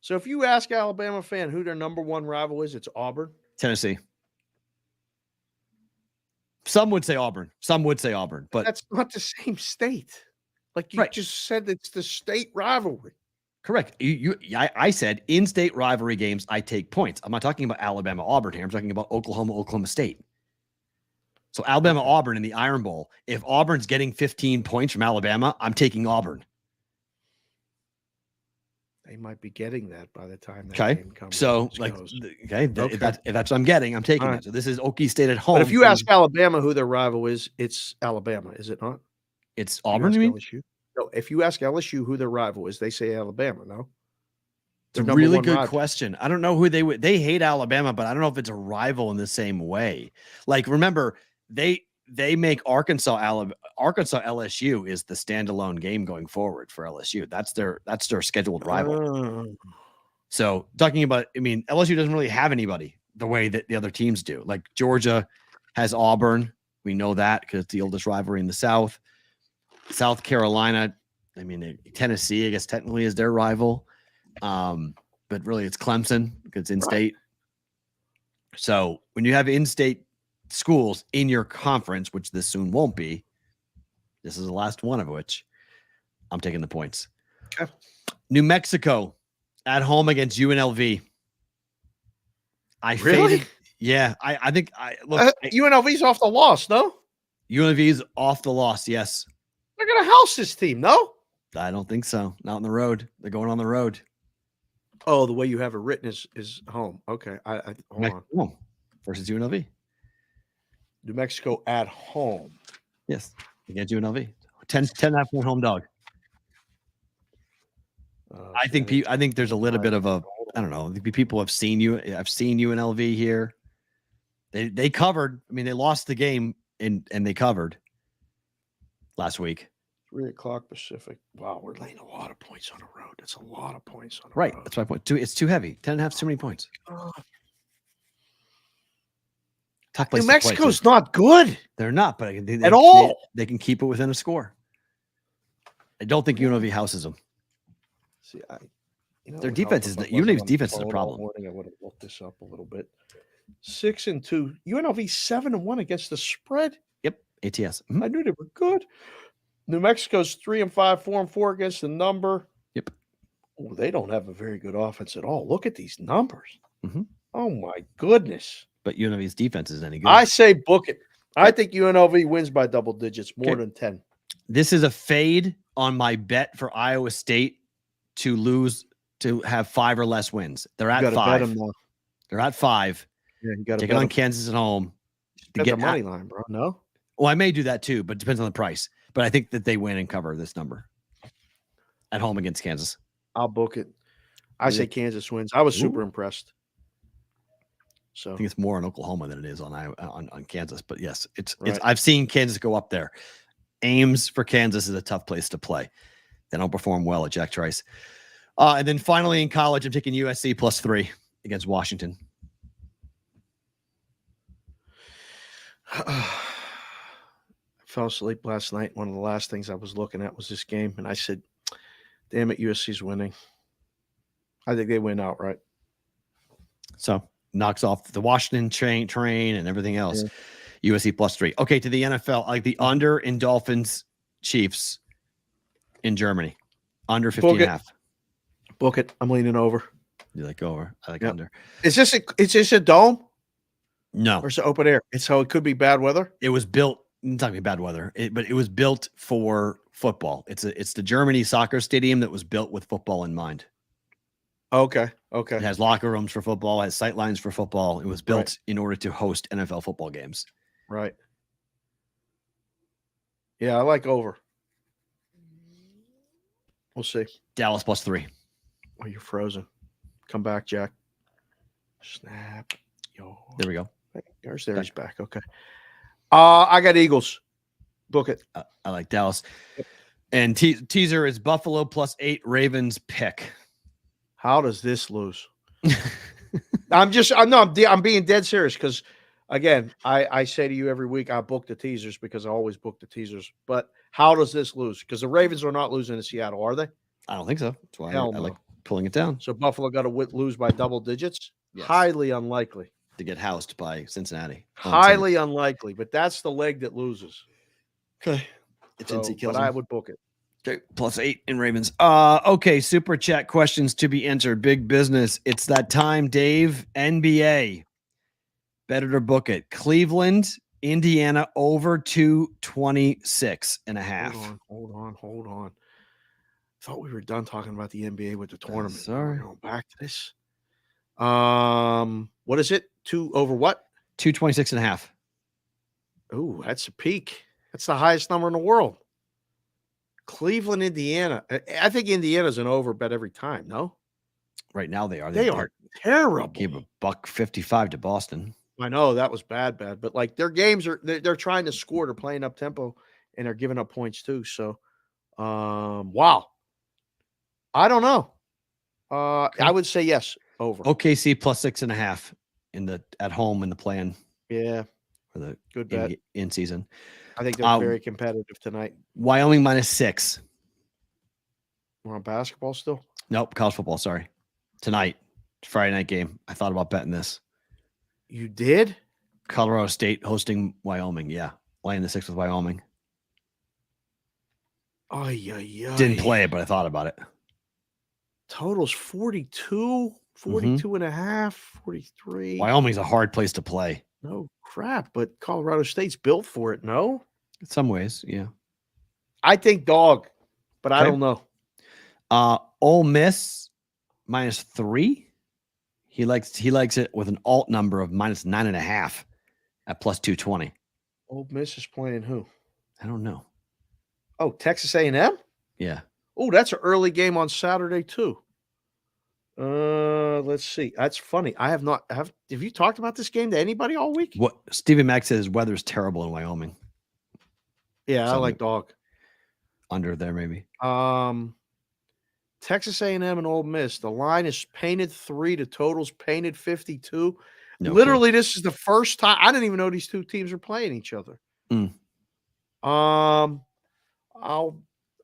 So if you ask Alabama fan who their number 1 rival is, it's Auburn. Tennessee. Some would say Auburn. But that's not the same state. Like you just said, it's the state rivalry. Correct. I said in-state rivalry games, I take points. I'm not talking about Alabama, Auburn here. I'm talking about Oklahoma, Oklahoma State. So Alabama, Auburn in the Iron Bowl. If Auburn's getting 15 points from Alabama, I'm taking Auburn. They might be getting that by the time that game comes. So, if that's what I'm getting, I'm taking it. So this is Okie State at home. But if you ask Alabama who their rival is, it's Alabama, is it not? It's Auburn, you mean? LSU? No, if you ask LSU who their rival is, they say Alabama, no? It's a really good question. I don't know who they hate Alabama, but I don't know if it's a rival in the same way. Like, remember, they make Arkansas LSU is the standalone game going forward for LSU. That's their scheduled rival. So talking about, I mean, LSU doesn't really have anybody the way that the other teams do. Like Georgia has Auburn. We know that because it's the oldest rivalry in the South. South Carolina I mean, Tennessee, I guess, technically is their rival. But really it's Clemson because it's in-state. So when you have in-state schools in your conference, which this soon won't be, this is the last one of which I'm taking the points. Okay. New Mexico at home against UNLV. Really? Faded. Yeah, I think look. UNLV's off the loss, no? UNLV's off the loss. Yes, they're gonna house this team, no? I don't think so. Not on the road. They're going on the road. Oh, the way you have it written is home. Okay, hold on. Home versus UNLV. New Mexico at home. Yes, against UNLV. 10.5 point home dog. I think there's a little bit of a, I don't know. People have seen you. I've seen UNLV here. They covered. I mean, they lost the game and they covered last week. 3:00 Pacific. Wow, we're laying a lot of points on the road. That's a lot of points on the road. Right. That's my point. It's too heavy. 10.5 is too many points. New Mexico's not good. They're not, but at all. They can keep it within a score. I don't think UNLV houses them. See, their defense is UNLV's defense is a problem. I would have looked this up a little bit. 6-2. UNLV 7-1 against the spread. Yep, ATS. Mm-hmm. I knew they were good. New Mexico's 3-5, 4-4 against the number. Yep. Oh, they don't have a very good offense at all. Look at these numbers. Mm-hmm. Oh my goodness. But UNLV's defense is any good. I say book it. I think UNLV wins by double digits, more than 10. This is a fade on my bet for Iowa State to have 5 or less wins. They're at 5. They're at 5. Yeah, you got to take it on Kansas at home. To get the money line, bro. No. Well, I may do that too, but it depends on the price. But I think that they win and cover this number at home against Kansas. I'll book it. I say Kansas wins. I was super impressed. So I think it's more on Oklahoma than it is on Kansas. But yes, it's I've seen Kansas go up there. Ames for Kansas is a tough place to play. They don't perform well at Jack Trice. And then finally in college, I'm taking USC +3 against Washington. I fell asleep last night. One of the last things I was looking at was this game, and I said, damn it, USC's winning. I think they win outright. So knocks off the Washington train and everything else. Yeah. USC +3. Okay, to the NFL, I like the under in Dolphins Chiefs in Germany. Under 50.5. Book it. I'm leaning over. You like over? I like under. Is this a dome? No. Or is it open air? So it could be bad weather? It was built, it's not gonna be bad weather, but it was built for football. It's the Germany soccer stadium that was built with football in mind. Okay. It has locker rooms for football, it has sight lines for football. It was built in order to host NFL football games. Right. Yeah, I like over. We'll see. Dallas +3. Oh, you're frozen. Come back, Jack. Snap. Yo. There we go. He's back. Okay. I got Eagles. Book it. I like Dallas. And teaser is Buffalo +8, Ravens pick. How does this lose? I'm being dead serious because, again, I say to you every week I book the teasers because I always book the teasers. But how does this lose? Because the Ravens are not losing to Seattle, are they? I don't think so. That's why I like pulling it down. So Buffalo got to lose by double digits? Yes. Highly unlikely. To get housed by Cincinnati. Highly unlikely, but that's the leg that loses. Okay. If Cincy kills but I would book it. Okay, +8 in Ravens. Okay, super chat questions to be answered. Big business. It's that time, Dave. NBA. Better to book it. Cleveland, Indiana over 226.5. Hold on. Thought we were done talking about the NBA with the tournament. Sorry. We're going back to this. What is it? 2 over what? 226.5. Oh, that's a peak. That's the highest number in the world. Cleveland, Indiana. I think Indiana's an over bet every time. No, right now they are. They are terrible. Gave $155 to Boston. I know that was bad, but like their games they're trying to score. They're playing up tempo and they're giving up points too. So, wow. I don't know. I would say yes. Over. OKC +6.5 at home in the plan. Yeah. For the good bet in season. I think they're very competitive tonight. Wyoming -6. We're on basketball still? Nope, college football. Sorry. Tonight, Friday night game. I thought about betting this. You did? Colorado State hosting Wyoming. Yeah. Laying the 6 with Wyoming. Didn't play it, but I thought about it. Total's 42, 42 and a half, 43. Wyoming's a hard place to play. No crap, but Colorado State's built for it, no? In some ways, yeah. I think dog, but I don't know. Ole Miss -3. He likes it with an alt number of -9.5 at +220. Ole Miss is playing who? I don't know. Oh, Texas A&M? Yeah. Oh, that's an early game on Saturday too. Let's see. That's funny. Have you talked about this game to anybody all week? What Stephen Mack says weather's terrible in Wyoming. Yeah, I like dog. Under there, maybe. Texas A&M and Ole Miss. The line is painted 3. The total's painted 52. No Literally, this is the first time. I didn't even know these two teams are playing each other. I'll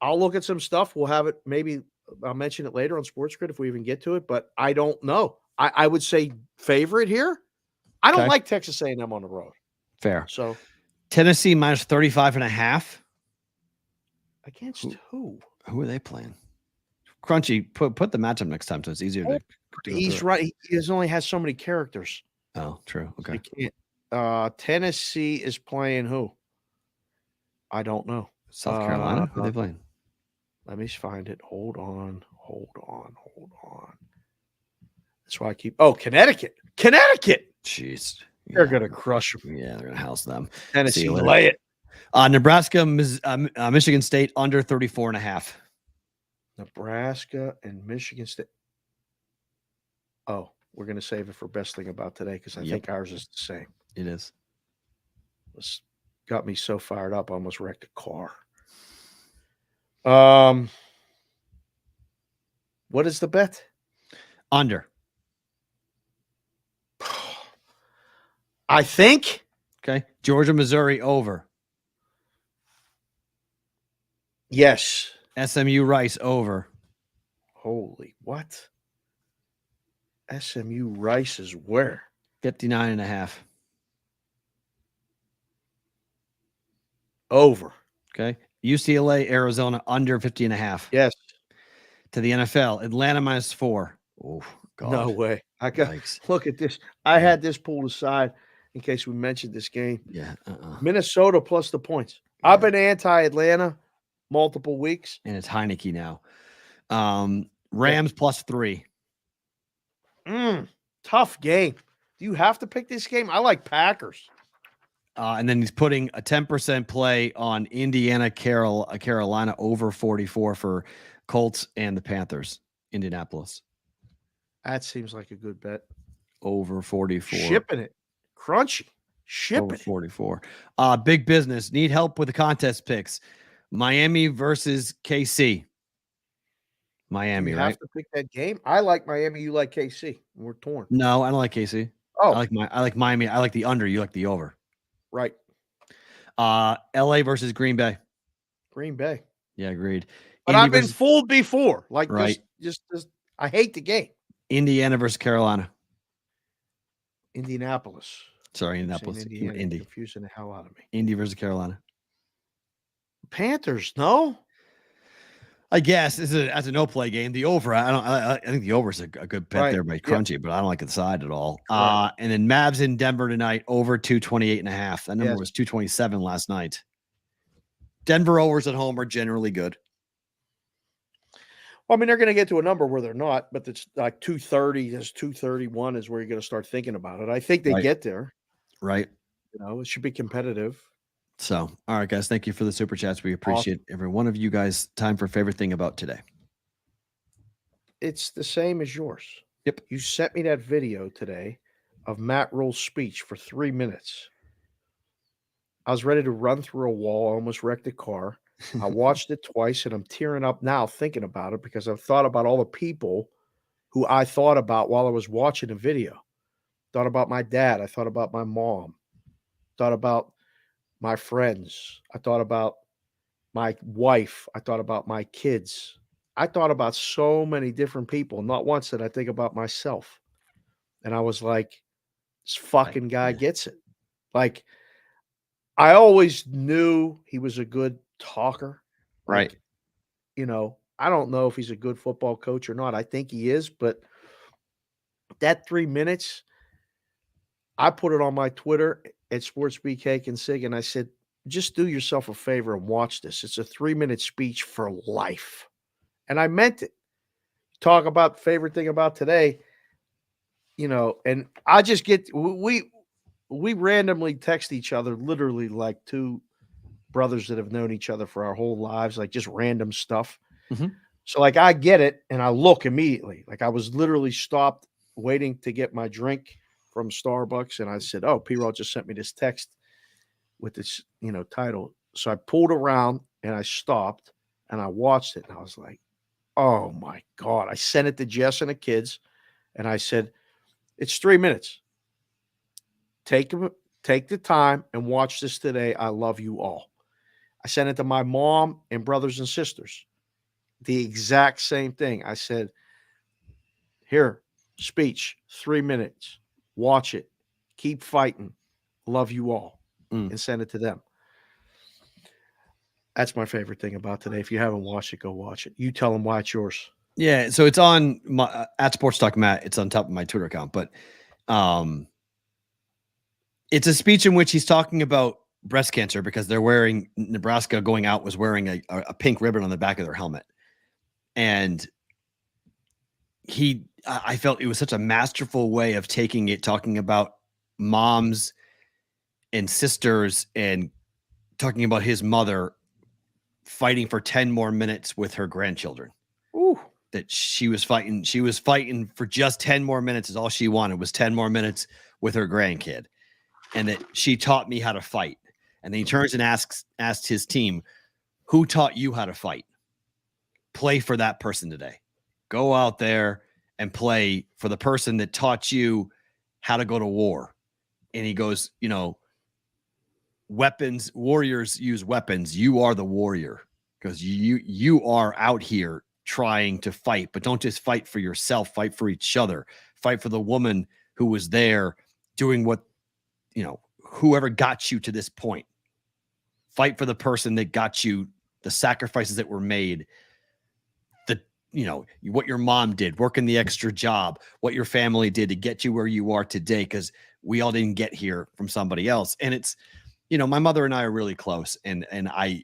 look at some stuff. We'll have it. Maybe I'll mention it later on Sports Grid if we even get to it. But I don't know. I would say favorite here. I don't like Texas A&M on the road. Fair. So Tennessee -35.5. Against who? Who are they playing? Crunchy, put the matchup next time so it's easier to He's right. He only has so many characters. Oh, true. Okay. So you can't. Tennessee is playing who? I don't know. South Carolina? Who are they playing? Let me find it. Hold on. That's why I keep. Oh, Connecticut. Jeez. They're going to crush them. Yeah, they're going to house them. Tennessee, lay it. Nebraska, Michigan State under 34.5. Nebraska and Michigan State. Oh, we're going to save it for best thing about today because I think ours is the same. It is. This got me so fired up, I almost wrecked a car. What is the bet? Under. I think. Okay. Georgia, Missouri over. Yes. SMU, Rice over. Holy what? SMU Rice is where? 59.5. Over. Okay. UCLA, Arizona under 50.5. Yes. To the NFL, Atlanta -4. Oh, God. No way. Look at this. I had this pulled aside in case we mentioned this game. Yeah. Minnesota plus the points. Yeah. I've been anti-Atlanta multiple weeks. And it's Heineke now. Rams +3. Tough game. Do you have to pick this game? I like Packers. And then he's putting a 10% play on Indiana, Carolina over 44 for Colts and the Panthers. Indianapolis. That seems like a good bet. Over 44. Shipping it. Crunchy. Shipping over 44. Big business. Need help with the contest picks. Miami versus KC. Miami, you right? Have to pick that game. I like Miami. You like KC. We're torn. No, I don't like KC. Oh, I like Miami. I like the under. You like the over. Right. LA versus Green Bay. Green Bay. Yeah, agreed. But I've been fooled before. Like right. Just I hate the game. Indiana versus Carolina. Indianapolis. Sorry, Indianapolis. Indy. Confusing the hell out of me. Indy versus Carolina. Panthers, no. I guess this is as a no play game. The over, I think the over is a good bet there by Crunchy, but I don't like the side at all. Right. And then Mavs in Denver tonight over 228.5. That number was 227 last night. Denver overs at home are generally good. Well, I mean, they're going to get to a number where they're not, but it's like 230, there's 231 is where you're going to start thinking about it. I think they get there. Right. You know, it should be competitive. So, all right, guys, thank you for the super chats. We appreciate every one of you guys. Time for favorite thing about today. It's the same as yours. Yep. You sent me that video today of Matt Rule's speech for 3 minutes. I was ready to run through a wall. I almost wrecked a car. I watched it twice, and I'm tearing up now thinking about it because I've thought about all the people who I thought about while I was watching the video. Thought about my dad. I thought about my mom. Thought about my friends. I thought about my wife. I thought about my kids. I thought about so many different people. Not once did I think about myself. And I was like, this fucking guy gets it. Like, I always knew he was a good talker. Right. Like, I don't know if he's a good football coach or not. I think he is, but that 3 minutes, I put it on my Twitter at SportsBK and Sig, and I said, just do yourself a favor and watch this. It's a 3-minute speech for life. And I meant it. Talk about favorite thing about today, and I just we randomly text each other, literally like two brothers that have known each other for our whole lives, like just random stuff. Mm-hmm. So like I get it and I look immediately. Like I was literally stopped waiting to get my drink from Starbucks, and I said, "Oh, Perrault just sent me this text with this, title." So I pulled around and I stopped and I watched it, and I was like, "Oh my God." I sent it to Jess and the kids, and I said, "It's 3 minutes. Take the time and watch this today. I love you all." I sent it to my mom and brothers and sisters. The exact same thing. I said, "Here, speech, 3 minutes. Watch it. Keep fighting. Love you all." And send it to them. That's my favorite thing about today. If you haven't watched it, go watch it. You tell them why it's yours. Yeah, so it's on my at Sports Talk Matt. It's on top of my Twitter account, but it's a speech in which he's talking about breast cancer because they're wearing Nebraska going out was wearing a pink ribbon on the back of their helmet, and I felt it was such a masterful way of taking it, talking about moms and sisters and talking about his mother fighting for 10 more minutes with her grandchildren. Ooh. That she was fighting for just 10 more minutes is all she wanted was 10 more minutes with her grandkid. And that she taught me how to fight. And then he turns and asked his team, who taught you how to fight? Play for that person today. Go out there and play for the person that taught you how to go to war. And he goes, weapons, warriors use weapons. You are the warrior because you are out here trying to fight, but don't just fight for yourself, fight for each other, fight for the woman who was there doing what, whoever got you to this point. Fight for the person that got you, the sacrifices that were made, what your mom did, working the extra job, what your family did to get you where you are today, because we all didn't get here from somebody else. And it's, my mother and I are really close, and I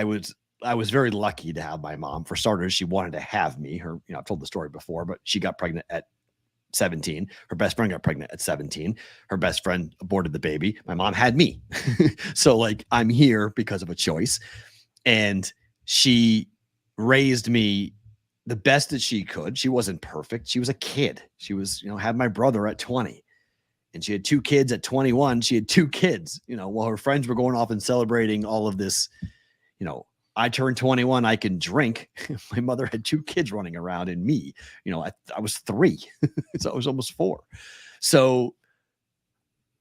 was very lucky to have my mom. For starters, she wanted to have me. I've told the story before, but she got pregnant at 17. Her best friend got pregnant at 17. Her best friend aborted the baby. My mom had me. So I'm here because of a choice. And she raised me the best that she could. She wasn't perfect. She was a kid. She was, had my brother at 20. And she had 2 kids at 21. She had 2 kids, while her friends were going off and celebrating all of this. I turned 21. I can drink. My mother had 2 kids running around, and me, I was 3. So I was almost 4. So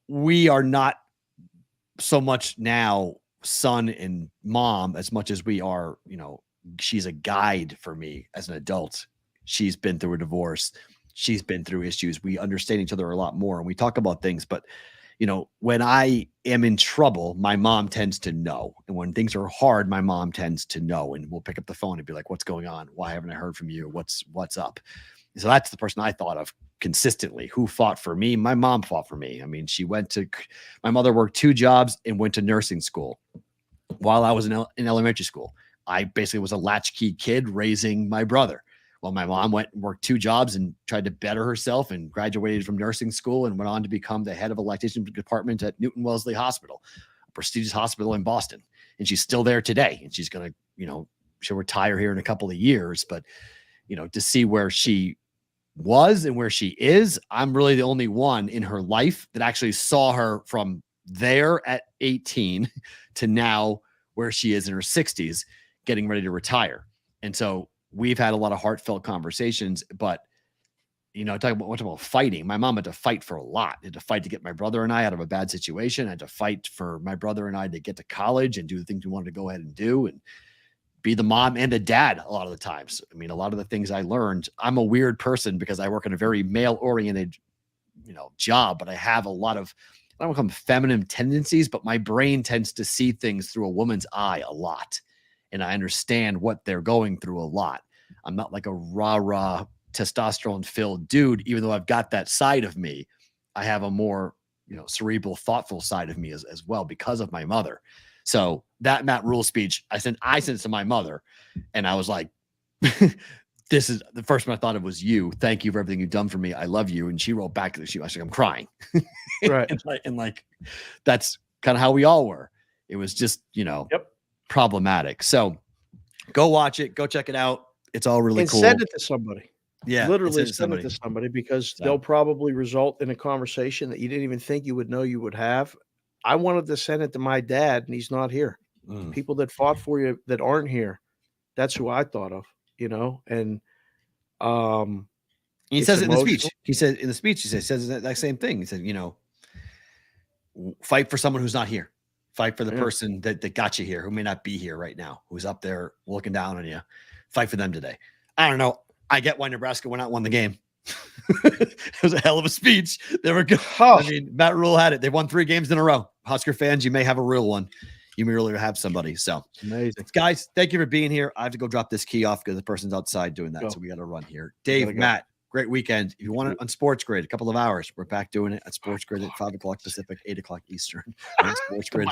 we are not so much now son and mom as much as we are, she's a guide for me as an adult. She's been through a divorce. She's been through issues. We understand each other a lot more, and we talk about things, but when I am in trouble, my mom tends to know. And when things are hard, my mom tends to know, and we'll pick up the phone and be like, what's going on? Why haven't I heard from you? What's up? So that's the person I thought of consistently. Who fought for me? My mom fought for me. I mean, my mother worked 2 jobs and went to nursing school while I was in elementary school. I basically was a latchkey kid raising my brother. Well, my mom went and worked 2 jobs and tried to better herself and graduated from nursing school and went on to become the head of a lactation department at Newton Wellesley Hospital, a prestigious hospital in Boston. And she's still there today. And she's going to, she'll retire here in a couple of years. But, to see where she was and where she is, I'm really the only one in her life that actually saw her from there at 18 to now where she is in her 60s, getting ready to retire. And so we've had a lot of heartfelt conversations, but talking about fighting. My mom had to fight for a lot. Had to fight to get my brother and I out of a bad situation. Had to fight for my brother and I to get to college and do the things we wanted to go ahead and do. And be the mom and the dad a lot of the times. I mean, a lot of the things I learned, I'm a weird person because I work in a very male oriented, job, but I have a lot of, I don't call them feminine tendencies, but my brain tends to see things through a woman's eye a lot. And I understand what they're going through a lot. I'm not like a rah testosterone filled dude, even though I've got that side of me. I have a more, cerebral, thoughtful side of me as well because of my mother. So that Matt Rule speech, I sent to my mother, and I was like, this is the first one I thought of was you. Thank you for everything you've done for me. I love you. And she wrote back to she was like, I'm crying. Right. and that's kind of how we all were. It was just, problematic. So go watch it. Go check it out. It's all really cool. Send it to somebody. Yeah. Literally send it to somebody because they'll probably result in a conversation that you didn't even think you would know you would have. I wanted to send it to my dad, and he's not here. People that fought for you that aren't here. That's who I thought of, and he says it in the speech. He said in the speech, he says that same thing. He said, fight for someone who's not here. Fight for the person that got you here, who may not be here right now, who's up there looking down on you. Fight for them today. I don't know. I get why Nebraska went out and won the game. It was a hell of a speech. They were good. I mean, Matt Rule had it. They won 3 games in a row. Husker fans, you may have a real one. You may really have somebody. So amazing. Guys, thank you for being here. I have to go drop this key off because the person's outside doing that. So we got to run here. Dave, Matt, great weekend. If you want it on Sports Grid, a couple of hours, we're back doing it at Sports Grid at 5 o'clock Pacific, 8 o'clock Eastern. On Sports Grid.